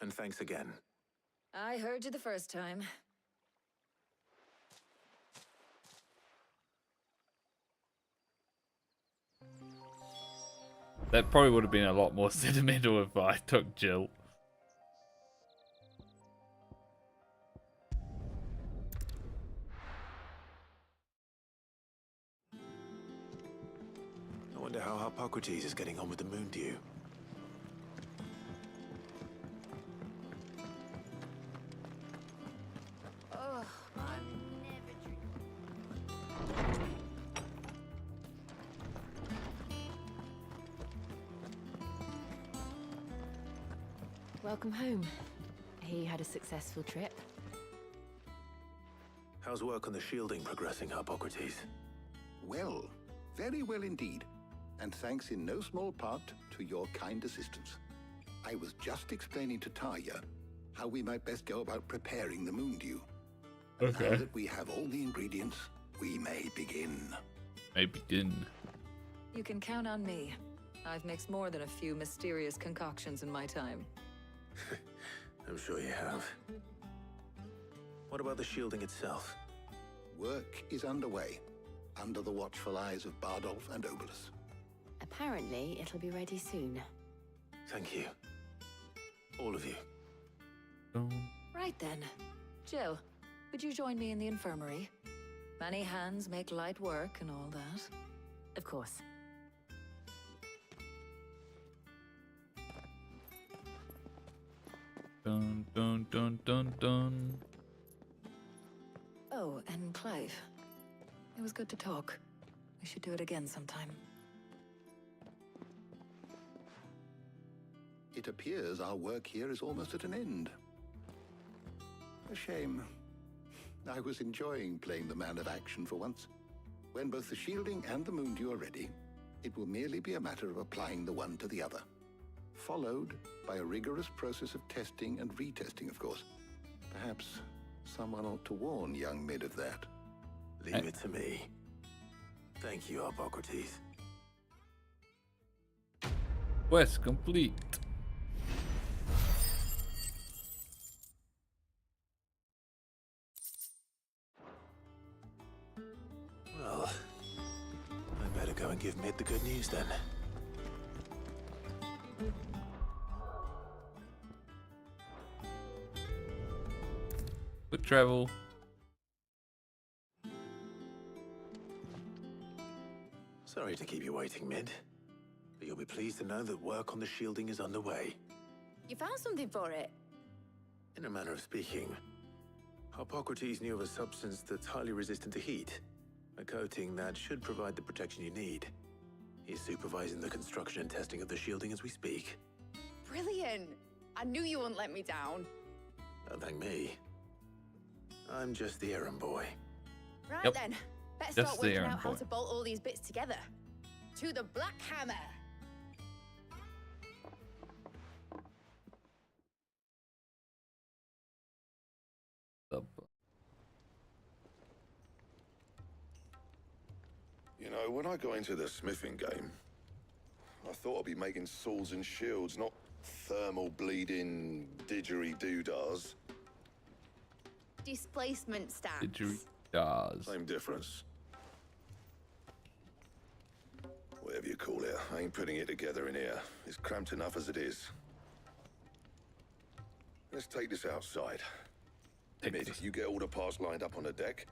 And thanks again. I heard you the first time. That probably would have been a lot more sentimental if I took Jill. I wonder how Hippocrates is getting on with the moon dew. Oh, I'm never Welcome home. You had a successful trip. How's work on the shielding progressing, Hippocrates? Well, very well indeed. And thanks in no small part to your kind assistance. I was just explaining to Taya how we might best go about preparing the moon dew. Okay. Now that we have all the ingredients, we may begin. You can count on me. I've mixed more than a few mysterious concoctions in my time. I'm sure you have. What about the shielding itself? Work is underway, under the watchful eyes of Bardolph and Obolus. Apparently, it'll be ready soon. Thank you. All of you. Right then. Jill, would you join me in the infirmary? Many hands make light work and all that. Of course. Dun dun dun dun dun. Oh, and Clive. It was good to talk. We should do it again sometime. It appears our work here is almost at an end. A shame. I was enjoying playing the man of action for once. When both the shielding and the moon dew are ready, it will merely be a matter of applying the one to the other. Followed by a rigorous process of testing and retesting, of course. Perhaps someone ought to warn young Mid of that. Leave it to me. Thank you, Hippocrates. Quest complete. Well, I better go and give Mid the good news then. Good travel. Sorry to keep you waiting, Mid. But you'll be pleased to know that work on the shielding is underway. You found something for it? In a manner of speaking, Hippocrates knew of a substance that's highly resistant to heat. A coating that should provide the protection you need. He's supervising the construction and testing of the shielding as we speak. Brilliant! I knew you wouldn't let me down. Don't thank me. I'm just the errand boy. Right then, Let's Just start the working errand out how point. to bolt all these bits together. To the Black Hammer! You know, when I got into the smithing game, I thought I'd be making swords and shields, not thermal bleeding didgeridoo-dahs. Displacement stacks. Didgeridoo-dahs. Same difference. Whatever you call it, I ain't putting it together in here. It's cramped enough as it is. Let's take this outside. Mid, you get all the parts lined up on the deck.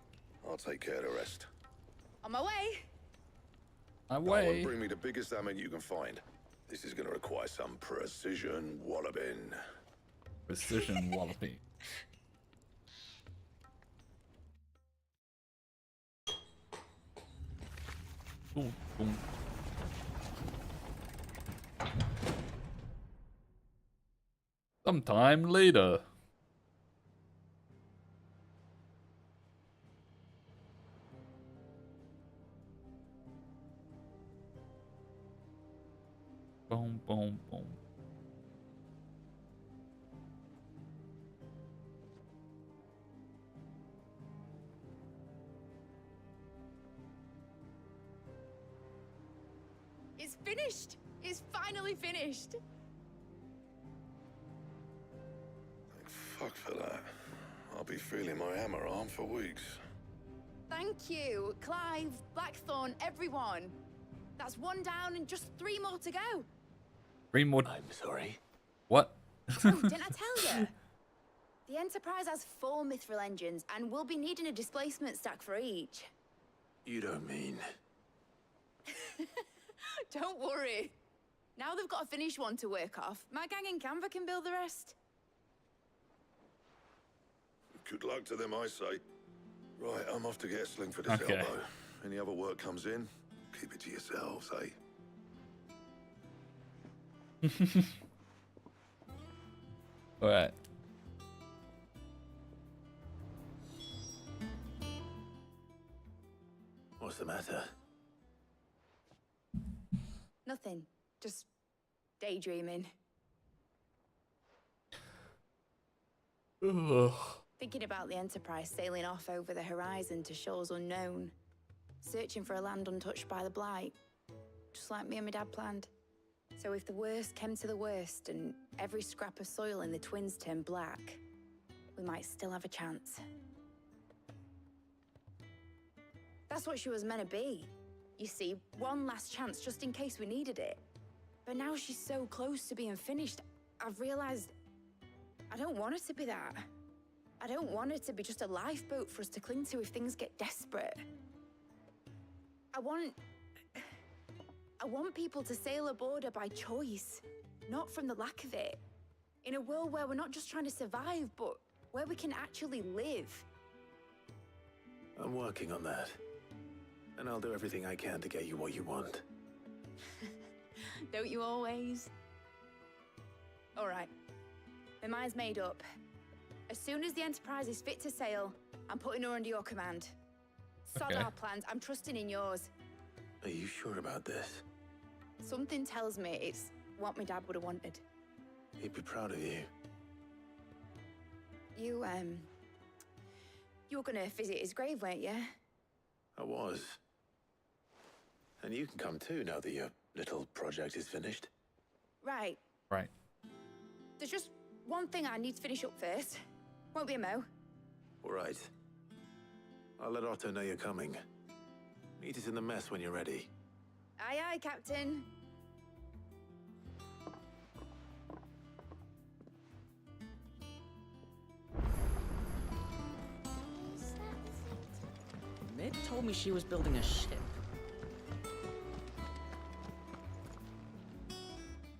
I'll take care of the rest. On my way! Away. Bring me the biggest hammer you can find. This is going to require some precision walloping. Precision walloping. Boom, boom. Sometime later. Boom, boom, boom. It's finished! It's finally finished! Fuck for that. I'll be feeling my hammer arm for weeks. Thank you, Clive, Blackthorn, everyone. That's one down and just 3 more to go. 3 more. I'm sorry. What? Oh, didn't I tell you? The Enterprise has 4 mithril engines and we'll be needing a displacement stack for each. You don't mean... Don't worry. Now they've got a finished one to work off. My gang in Canva can build the rest. Good luck to them, I say. Right, I'm off to get a sling for this Okay. elbow. Any other work comes in, keep it to yourselves, eh? All right. What's the matter? Nothing. Just daydreaming. Ugh. Thinking about the Enterprise sailing off over the horizon to shores unknown. Searching for a land untouched by the Blight. Just like me and my dad planned. So if the worst came to the worst and every scrap of soil in the Twins turned black, we might still have a chance. That's what she was meant to be. You see, one last chance just in case we needed it. But now she's so close to being finished, I've realized I don't want it to be that. I don't want it to be just a lifeboat for us to cling to if things get desperate. I want people to sail aboard her by choice, not from the lack of it. In a world where we're not just trying to survive, but where we can actually live. I'm working on that. And I'll do everything I can to get you what you want. Don't you always? All right. My mind's made up. As soon as the Enterprise is fit to sail, I'm putting her under your command. Sod Okay. our plans, I'm trusting in yours. Are you sure about this? Something tells me it's what my dad would have wanted. He'd be proud of you. You were gonna visit his grave, weren't you? I was. And you can come too now that your little project is finished. Right. Right. There's just one thing I need to finish up first. Won't be a mo. All right. I'll let Otto know you're coming. Meet us in the mess when you're ready. Aye, aye, Captain. Mid told me she was building a ship.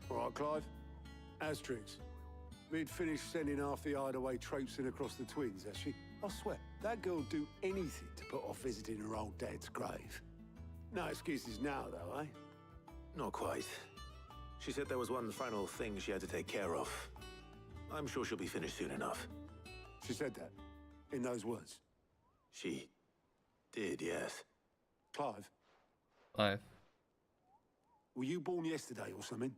All right, Clive. Asterix. We'd finished sending half the hideaway traipsing across the Twins, has she? I swear, that girl'd do anything to put off visiting her old dad's grave. No excuses now, though, eh? Not quite. She said there was one final thing she had to take care of. I'm sure she'll be finished soon enough. She said that? In those words? She did, yes. Clive, Clive. were you born yesterday or something?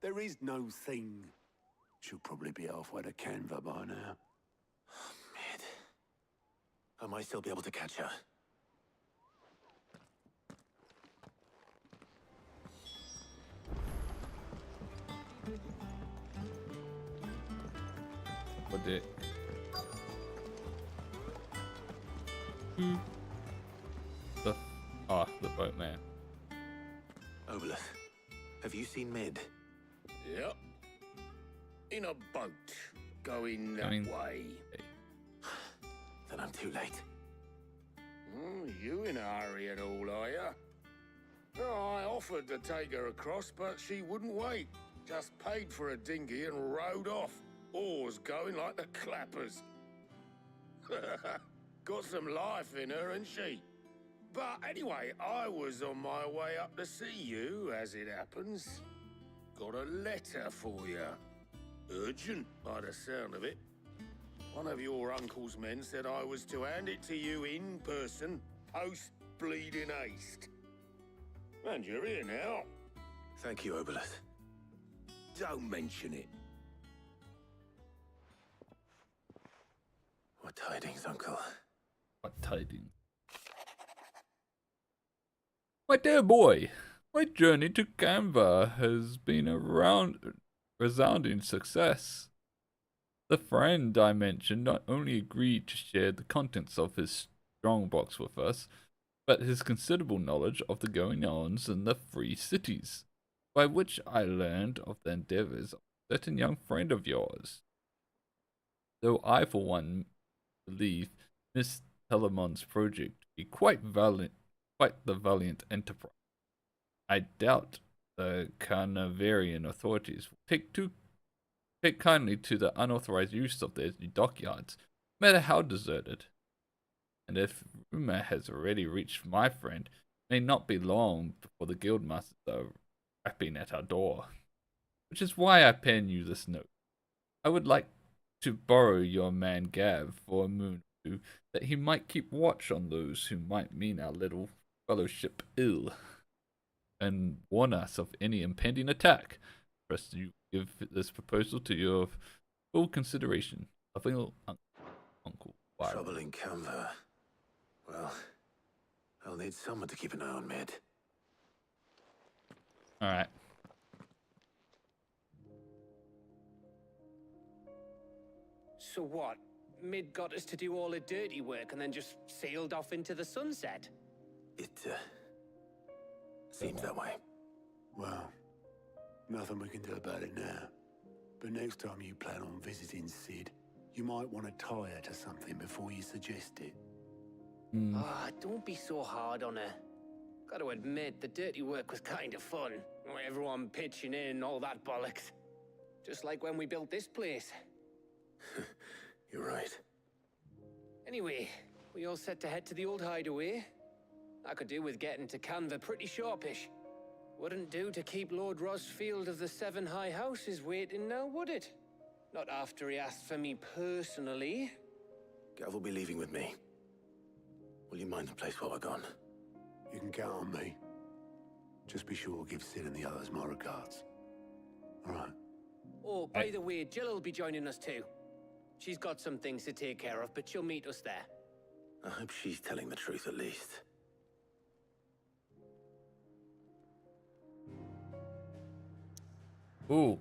There is no thing. She'll probably be halfway to Canva by now. Mid. I might still be able to catch her. What did? The boatman. Obelith, have you seen Mid? Yep. In a boat, going that way. Then I'm too late. You in a hurry at all, are ya? Oh, I offered to take her across, but she wouldn't wait. Just paid for a dinghy and rowed off. Oars going like the clappers. Got some life in her, ain't she? But anyway, I was on my way up to see you, as it happens. Got a letter for you. Urgent, by the sound of it. One of your uncle's men said I was to hand it to you in person, post-bleeding haste. And you're here now. Thank you, Obelith. Don't mention it. What tidings, Uncle? What tidings? My dear boy, my journey to Canva has been a resounding success. The friend I mentioned not only agreed to share the contents of his strongbox with us, but his considerable knowledge of the goings-ons in the free cities, by which I learned of the endeavours of a certain young friend of yours. Though I, for one, believe Miss Telemon's project to be quite the valiant enterprise, I doubt the Carnivarian authorities will take kindly to the unauthorized use of their dockyards, no matter how deserted. And if rumor has already reached my friend, it may not be long before the guildmasters are rapping at our door. Which is why I pen you this note. I would like to borrow your man Gav for a moon or two, that he might keep watch on those who might mean our little fellowship ill, and warn us of any impending attack. Trust you give this proposal to your full consideration. Loving Uncle Byron. Trouble in Canva. Well, I'll need someone to keep an eye on Mid. Alright. So what? Mid got us to do all the dirty work and then just sailed off into the sunset? It, seems that way. Well, nothing we can do about it now. But next time you plan on visiting Sid, you might want to tie her to something before you suggest it. Ah, don't be so hard on her. Gotta admit, the dirty work was kind of fun. Everyone pitching in, all that bollocks. Just like when we built this place. You're right. Anyway, we all set to head to the old hideaway. I could do with getting to Canva pretty sharpish. Wouldn't do to keep Lord Rosfield of the Seven High Houses waiting now, would it? Not after he asked for me personally. Gav will be leaving with me. Will you mind the place while we're gone? You can count on me. Just be sure to give Sid and the others my regards. All right. Oh, by the way, Jill will be joining us too. She's got some things to take care of, but she'll meet us there. I hope she's telling the truth at least. Ooh.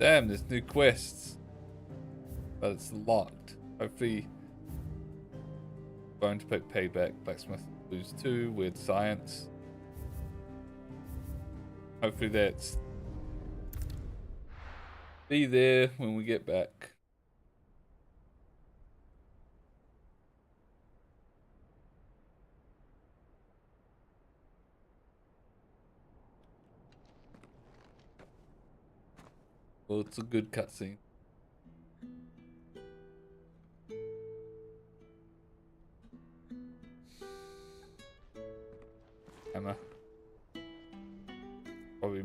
Damn, there's new quests. But it's locked. Hopefully, going to pick Payback, Blacksmith Blues 2, Weird Science. Hopefully that's be there when we get back. Well, it's a good cutscene. Emma. Probably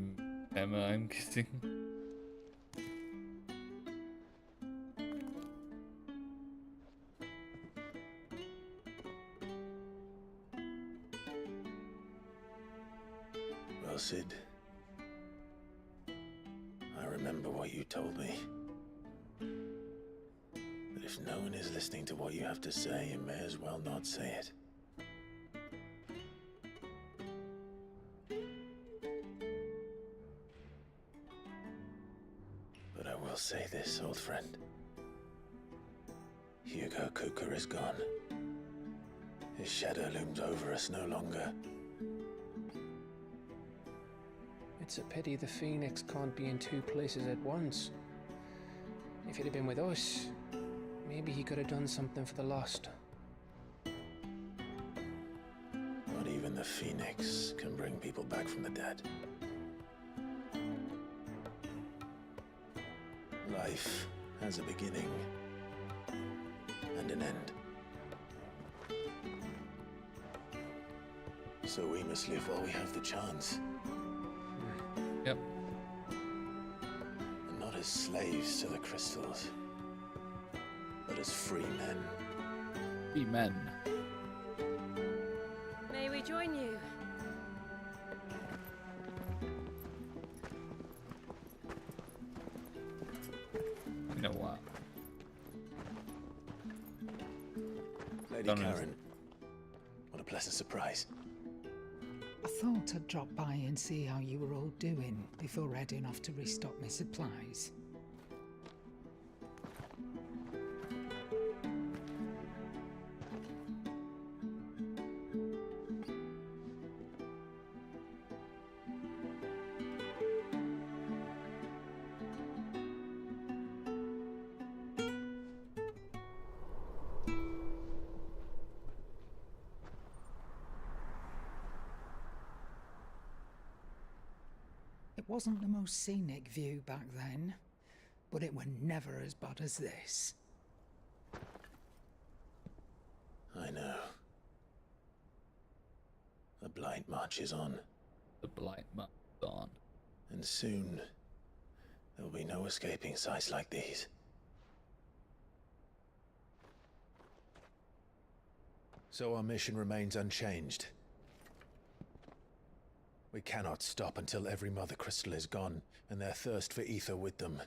Emma, I'm guessing. Well, Sid, I remember what you told me. That if no one is listening to what you have to say, you may as well not say it. But I will say this, old friend. Hugo Kuka is gone. His shadow looms over us no longer. It's a pity the Phoenix can't be in two places at once. If he'd have been with us, maybe he could have done something for the Lost. Not even the Phoenix can bring people back from the dead. Life has a beginning and an end. So we must live while we have the chance. Yep. And not as slaves to the crystals, but as free men. Free men. May we join you? You know what? Lady Don't Karen, what a pleasant surprise. I thought I'd drop by and see how you were all doing before heading off to restock my supplies. It wasn't the most scenic view back then, but it were never as bad as this. I know. The Blight marches on. The Blight marches on. And soon, there'll be no escaping sights like these. So our mission remains unchanged. We cannot stop until every Mother Crystal is gone, and their thirst for ether with them.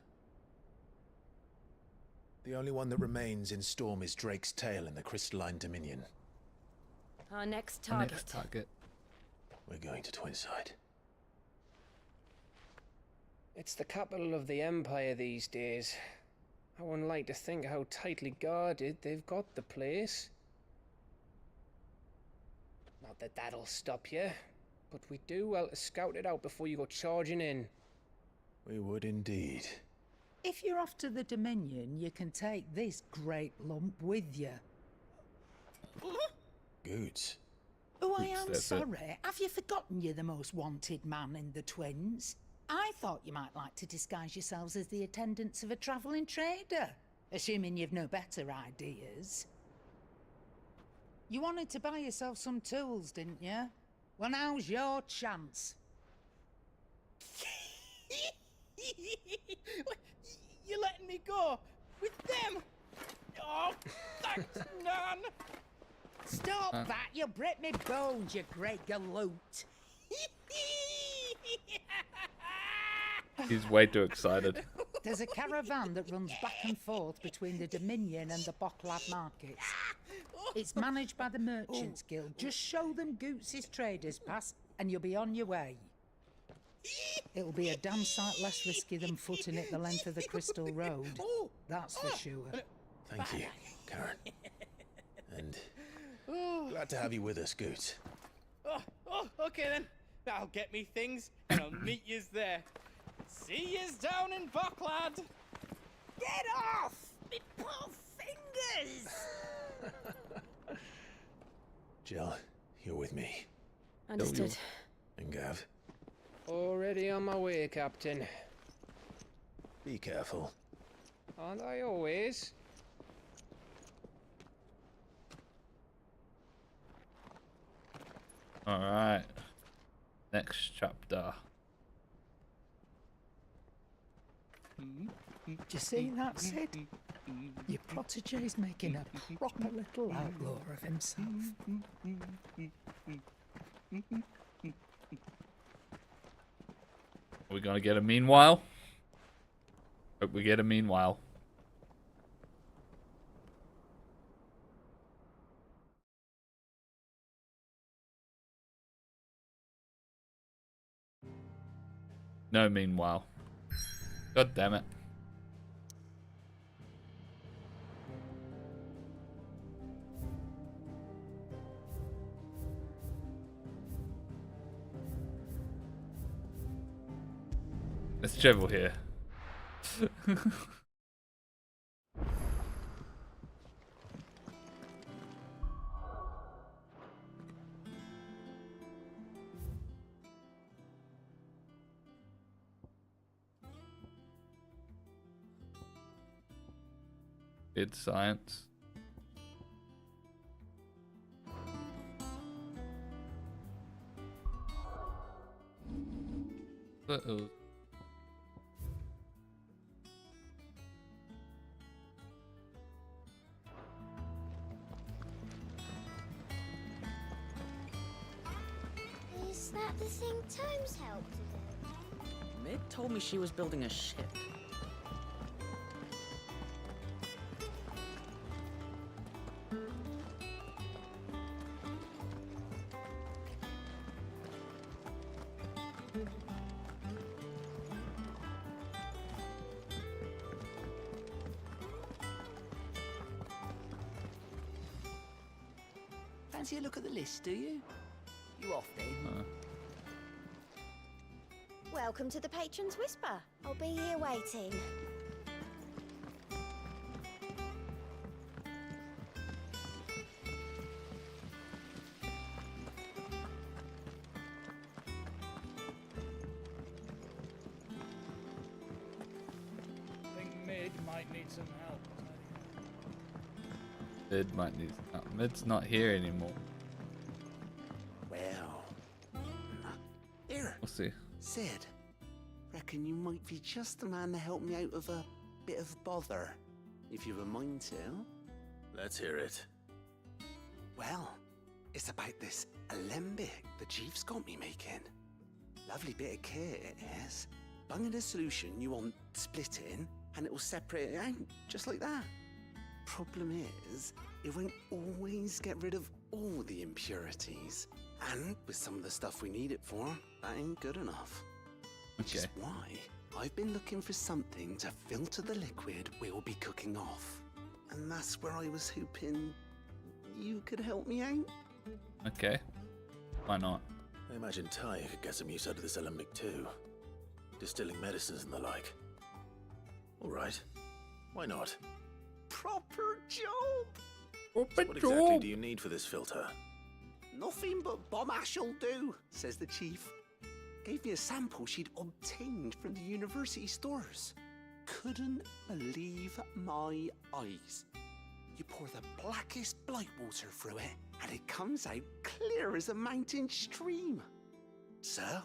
The only one that remains in Storm is Drake's Tail in the Crystalline Dominion. Our next target. Next target. We're going to Twinside. It's the capital of the Empire these days. I wouldn't like to think how tightly guarded they've got the place. Not that that'll stop you, but we do well to scout it out before you go charging in. We would indeed. If you're off to the Dominion, you can take this great lump with you. Goods. Oh, I am that's it. sorry. Have you forgotten you're the most wanted man in the Twins? I thought you might like to disguise yourselves as the attendants of a travelling trader, assuming you've no better ideas. You wanted to buy yourself some tools, didn't you? Well, now's your chance. You're letting me go with them? Oh, thanks, Nan. Stop that! You'll break me bones, you great galoot. He's way too excited. There's a caravan that runs back and forth between the Dominion and the Bocklad markets. It's managed by the Merchants Guild. Just show them Goots' traders pass and you'll be on your way. It'll be a damn sight less risky than footing it the length of the Crystal Road. That's for sure. Thank you, Karen. And glad to have you with us, Goots. Okay then. I'll get me things and I'll meet yous there. See yous down in Bocklad. Get off! Me poor fingers! Jill, you're with me. Understood. And Gav, Already on my way, Captain. be careful. Aren't I always? Alright. Next chapter. Do you see that, Sid? Your protege's making a proper little outlaw of himself. Are we gonna get a meanwhile? Hope we get a meanwhile. No meanwhile. God damn it. Let's travel here. It's science. Uh-oh. Is that the thing Tomes helped to do? Meg told me she was building a ship. Fancy a look at the list, do you? You off then? Welcome to the Patron's Whisper. I'll be here waiting. I think Mid might need some help. Mid might need. Mid's not here anymore. Well, here. We'll see. Sid, reckon you might be just the man to help me out of a bit of bother, if you've a mind to. Let's hear it. Well, it's about this alembic the chief's got me making. Lovely bit of kit it is. Bunging a solution you want splitting, and it will separate it out, just like that. Problem is, it won't always get rid of all the impurities. And with some of the stuff we need it for, that ain't good enough. Which is why I've been looking for something to filter the liquid we'll be cooking off. And that's where I was hoping you could help me out. Okay. Why not? I imagine Ty could get some use out of this alembic too. Distilling medicines and the like. Alright. Why not? Proper job! What exactly do you need for this filter? Nothing but bomb ash'll do, says the chief. Gave me a sample she'd obtained from the university stores. Couldn't believe my eyes. You pour the blackest blight water through it, and it comes out clear as a mountain stream. So,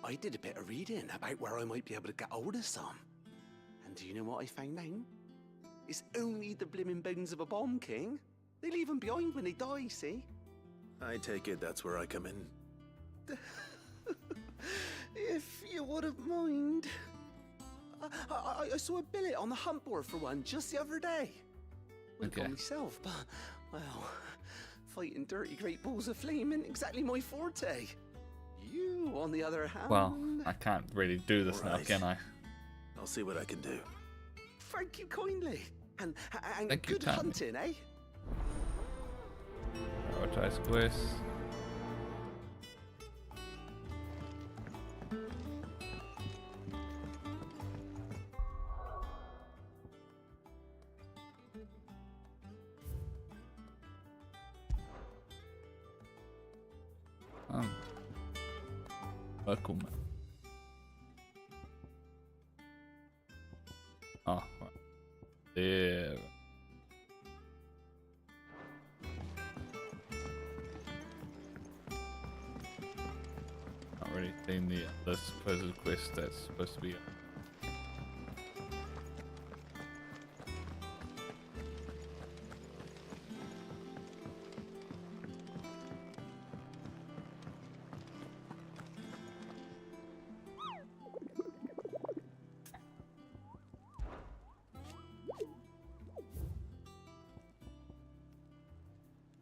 I did a bit of reading about where I might be able to get hold of some. And do you know what I found out? It's only the blimmin' bones of a bomb king. They leave them behind when they die, see? I take it that's where I come in. If you wouldn't mind. I saw a billet on the hunt board for one just the other day. Wouldn't call myself, but, well, fighting dirty great balls of flame isn't exactly my forte. You, on the other hand... Well, I can't really do this now, can I? I'll see what I can do. Thank you kindly. And Thank you good kindly. hunting, eh? Prioritize quests. Welcome. Oh, right. There. Not really seen the supposed quest that's supposed to be.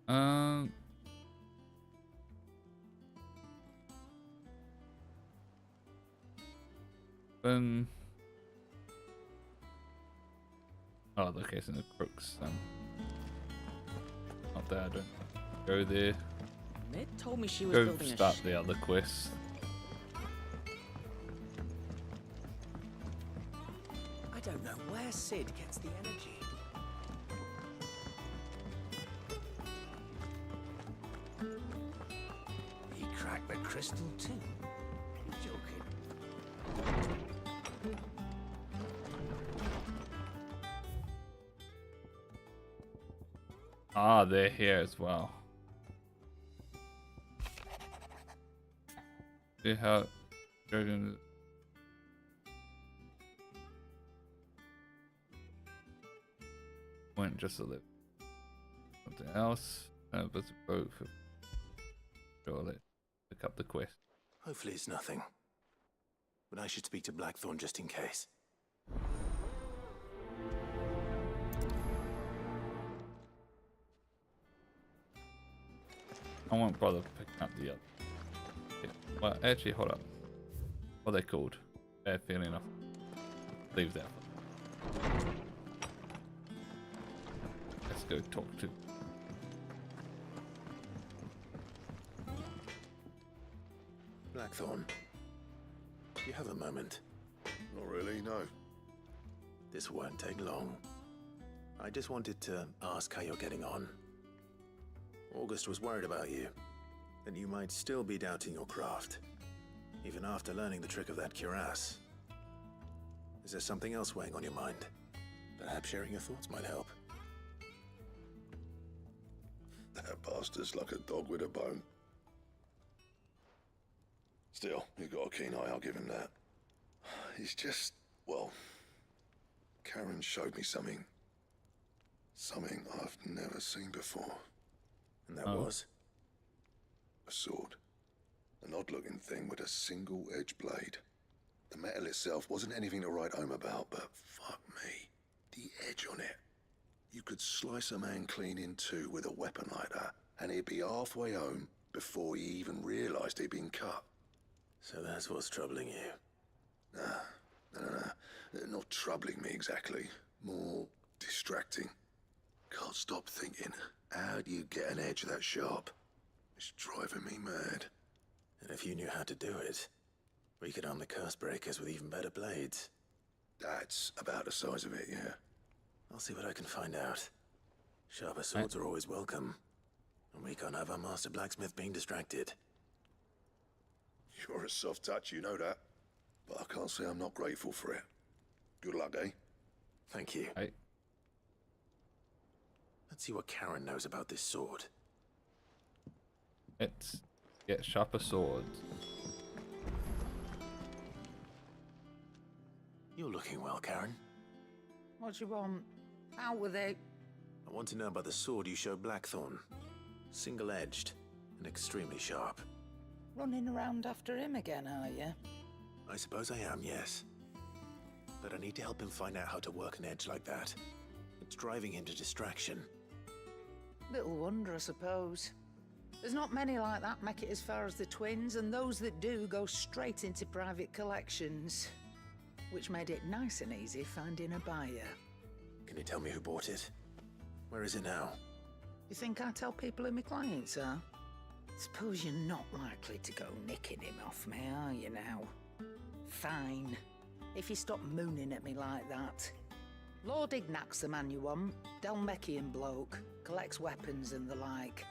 Then. Oh, okay, so the crooks. Not there. I don't go there. Ned told me she was Go building a start ship. the other quest. I don't know where Sid gets the energy. He cracked the crystal too. You're joking. Ah, they're here as well. See how Dragon went just a little. Something else. But both. Surely pick up the quest. Hopefully it's nothing. But I should speak to Blackthorn just in case. I won't bother picking up the other. Okay. Well, actually, hold up. What are they called? Bad feeling enough. Leave that. Let's go talk to. Blackthorn, do you have a moment? Not really, no. This won't take long. I just wanted to ask how you're getting on. August was worried about you, that you might still be doubting your craft, even after learning the trick of that cuirass. Is there something else weighing on your mind? Perhaps sharing your thoughts might help. That bastard's like a dog with a bone. Still, you've got a keen eye, I'll give him that. He's just, well, Karen showed me something. Something I've never seen before. And that was? A sword. An odd-looking thing with a single-edged blade. The metal itself wasn't anything to write home about, but fuck me, the edge on it. You could slice a man clean in two with a weapon like that, and he'd be halfway home before he even realised he'd been cut. So that's what's troubling you? Nah, not troubling me exactly. More distracting. Can't stop thinking, how do you get an edge that sharp? It's driving me mad. And if you knew how to do it, we could arm the curse breakers with even better blades. That's about the size of it, yeah. I'll see what I can find out. Sharper swords are always welcome. And we can't have our master blacksmith being distracted. You're a soft touch, you know that. But I can't say I'm not grateful for it. Good luck, eh? Thank you. Hey. Let's see what Karen knows about this sword. Let's get sharper swords. You're looking well, Karen. What do you want? Out with it. I want to know about the sword you showed Blackthorn. Single-edged and extremely sharp. Running around after him again, are you? I suppose I am, yes. But I need to help him find out how to work an edge like that. It's driving him to distraction. Little wonder, I suppose. There's not many like that make it as far as the twins, and those that do go straight into private collections. Which made it nice and easy finding a buyer. Can you tell me who bought it? Where is it now? You think I tell people who my clients are? Suppose you're not likely to go nicking him off me, are you now? Fine. If you stop mooning at me like that. Lord Ignac's the man you want. Delmecian bloke. Collects weapons and the like.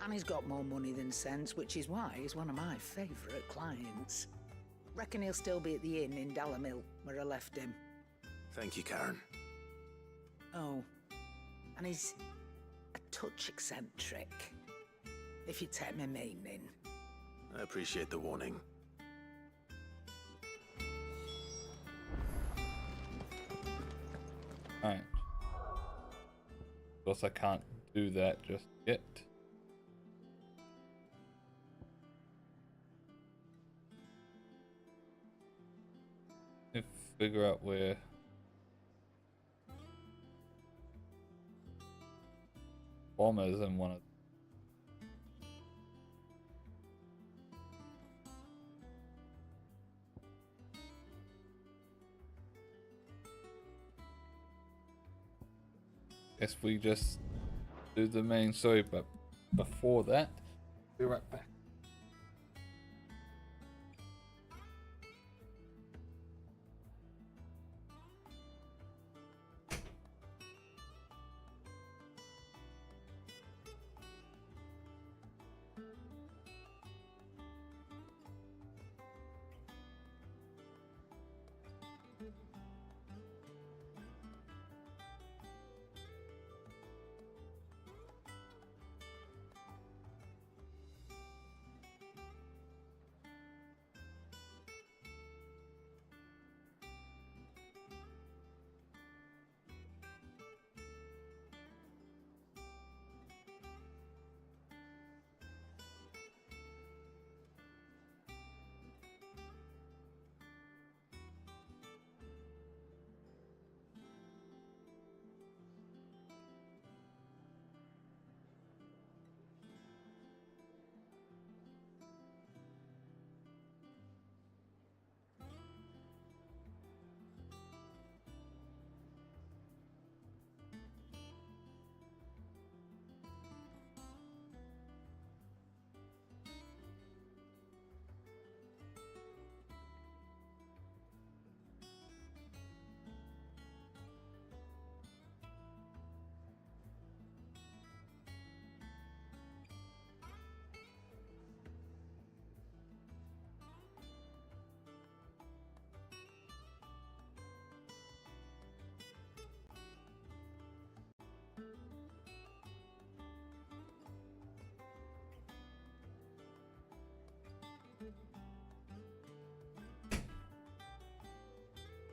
And he's got more money than sense, which is why he's one of my favourite clients. Reckon he'll still be at the inn in Dalamil, where I left him. Thank you, Karen. Oh. And he's a touch eccentric. If you take my meaning. I appreciate the warning. Alright. Of course I can't do that just yet. If figure out where bombers in one of guess we just do the main story, but before that, be right back.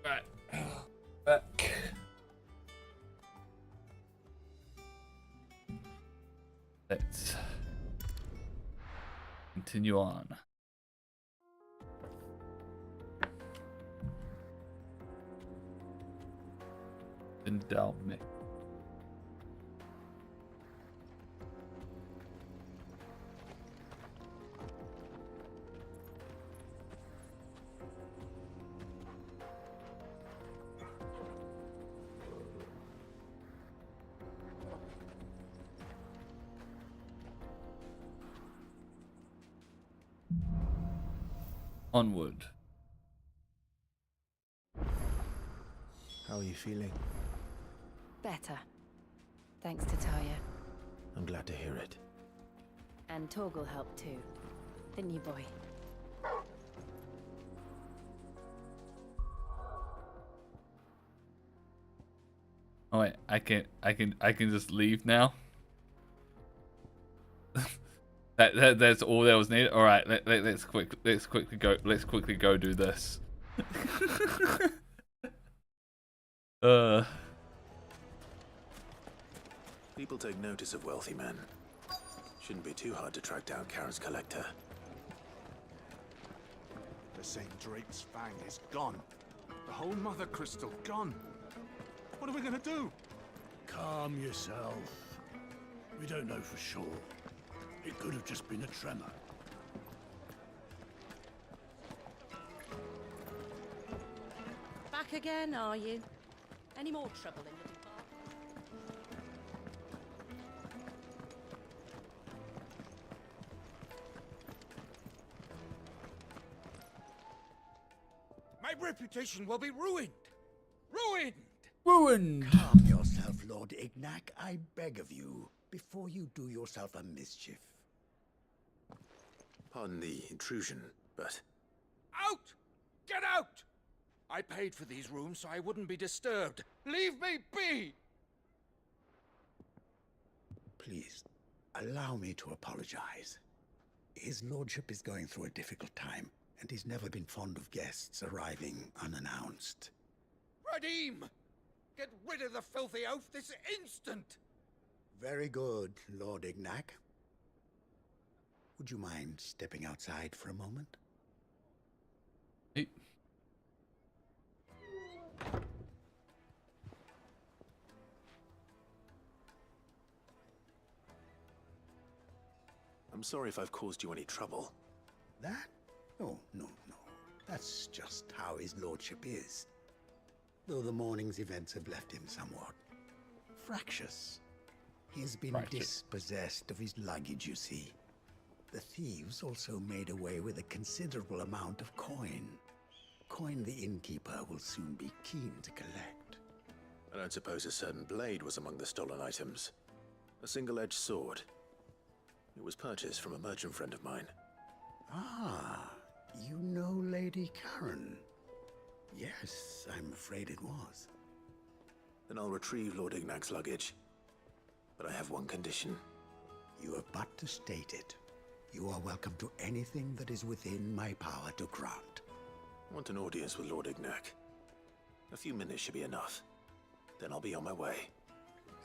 Right, back. Let's continue on. Endowment. Onward. How are you feeling? Better. Thanks to Taya. I'm glad to hear it. And Torgal helped too. Didn't you, boy? Oh wait, I can just leave now. That's all that was needed. All right, let's quickly go do this. People take notice of wealthy men. Shouldn't be too hard to track down Karen's collector. The St. Drake's Fang is gone. The whole Mother Crystal gone. What are we gonna do? Calm yourself. We don't know for sure. It could have just been a tremor. Back again, are you? Any more trouble in the department? My reputation will be ruined. Ruined! Ruined! Calm yourself, Lord Ignac, I beg of you, before you do yourself a mischief. Pardon the intrusion, but... Out! Get out! I paid for these rooms so I wouldn't be disturbed. Leave me be! Please, allow me to apologize. His lordship is going through a difficult time, and he's never been fond of guests arriving unannounced. Radim! Get rid of the filthy oaf this instant! Very good, Lord Ignac. Would you mind stepping outside for a moment? Hey. I'm sorry if I've caused you any trouble. That? Oh, no. That's just how his lordship is. Though the morning's events have left him somewhat fractious. He has been dispossessed of his luggage, you see. The thieves also made away with a considerable amount of coin. Coin the innkeeper will soon be keen to collect. I don't suppose a certain blade was among the stolen items. A single-edged sword. It was purchased from a merchant friend of mine. Ah, you know Lady Karen? Yes, I'm afraid it was. Then I'll retrieve Lord Ignac's luggage. But I have one condition. You have but to state it. You are welcome to anything that is within my power to grant. I want an audience with Lord Ignac. A few minutes should be enough. Then I'll be on my way.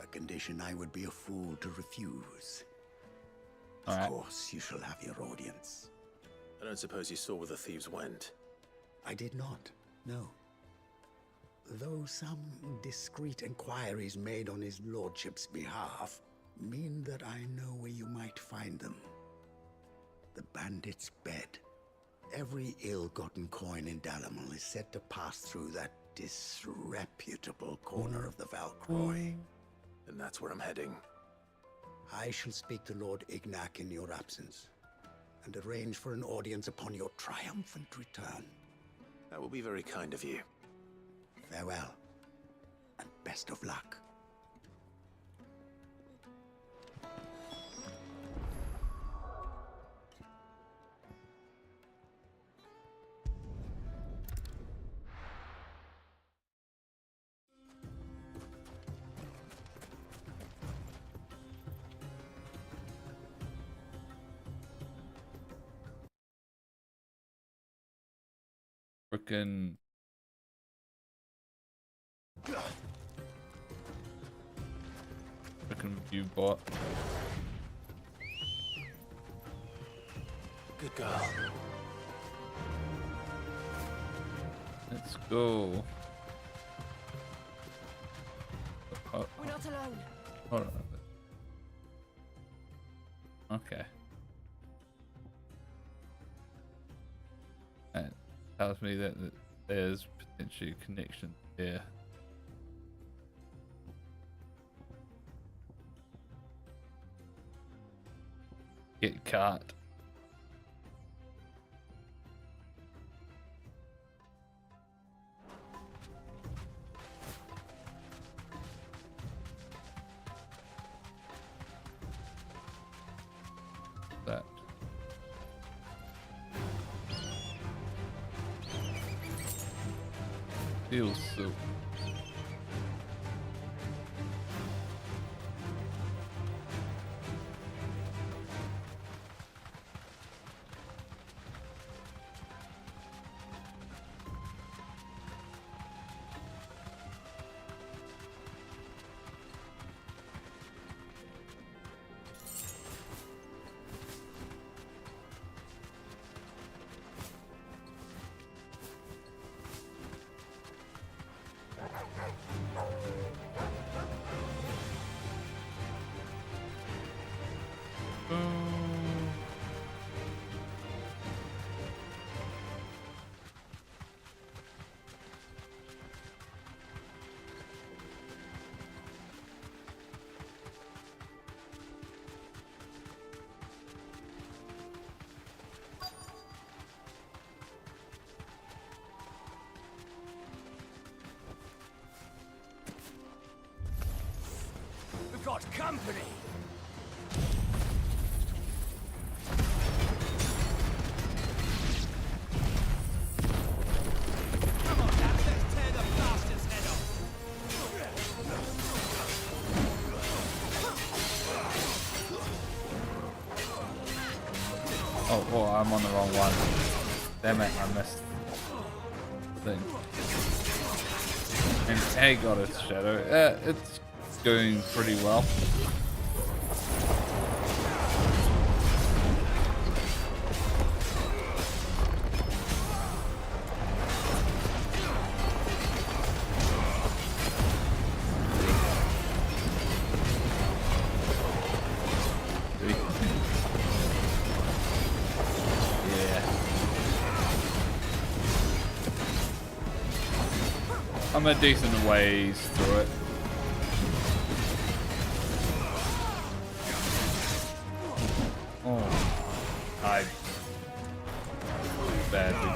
A condition I would be a fool to refuse. All right. Of course, you shall have your audience. I don't suppose you saw where the thieves went? I did not, no. Though some discreet inquiries made on his lordship's behalf mean that I know where you might find them. The bandit's bed. Every ill-gotten coin in Dalamal is said to pass through that disreputable corner of the Valcroy. And that's where I'm heading. I shall speak to Lord Ignac in your absence, and arrange for an audience upon your triumphant return. That will be very kind of you. Farewell, and best of luck. Frickin' view bot. Good girl. Let's go. Oh, We're not alone. hold on. Okay. That tells me that there's potentially a connection here. Get caught. That. Feels so. We've got company. Come on, lads, let's tear the bastard's head off. Oh, I'm on the wrong one. Damn it, I missed the thing. And hey, got its shadow. It's going pretty well. I'm a decent ways through it.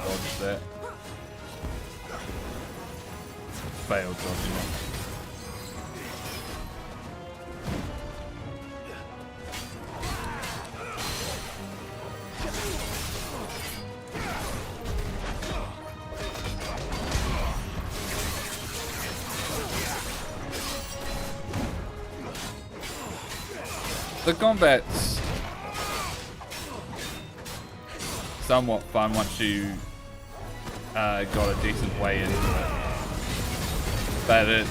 dodge that. Failed dodging it. The combat's somewhat fun once you got a decent way into it, but it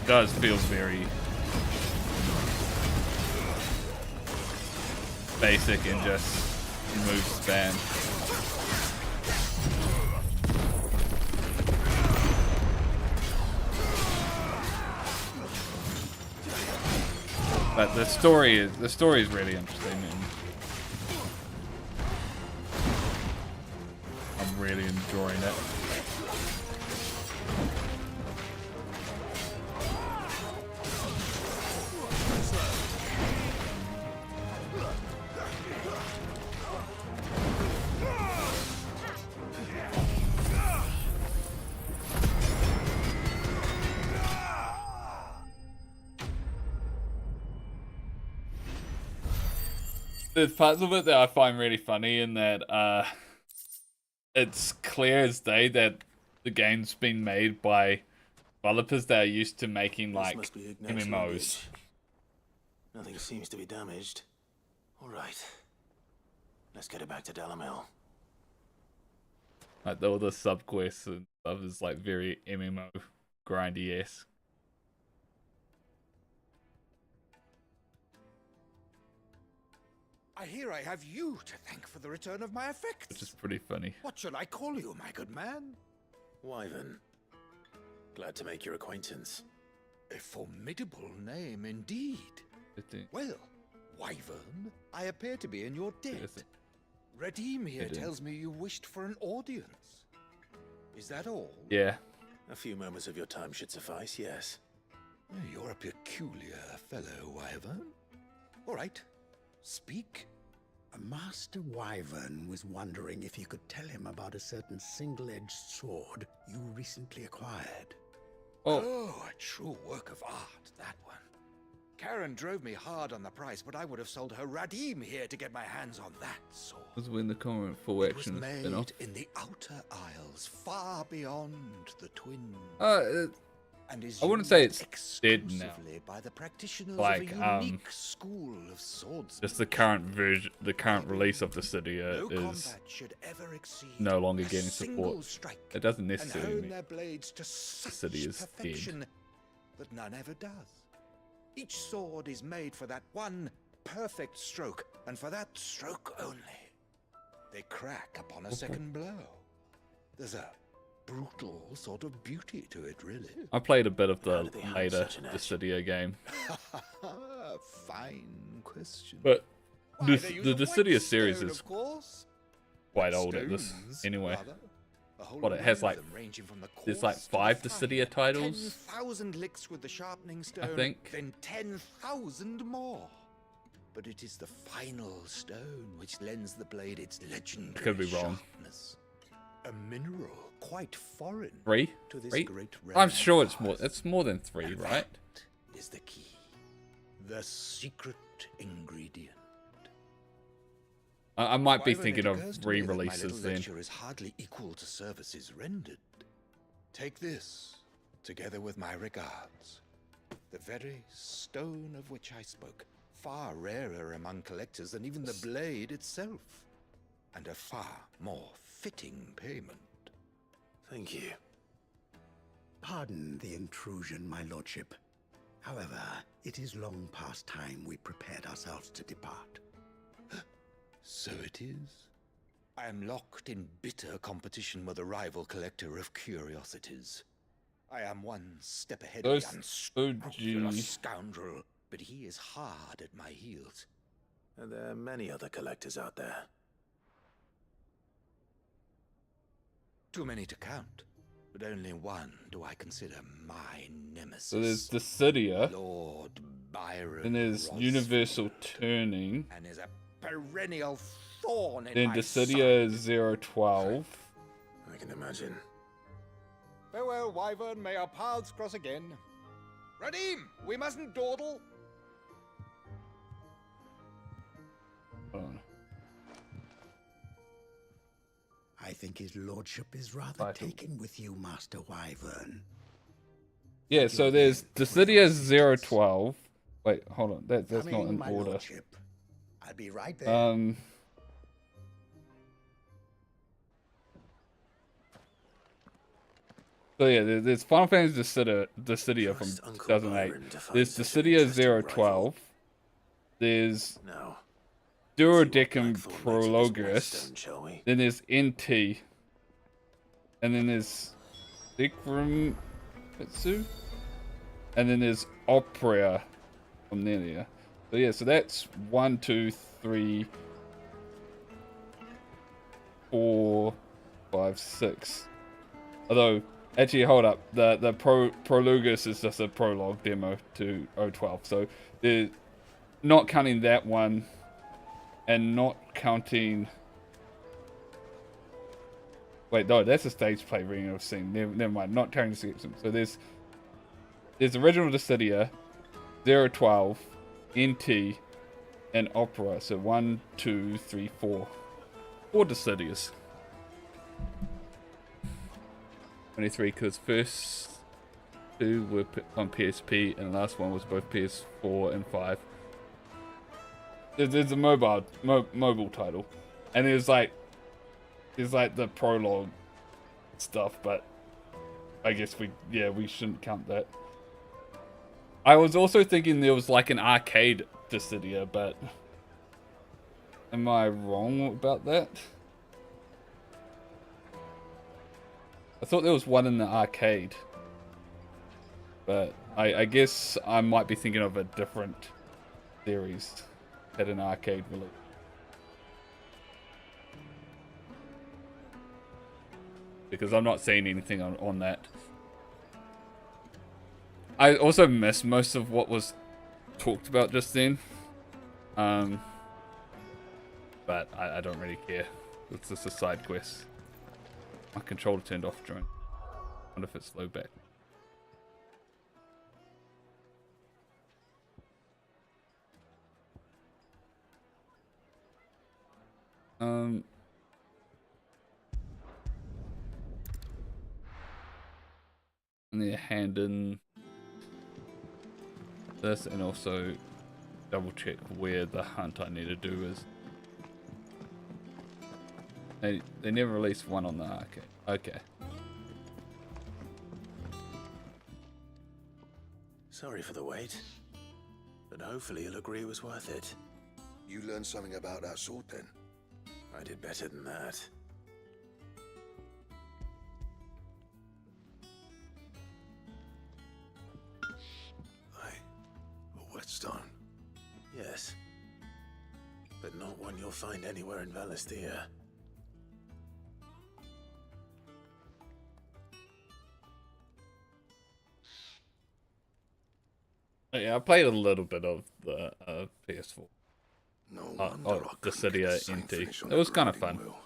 does feel very basic and just move spam. But the story is really interesting, and I'm really enjoying it. There's parts of it that I find really funny in that it's clear as day that the game's been made by developers that are used to making like MMOs. Nothing seems to be damaged. All right, let's get it back to Delamil. Like all the subquests and stuff is like very MMO grindy-esque. I hear I have you to thank for the return of my effects. Which is pretty funny. What shall I call you, my good man? Wyvern. Glad to make your acquaintance. A formidable name indeed. Well, Wyvern, I appear to be in your debt. Redeem here tells me you wished for an audience. Is that all? Yeah. A few moments of your time should suffice, yes. You're a peculiar fellow, Wyvern. All right, speak. Master Wyvern was wondering if you could tell him about a certain single-edged sword you recently acquired. Oh, a true work of art, that one. Karen drove me hard on the price, but I would have sold her Radim here to get my hands on that sword. Was when the current full action It was spin-off. made in the Outer Isles, far beyond the Twin. And is I wouldn't say used it's dead now. exclusively by the practitioners Like, of a unique school of swordsmen. just the current version, the current release of the city No is combat should ever exceed no longer a getting single support. strike, It doesn't and necessarily hone mean their blades to the such city is perfection dead. that none ever does. Each sword is made for that one perfect stroke, and for that stroke only. They crack upon a second blow. There's a brutal sort of beauty to it, really. I played a bit of the later Dissidia game, Fine question. but Why, this, they use the a white Dissidia series stone, is of course. quite old at this Stones, anyway. rather. A whole What it array has of like them, ranging from the there's like coarse to 5 the Dissidia fine. titles. 10,000 licks with the sharpening stone, think. then 10,000 more. But it is the final stone which lends the blade its legendary Could be wrong. sharpness. A mineral quite foreign 3? to this 3? great I'm realm sure of it's more. ours. It's more than 3, right? Is the key. The secret ingredient. I might be Wyvern, thinking it of occurs to me that my re-releases little then. lecture is hardly equal to services rendered. Take this, together with my regards. The very stone of which I spoke, far rarer among collectors than even the blade itself, and a far more fitting payment. Thank you. Pardon the intrusion, my lordship. However, it is long past time we prepared ourselves to depart. So it is. I am locked in bitter competition with a rival collector of curiosities. I am one step ahead of the unscrupulous scoundrel, but he is hard at my heels. Are there many other collectors out there? Too many to count, but only one do I consider my nemesis. So there's Dissidia, Lord Byron and there's Rosfield, Universal Turning, and is a perennial thorn in then my Dissidia side. 012, I can imagine. Farewell, Wyvern. May our paths cross again. Radim, we mustn't dawdle. I think his lordship is rather taken with you, Master Wyvern. Yeah, so there's Dissidia 012. Wait, hold on. That's not in order. Lordship. I'll be right there. So yeah, there's Final Fantasy Dissidia from 2008. There's Dissidia 012. There's Duodecim Prologus. Then there's NT. And then there's Ikrumitsu. And then there's Opera from Nelia. So yeah, so that's 1, 2, 3, 4, 5, 6. Although, actually, hold up. The Prologus is just a prologue demo to 012. So they're not counting that one, and not counting. Wait, no, that's a stage play reading I've seen. Never mind, not counting the section. So there's original Dissidia, 012, NT, and Opera. So 1, 2, 3, 4. 4 Dissidias. 23, because first 2 were on PSP, and the last one was both PS4 and 5. There's a mobile title, and there's like the prologue stuff, but I guess we shouldn't count that. I was also thinking there was like an arcade Dissidia, but am I wrong about that? I thought there was one in the arcade, but I guess I might be thinking of a different series at an arcade release. Because I'm not seeing anything on that. I also missed most of what was talked about just then. But I don't really care. It's just a side quest. My controller turned off during. I wonder if it's slow back. And then hand in this, and also double check where the hunt I need to do is. They never released one on the arcade. Okay. Sorry for the wait, but hopefully you'll agree it was worth it. You learned something about that sword then? I did better than that. A whetstone? Yes. But not one you'll find anywhere in Valisthea. Yeah, I played a little bit of the PS4. No wonder I couldn't Dissidia get the same NT. finish on It was the kind of grinding fun. wheel.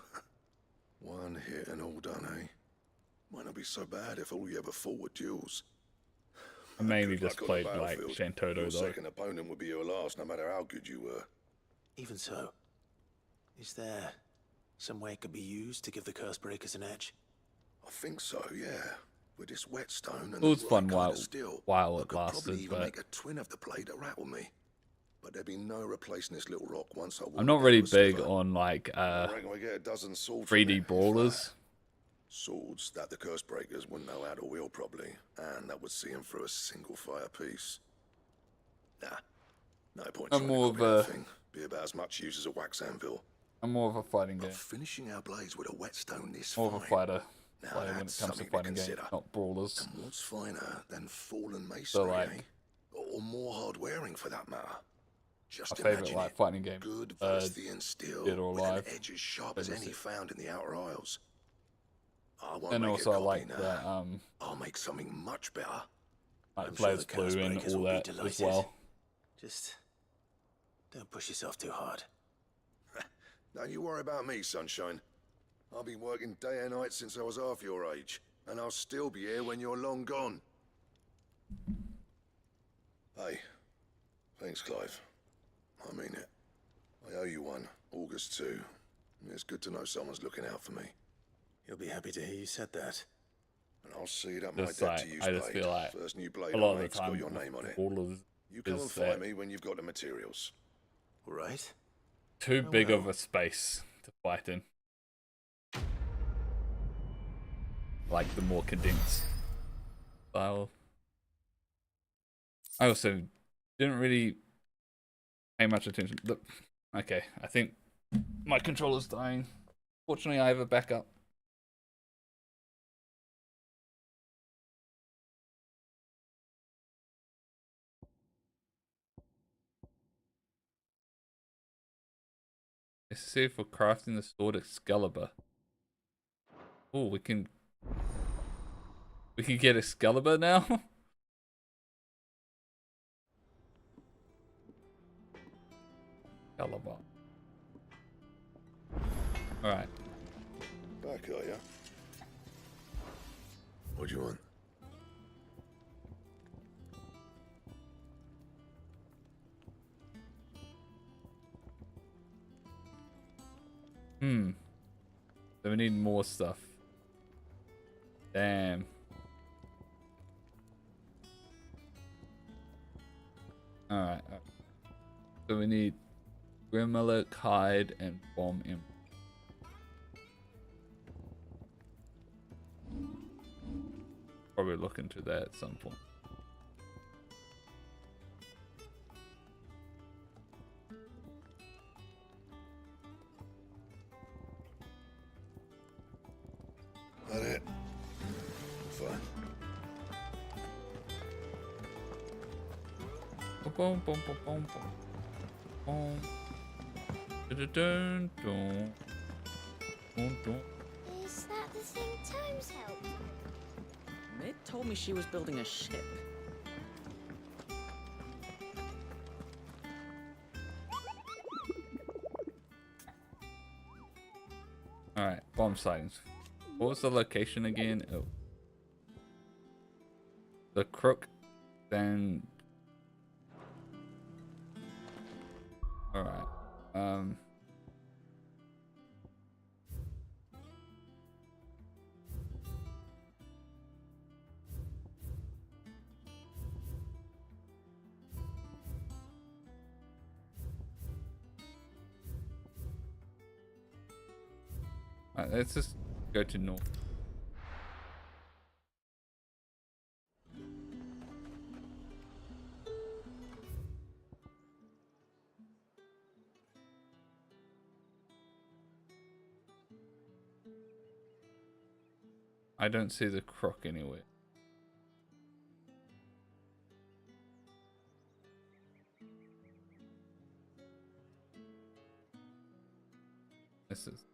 One hit and all done, eh? Might not be so bad if all you ever fought were duels. I mainly Good just luck on the played like battlefield. Shantoto Your though. second opponent would be your last, no matter how good you were. Even so, is there some way it could be used to give the curse breakers an edge? I think so, yeah. With this whetstone and It was the fun right while kind of steel, it I could probably lasted, even but make a twin of the blade that rattled me. But there'd be no replacing this little rock once I I'm not walked really into a big sliver. on like I reckon we get a dozen swords from 3D it, brawlers. Swords that the curse breakers wouldn't know how to wield properly, and that would see them through a single fire piece. Nah, no point I'm trying more to of copy that a- thing. Be about as much use as a wax anvil. I'm more of a fighting game. Finishing our blades with a whetstone this More of a fine. fighter Now player when it that's comes to something fighting games, consider. not brawlers. And what's finer than fallen masonry, So like, eh? Or more hard wearing for that matter. Just my favorite imagine like it. fighting game, Good Valisthean steel Dead or with an Alive. edge as sharp as any found in the Outer Isles. I won't And make also a I copy like now. the I'll make something much better. like I'm Blaze sure the curse Blue and breakers all will be that as delighted. well. Just don't push yourself too hard. Don't you worry about me, sunshine. I've been working day and night since I was half your age, and I'll still be here when you're long gone. Hey, thanks, Clive. I mean it. I owe you one. August too. It's good to know someone's looking out for me. He'll be happy to hear you said that. And I'll see that my Just debt like, to use I just paid. feel like First new blade a lot I of the make's got time, your name on it. all of You come and is find that me when you've got the materials. All right. too Oh, big well. of a space to fight in. Like the more condensed style. I also didn't really pay much attention. Look, okay, I think my controller's dying. Fortunately, I have a backup. Let's see if we're crafting the sword Excalibur. Oh, we can get Excalibur now. Excalibur. All right. Back, are ya? What do you want? So we need more stuff. Damn. Alright. So we need Grimmelik, hide, and bomb imp. Probably look into that at some point. That it? Fine. Boom, boom, boom, boom, boom, boom. Dun, dun, dun, dun. Is that the thing Tomes helped? Mid told me she was building a ship. Alright, bomb sightings. What was the location again? Oh. The Crook, then... Alright. Alright, let's just go to north. I don't see the Crook anywhere. This is...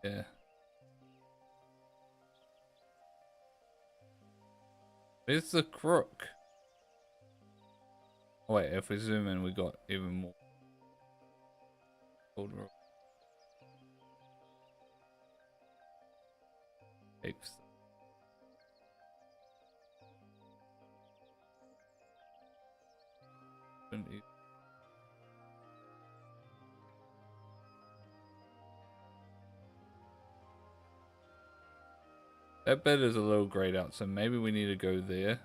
Yeah. It's the Crook. Oh, wait, if we zoom in, we got even more. Hold on. Apes. That bed is a little grayed out, so maybe we need to go there.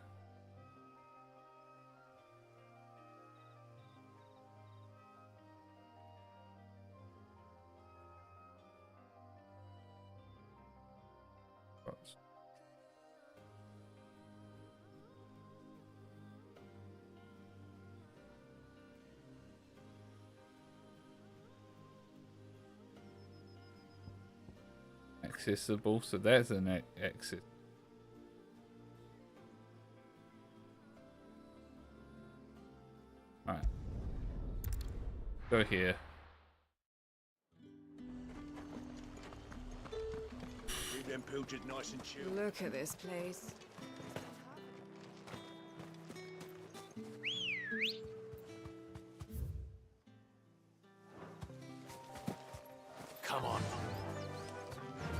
accessible, so that's an access. Alright. Go here. Leave them pilchards nice and chill. Look at this place. Come on.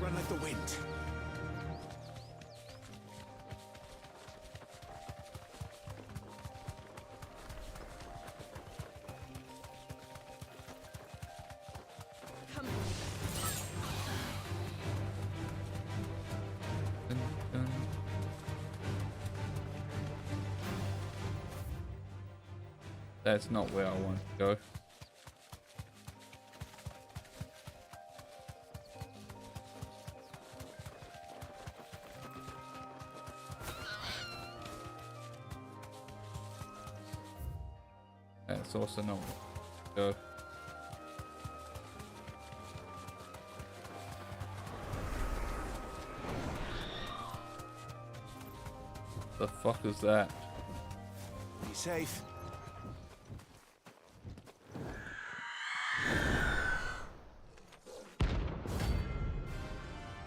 Run like the wind. That's not where I want to go. That's also not where I want to go. The fuck is that? Be safe.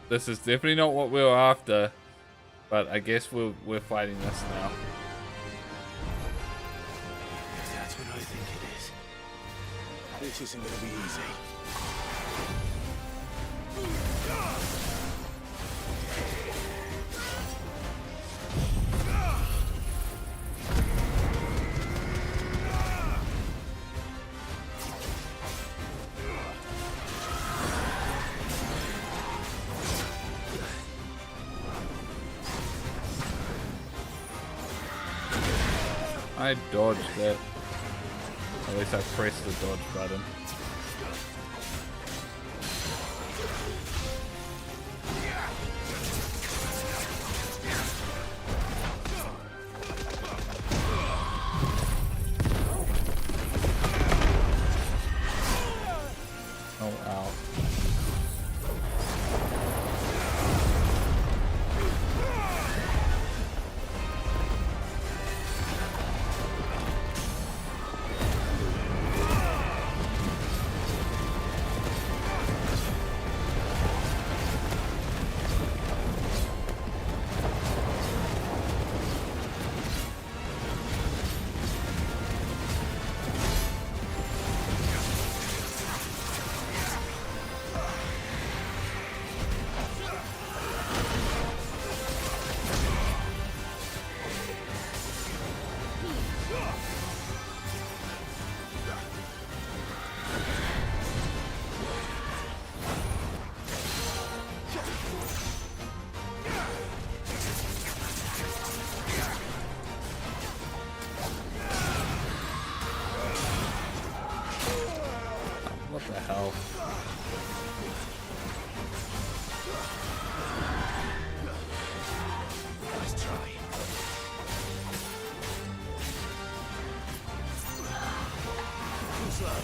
This is definitely not what we were after, but I guess we're fighting this now. If that's what I think it is, this isn't gonna be easy. I dodged that. At least I pressed the dodge button. Oh, ow. What the hell? Nice try. Too slow.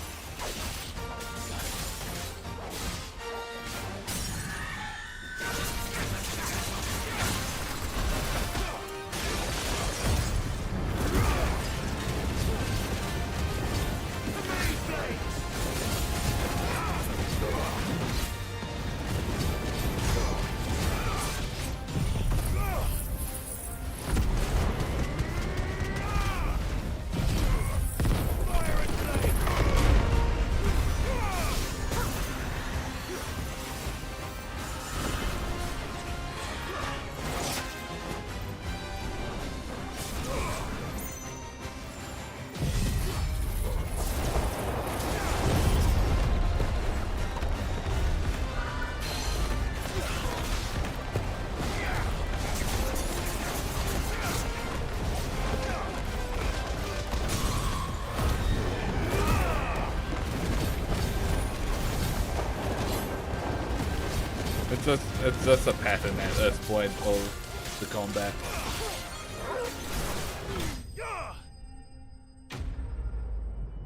It's just a pattern at this point of the combat.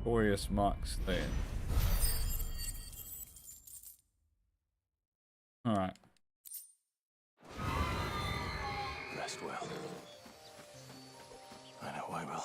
Glorious marks there. Alright. rest well. I know I will.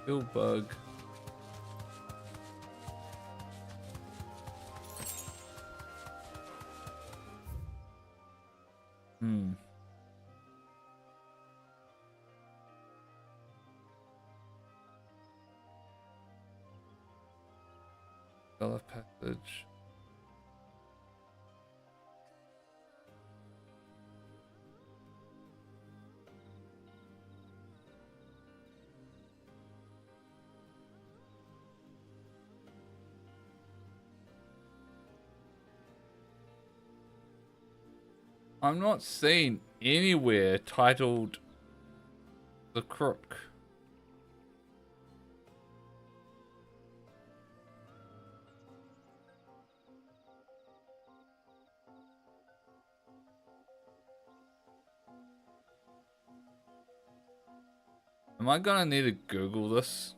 Kill bug. Dollar passage. I'm not seeing anywhere titled The Crook. Am I gonna need to Google this?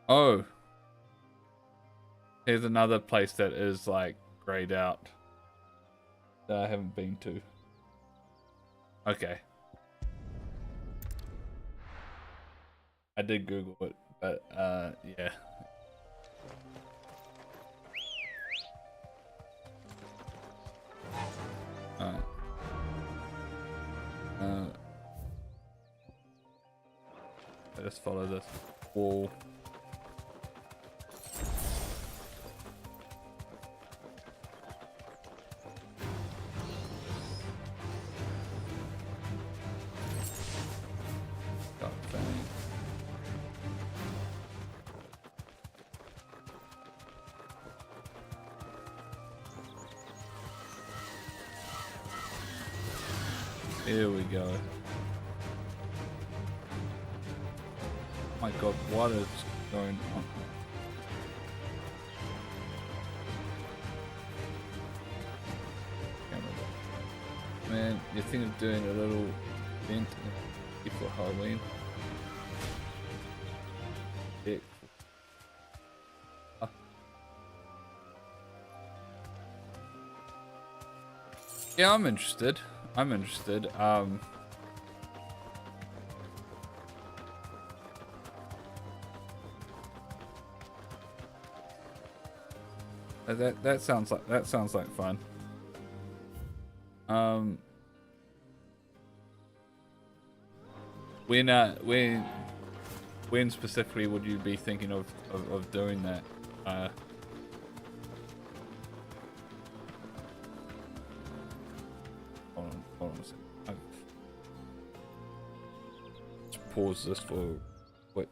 Oh. Here's another place that is like grayed out that I haven't been to. Okay. I did Google it, but yeah. Alright. I just follow this wall. Here we go. Oh my god, what is going on? Man, you think of doing a little event before Halloween? Yeah. Yeah, I'm interested. I'm interested. That sounds like fun. When specifically would you be thinking of doing that? Hold on a second. Let's pause this for a quick.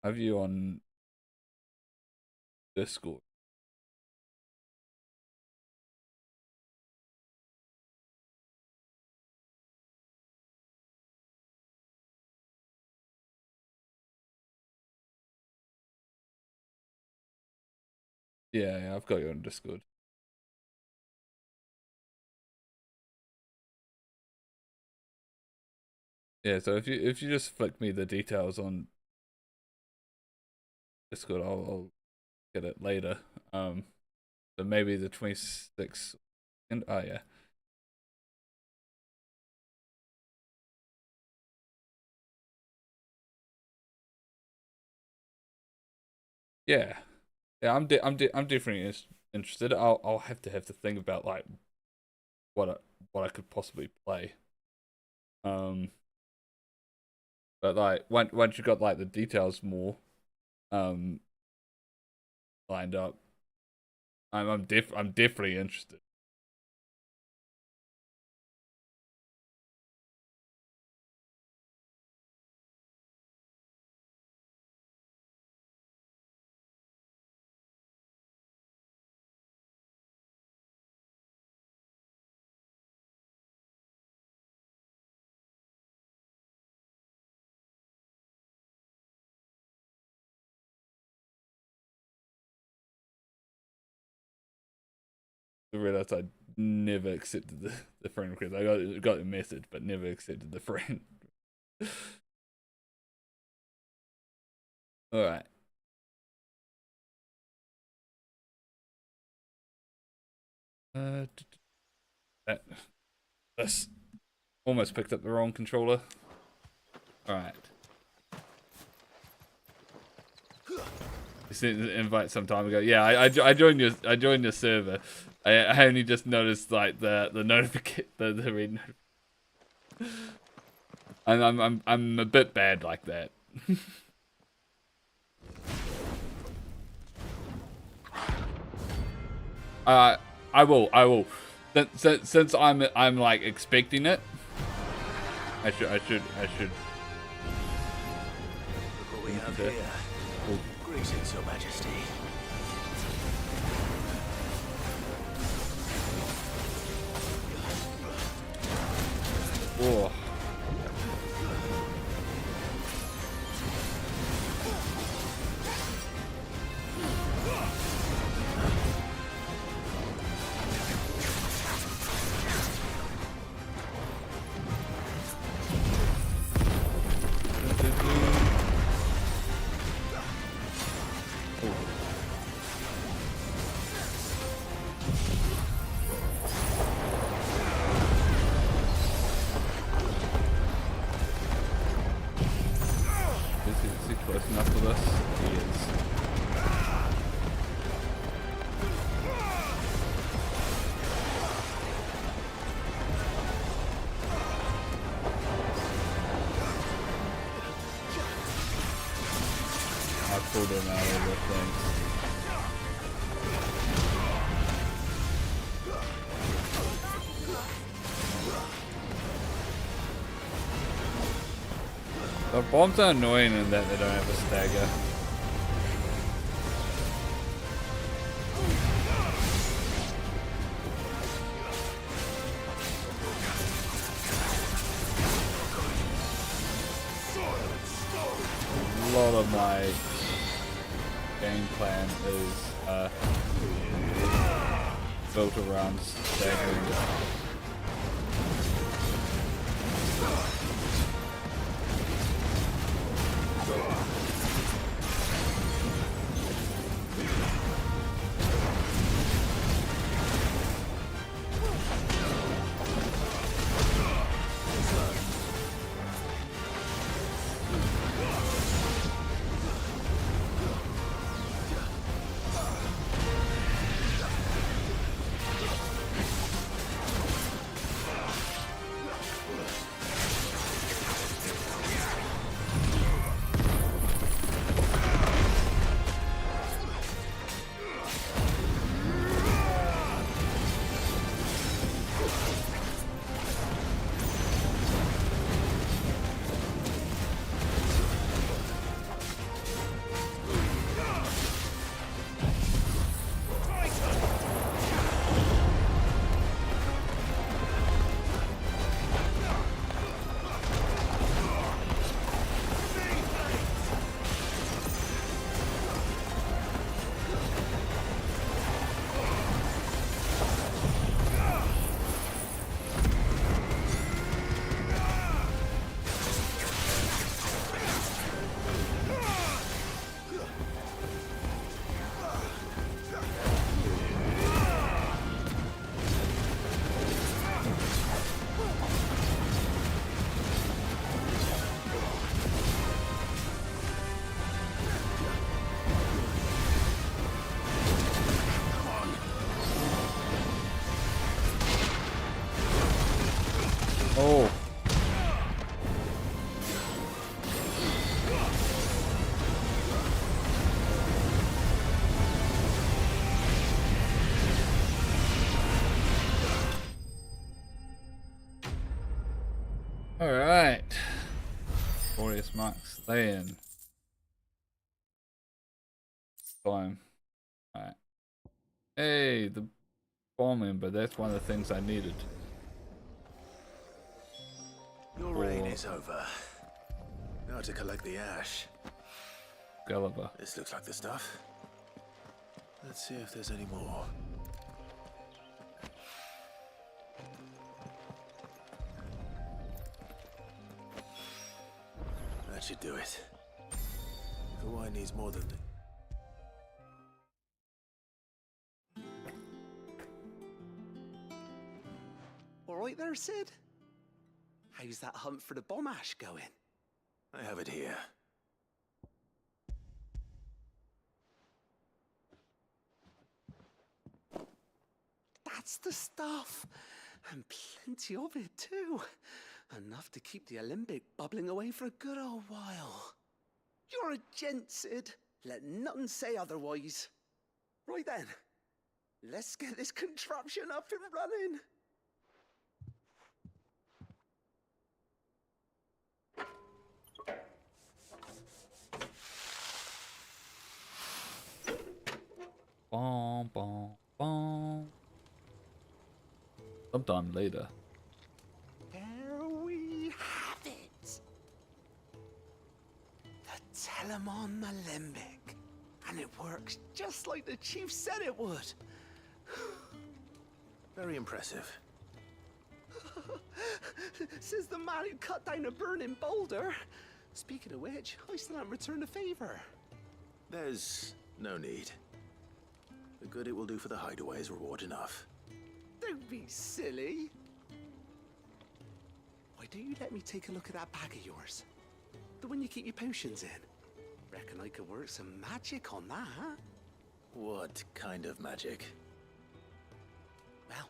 Have you on Discord? Yeah, I've got you on Discord. Yeah, so if you just flick me the details on Discord, I'll get it later. So maybe the 26th. And oh yeah. Yeah, I'm definitely interested. I'll have to think about like what I could possibly play. But But like once you got like the details more lined up, I'm definitely interested. I realized I never accepted the friend request. I got a message, but never accepted the friend. All right. That's almost picked up the wrong controller. All right. You sent an invite some time ago. Yeah, I joined your server. I only just noticed like the notification, the red notification. I'm a bit bad like that. I will. Since I'm like expecting it. I should. Look what we have here. Greetings, Your Majesty. Whoa. The bombs are annoying in that they don't have a stagger. A lot of my game plan is built around staggering. marks then. Time. Alright. Hey, the bombing, but that's one of the things I needed. Your reign is over. Now to collect the ash. Gulliver. This looks like the stuff. Let's see if there's any more. That should do it. The wine needs more than... All right there, Sid? How's that hunt for the bomb ash going? I have it here. That's the stuff. And plenty of it, too. Enough to keep the alembic bubbling away for a good old while. You're a gent, Sid. Let none say otherwise. Right then. Let's get this contraption up and running. Bom, bom, bom. Sometime later. There we have it. The Telemon Alembic. And it works just like the chief said it would. Very impressive. Says the man who cut down a burning boulder. Speaking of which, I still haven't returned the favor. There's no need. The good it will do for the hideaway is reward enough. Don't be silly. Why don't you let me take a look at that bag of yours? The one you keep your potions in. Reckon I could work some magic on that. What kind of magic? Well,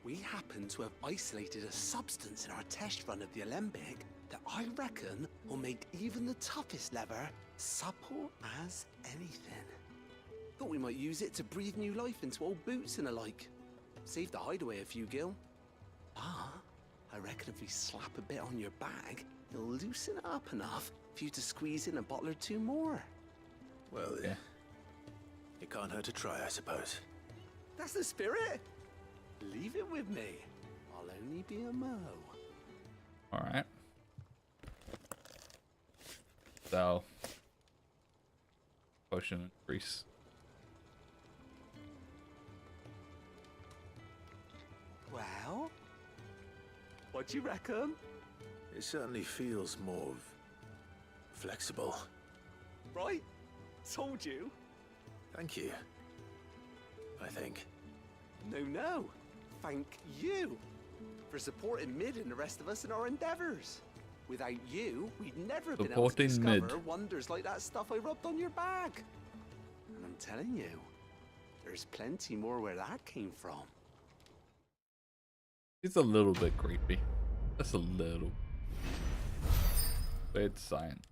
we happen to have isolated a substance in our test run of the alembic that I reckon will make even the toughest leather supple as anything. Thought we might use it to breathe new life into old boots and the like. Save the hideaway a few gil. Ah, I reckon if we slap a bit on your bag, it'll loosen it up enough for you to squeeze in a bottle or two more. Well, yeah. It can't hurt to try, I suppose. That's the spirit. Leave it with me. I'll only be a mo. Alright. So, potion increase. Well, what do you reckon? It certainly feels more flexible. Right? Told you. Thank you. I think. No. Thank you for supporting Mid and the rest of us in our endeavors. Without you, we'd never have been able to discover wonders like that stuff I rubbed on your bag. And I'm telling you, there's plenty more where that came from. It's a little bit creepy. Just a little. But it's science.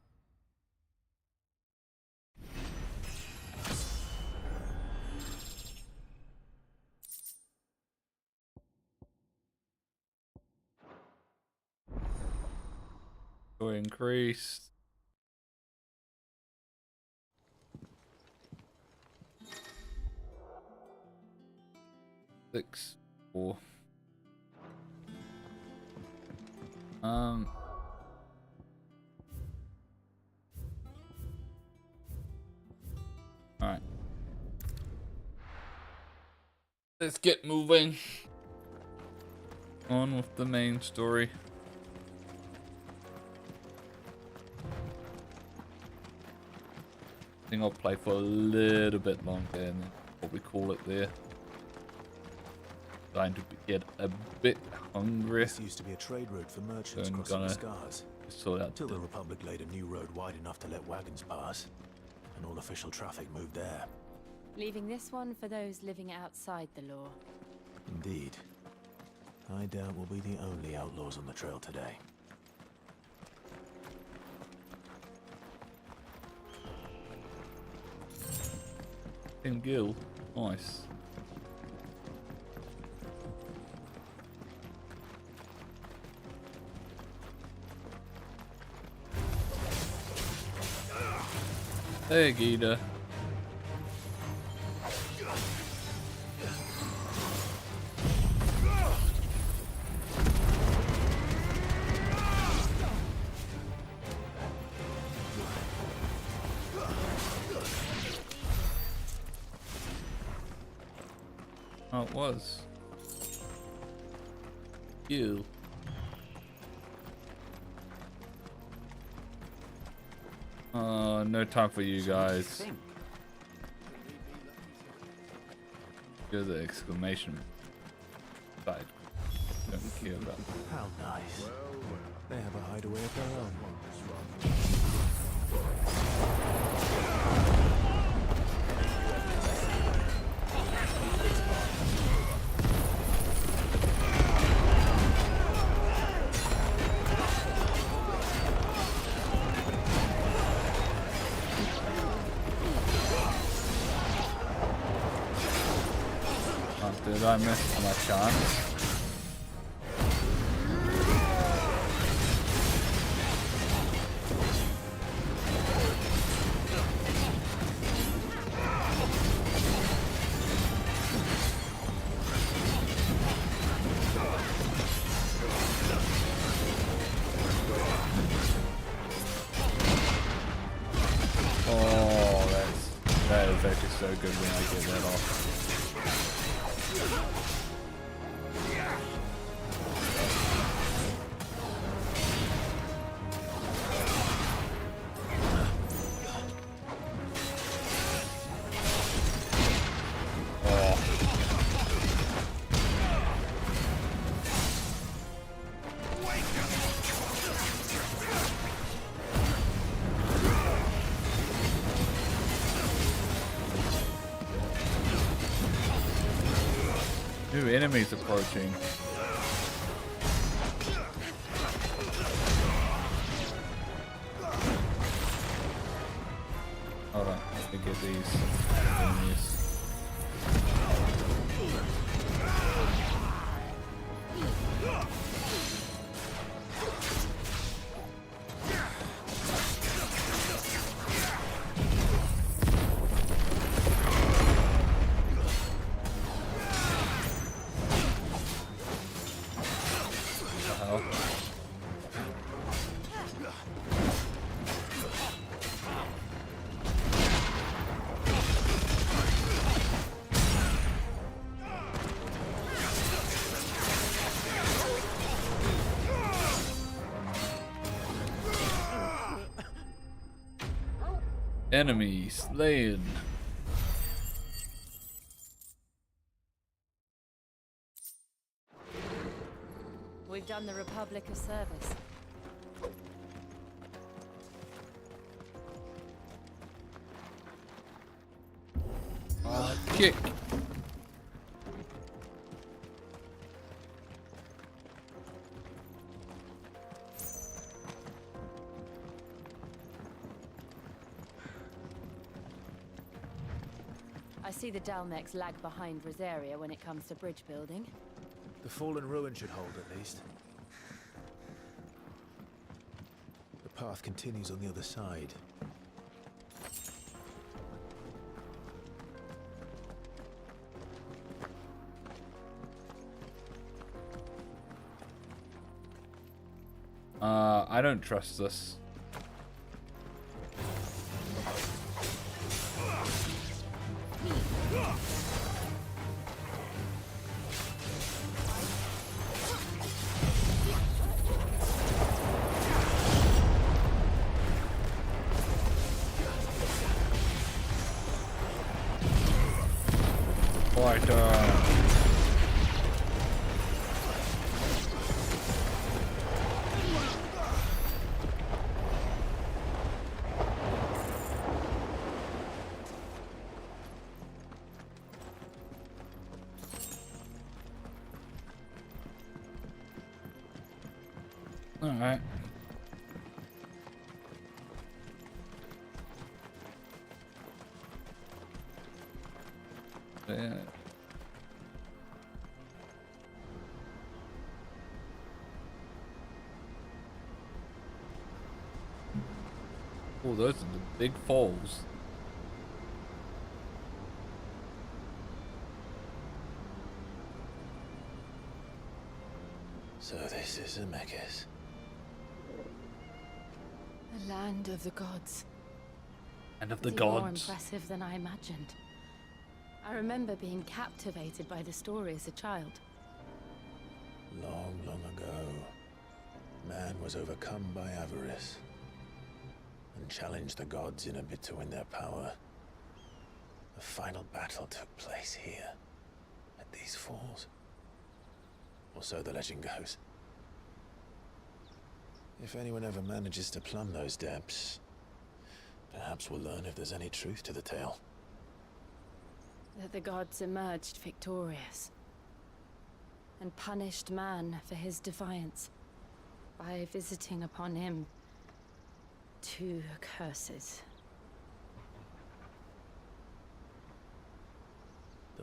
Increased. Six, 4. All right. Let's get moving on with the main story. I think I'll play for a little bit longer and then probably call it there. Starting to get a bit hungry. This used to be a trade route for merchants So I'm crossing the gonna scars. sort out Until the Republic laid a new road wide enough to let wagons pass, and all official traffic moved there. Leaving this one for those living outside the law. Indeed. I doubt we'll be the only outlaws on the trail today. in Gil. Nice. Hey, Gita. Oh, it was. You. No time for you guys. You're the exclamation side. Don't care about. How nice. They have a hideaway of their own. Did I miss my chance? Oh, that is actually so good when I get that off. New enemies approaching. Hold on, let me get these enemies. Enemy slain. We've done the Republic a service. Kick. I see the Dalmex lag behind Rosaria when it comes to bridge building. The fallen ruin should hold at least. The path continues on the other side. I don't trust this. Alright. Yeah. Oh, those are the big falls. So this is Zemeckis. The land of the gods. And of the It's even more gods. impressive than I imagined. I remember being captivated by the story as a child. Long, long ago, man was overcome by avarice and challenged the gods in a bid to win their power. The final battle took place here, at these falls. Or so the legend goes. If anyone ever manages to plumb those depths, perhaps we'll learn if there's any truth to the tale. That the gods emerged victorious and punished man for his defiance by visiting upon him 2 curses.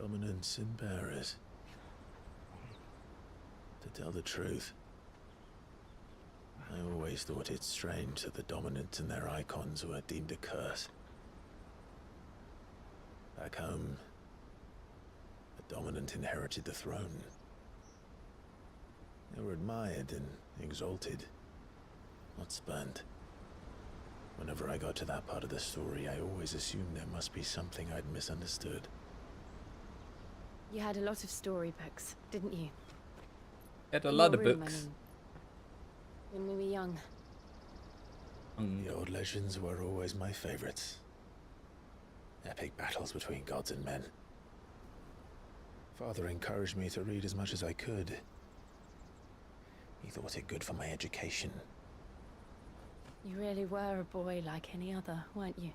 Dominance and bearers. To tell the truth, I always thought it strange that the dominant and their icons were deemed a curse. Back home, the dominant inherited the throne. They were admired and exalted, not spurned. Whenever I got to that part of the story, I always assumed there must be something I'd misunderstood. You had a lot of storybooks, didn't you? Had a In lot your of room, books. I mean, when we were young. The old legends were always my favorites. Epic battles between gods and men. Father encouraged me to read as much as I could. He thought it good for my education. You really were a boy like any other, weren't you?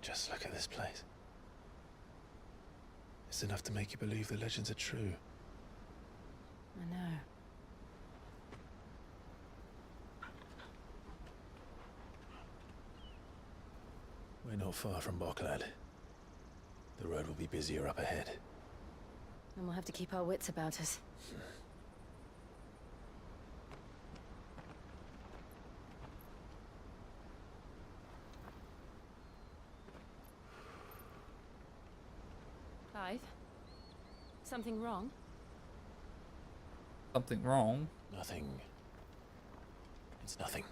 Just look at this place. It's enough to make you believe the legends are true. I know. We're not far from Boklad. The road will be busier up ahead. And we'll have to keep our wits about us. Clive? Something wrong? Something wrong? Nothing. It's nothing.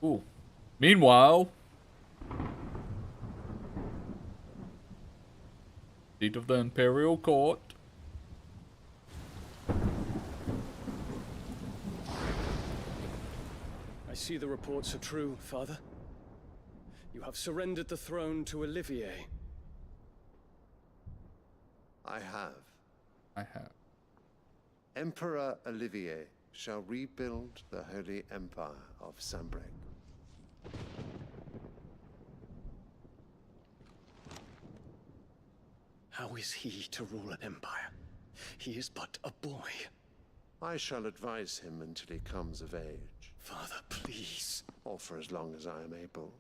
Ooh. Meanwhile, seat of the Imperial Court. I see the reports are true, Father. You have surrendered the throne to Olivier. I have. I have. Emperor Olivier shall rebuild the Holy Empire of Sanbreque. How is he to rule an empire? He is but a boy. I shall advise him until he comes of age. Father, please. Or for as long as I am able.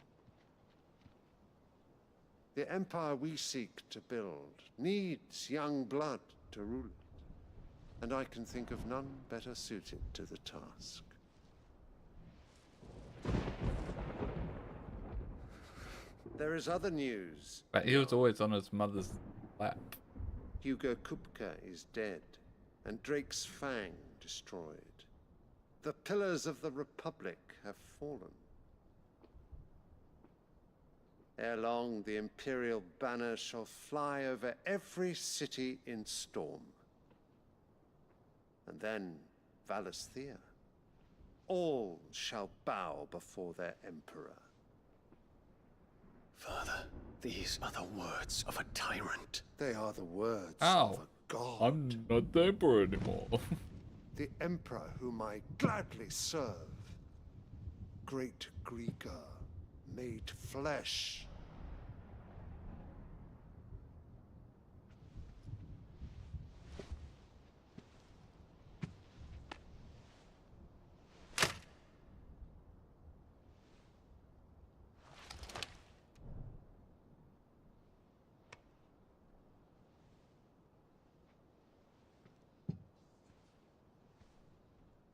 The empire we seek to build needs young blood to rule it, and I can think of none better suited to the task. There is other news. But he was always on his mother's lap. Hugo Kupka is dead, and Drake's Fang destroyed. The pillars of the Republic have fallen. Ere long, the Imperial banner shall fly over every city in storm. And then, Valisthea. All shall bow before their Emperor. Father, these are the words of a tyrant. They are the words Ow. of a god. I'm not the Emperor anymore. The Emperor whom I gladly serve. Great Greeker, made flesh.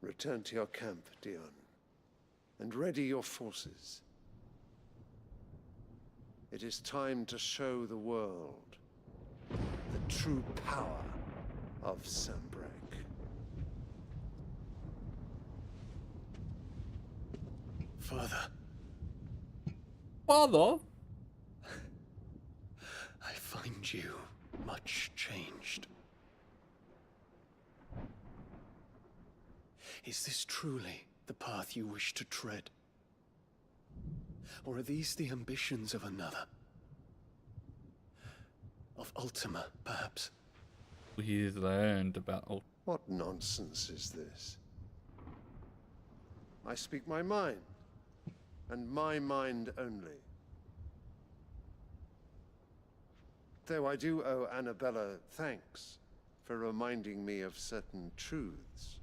Return to your camp, Dion, and ready your forces. It is time to show the world the true power of Sambrek. Father. Father? I find you much changed. Is this truly the path you wish to tread? Or are these the ambitions of another? Of Ultima, perhaps? He's learned about What nonsense is this? I speak my mind, and my mind only. Though I do owe Annabella thanks for reminding me of certain truths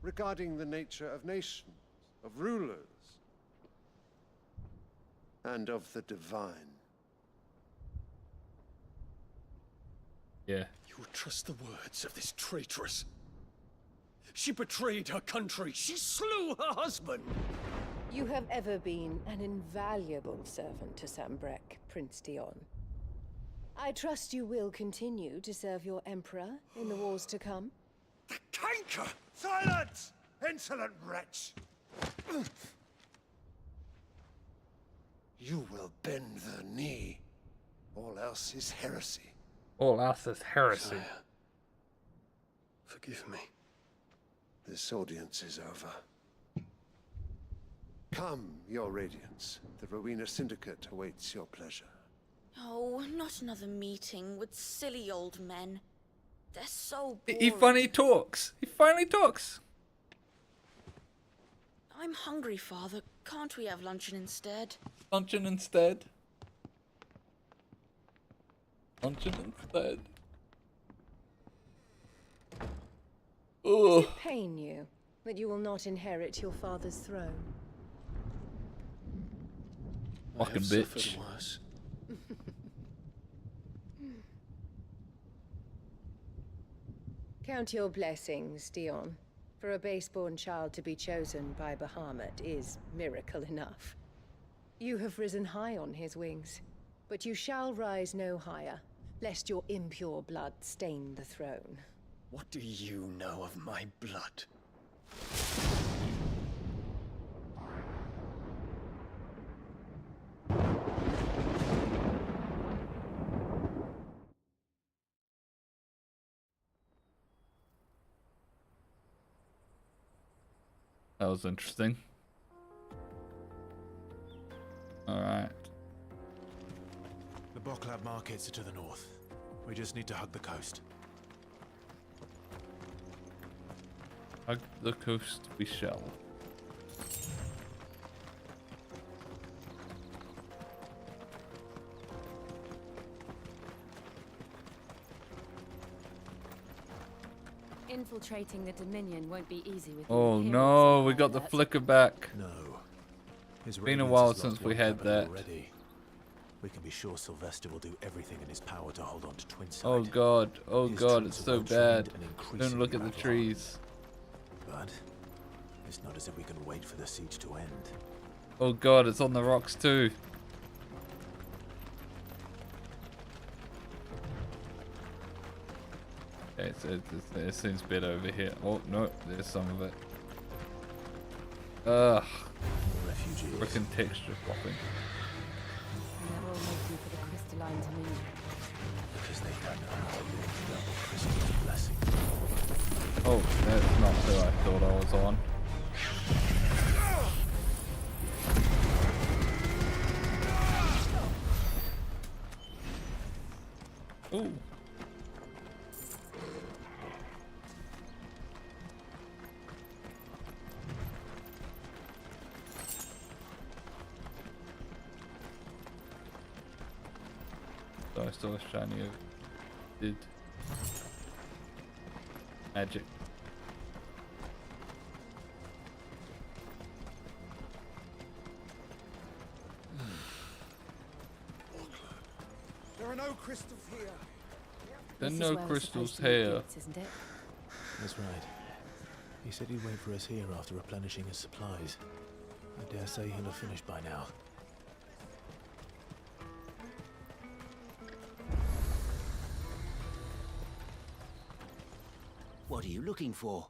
regarding the nature of nations, of rulers, and of the divine. Yeah. You would trust the words of this traitress? She betrayed her country. She slew her husband. You have ever been an invaluable servant to Sambrek, Prince Dion. I trust you will continue to serve your Emperor in the wars to come. The canker! Silence! Insolent wretch! You will bend the knee. All else is heresy. All else is heresy. Forgive me. This audience is over. Come, your Radiance. The Rowena Syndicate awaits your pleasure. Oh, not another meeting with silly old men. They're so boring. He finally talks. He finally talks. I'm hungry, Father. Can't we have luncheon instead? Luncheon instead. Luncheon instead. Does it pain you that you will not inherit your father's throne? Fucking bitch. Worse. Count your blessings, Dion. For a base-born child to be chosen by Bahamut is miracle enough. You have risen high on his wings, but you shall rise no higher, lest your impure blood stain the throne. What do you know of my blood? That was interesting. Alright. The Boklab markets are to the north. We just need to hug the coast. Hug the coast we shall. Infiltrating the Dominion won't be easy with Oh the no, we got the alert. flicker back. No. His Been a Radiance while has lost since we one had capital that. already. We can be sure Sylvester will do everything in his power to hold on to Twinside. Oh god, oh His god, troops it's are so well bad. trained and Don't increasingly look at the battle trees. hardened. But it's not as if we can wait for the siege to end. Oh god, it's on the rocks too. Okay, so it seems better over here. Oh no, there's some of it. Ugh. Refugees. Frickin' texture popping. They're all waiting for the crystalline Dominion. Because they don't know how to live without the crystal's blessing. Oh, that's not who I thought I was on. Ooh. So I saw a shiny of did magic. There are no crystals here. There are This is no where we're crystals supposed to meet here. Gates, isn't it? That's right. He said he'd wait for us here after replenishing his supplies. I dare say he'll have finished by now. What are you looking for?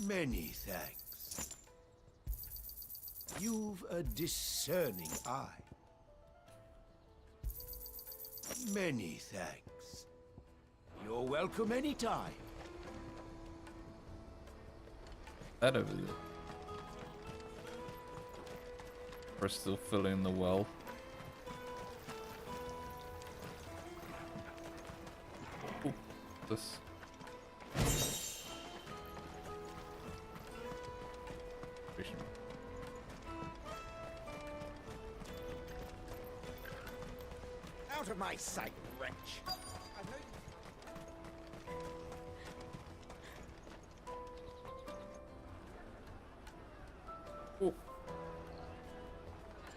Many thanks. You've a discerning eye. Many thanks. You're welcome anytime. That over there. We're still filling the well. Ooh, this. Out of my sight, wretch.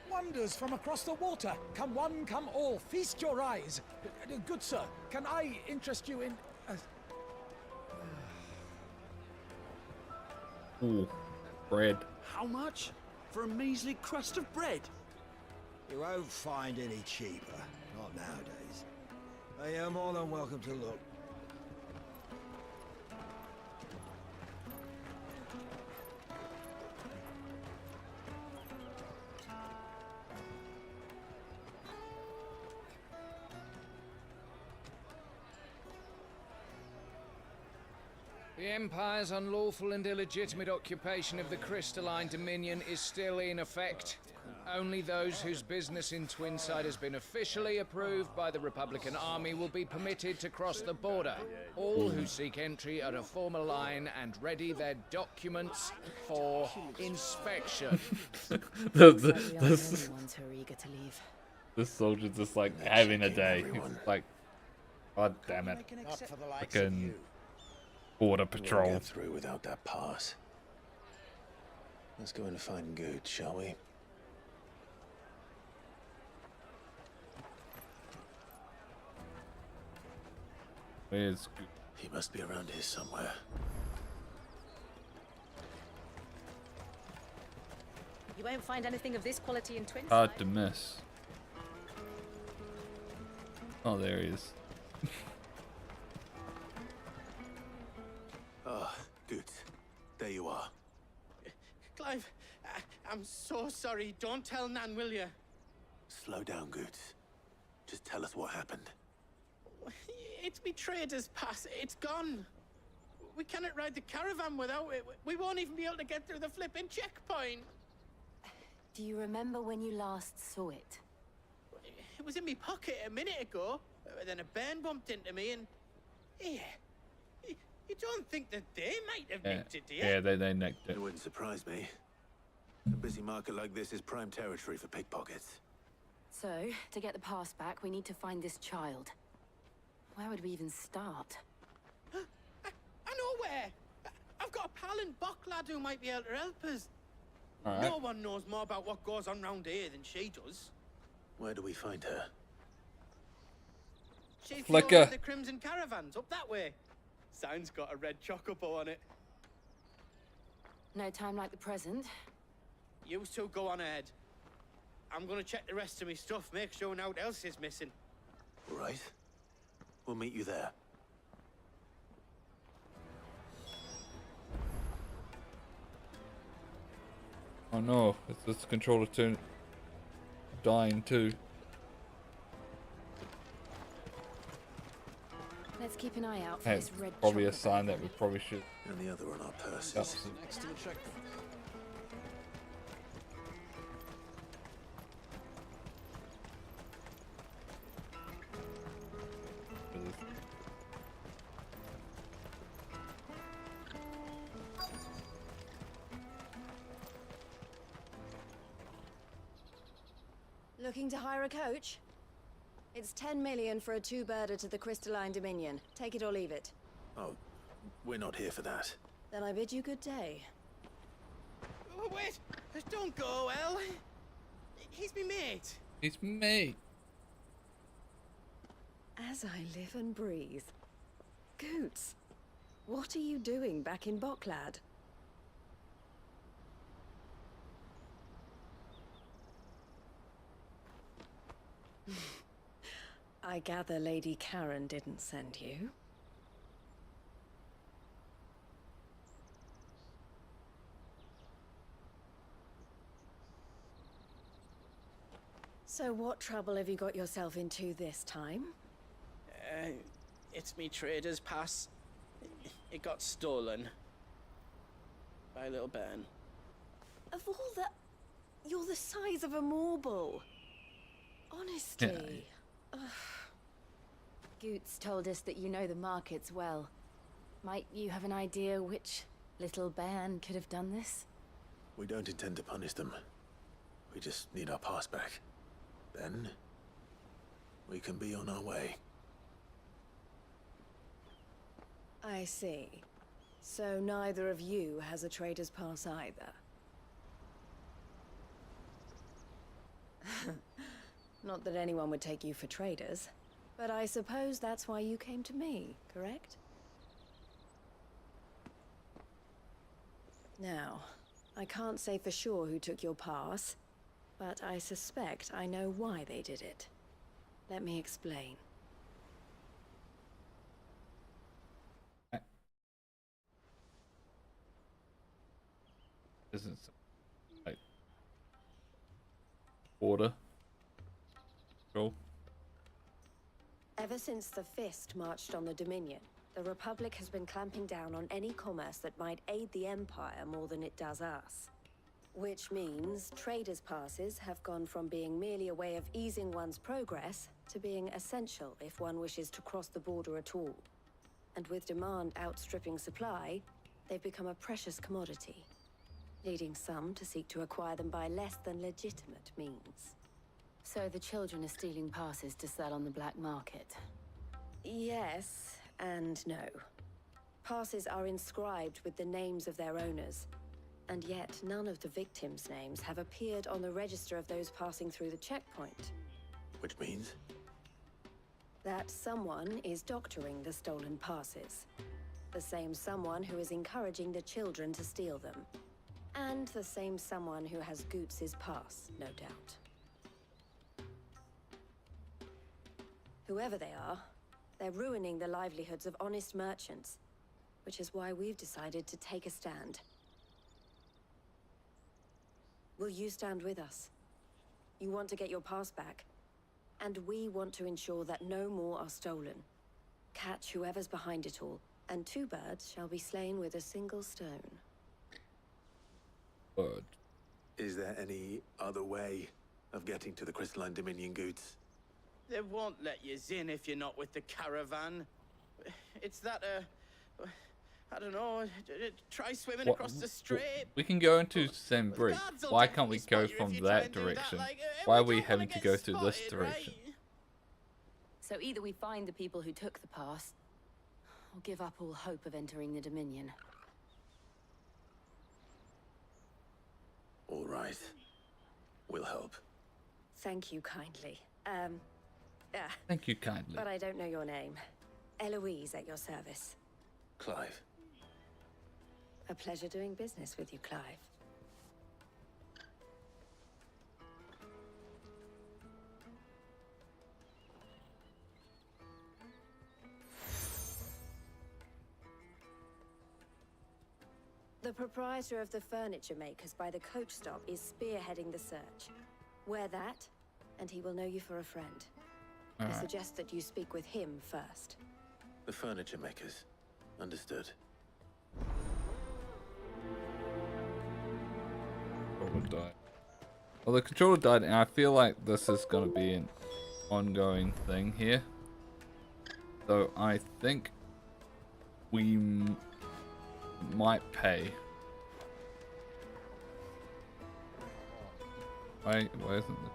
Wonders from across the water. Come one, come all. Feast your eyes. Good sir, can I interest you in... Ooh, bread. How much? For a measly crust of bread? You won't find any cheaper. Not nowadays. But you're more than welcome to look. The Empire's unlawful and illegitimate occupation of the Crystalline Dominion is still in effect. Only those whose business in Twinside has been officially approved by the Republican Army will be permitted to cross the border. All who seek entry are to form a line and ready their documents for inspection. This Ones who are eager to leave. soldier's just like having a day. It's like, god damn it. Fucking border patrol. We won't get through without that pass. Let's go and find Good, shall we? Where's Good? He must be around here somewhere. You won't find anything of this quality in Twinside. Hard to miss. Oh, there he is. Ah, Good. There you are. Clive, I'm so sorry. Don't tell Nan, will you? Slow down, Good. Just tell us what happened. It's me trader's pass. It's gone. We cannot ride the caravan without it. We won't even be able to get through the flipping checkpoint. Do you remember when you last saw it? It was in my pocket a minute ago. Then a bairn bumped into me and... Yeah. You don't think that they might have nicked it, do you? Yeah, they nicked it. It wouldn't surprise me. A busy market like this is prime territory for pickpockets. So, to get the pass back, we need to find this child. Where would we even start? I know where! I've got a pal in Bocklad who might be able to help us. All right. No one knows more about what goes on round here than she does. Where do we find her? She's Flicker. the Crimson Caravans, up that way. Sign's got a red chocobo on it. No time like the present. You two go on ahead. I'm gonna check the rest of my stuff, make sure no one else is missing. All right. We'll meet you there. Oh no, it's this controller turn dying too. Let's keep an eye out for Hey, this red probably a chocolate sign that thing. we probably should. And the other on our purses. Next to the checkpoint. Looking to hire a coach? It's 10 million for a two-birder to the Crystalline Dominion. Take it or leave it. Oh, we're not here for that. Then I bid you good day. Oh, wait! Don't go, El. He's me mate. It's me. As I live and breathe. Goots, what are you doing back in Bocklad? I gather Lady Karen didn't send you. So what trouble have you got yourself into this time? It's me trader's pass. It got stolen. By a little bairn. Of all the... You're the size of a marble. Honestly. Ugh. Goots told us that you know the markets well. Might you have an idea which little bairn could have done this? We don't intend to punish them. We just need our pass back. Then, we can be on our way. I see. So neither of you has a trader's pass either. Not that anyone would take you for traders, but I suppose that's why you came to me, correct? Now, I can't say for sure who took your pass, but I suspect I know why they did it. Let me explain. Isn't like order. Cool. Ever since the Fist marched on the Dominion, the Republic has been clamping down on any commerce that might aid the Empire more than it does us. Which means traders' passes have gone from being merely a way of easing one's progress to being essential if one wishes to cross the border at all. And with demand outstripping supply, they've become a precious commodity, leading some to seek to acquire them by less than legitimate means. So the children are stealing passes to sell on the black market? Yes and no. Passes are inscribed with the names of their owners, and yet none of the victims' names have appeared on the register of those passing through the checkpoint. Which means? That someone is doctoring the stolen passes. The same someone who is encouraging the children to steal them. And the same someone who has Goots' pass, no doubt. Whoever they are, they're ruining the livelihoods of honest merchants, which is why we've decided to take a stand. Will you stand with us? You want to get your pass back, and we want to ensure that no more are stolen. Catch whoever's behind it all, and 2 birds shall be slain with a single stone. Word. Is there any other way of getting to the Crystalline Dominion, Goots? They won't let you in if you're not with the caravan. It's that, I don't know, try swimming across the strait. We can go into Same Bridge. Why can't we go from that direction? Why are we having to go through this direction? So either we find the people who took the pass, or give up all hope of entering the Dominion. All right. We'll help. Thank you kindly. Thank you kindly. But I don't know your name. Eloise at your service. Clive. A pleasure doing business with you, Clive. The proprietor of the furniture makers by the coach stop is spearheading the search. Wear that, and he will know you for a friend. I suggest that you speak with him first. The furniture makers. Understood. Controller died. Well, the controller died, and I feel like this is going to be an ongoing thing here. So I think we might pay. Why isn't it?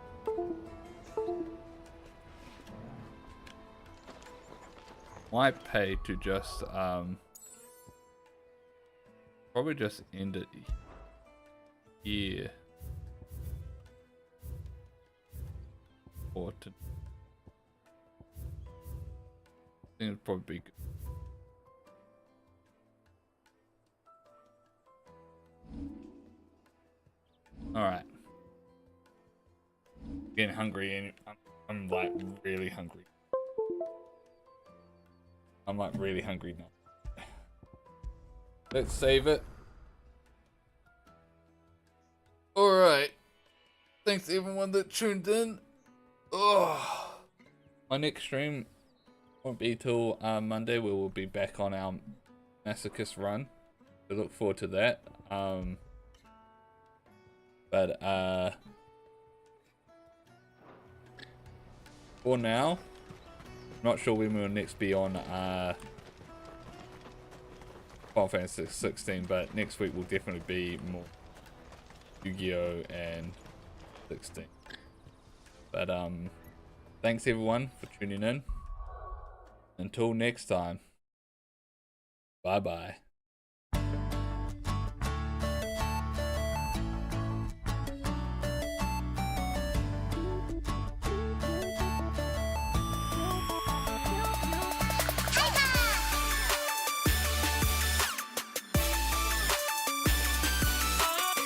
Might pay to just probably just end it here. for to. I think it'd probably be good. All right. Getting hungry, and I'm like really hungry. I'm like really hungry now. Let's save it. All right. Thanks to everyone that tuned in. Oh, my next stream won't be till Monday. We will be back on our masochist run. So look forward to that. For now, not sure when we'll next be on Final Fantasy 16, but next week will definitely be more Yu-Gi-Oh! And 16. But thanks everyone for tuning in. Until next time, bye bye.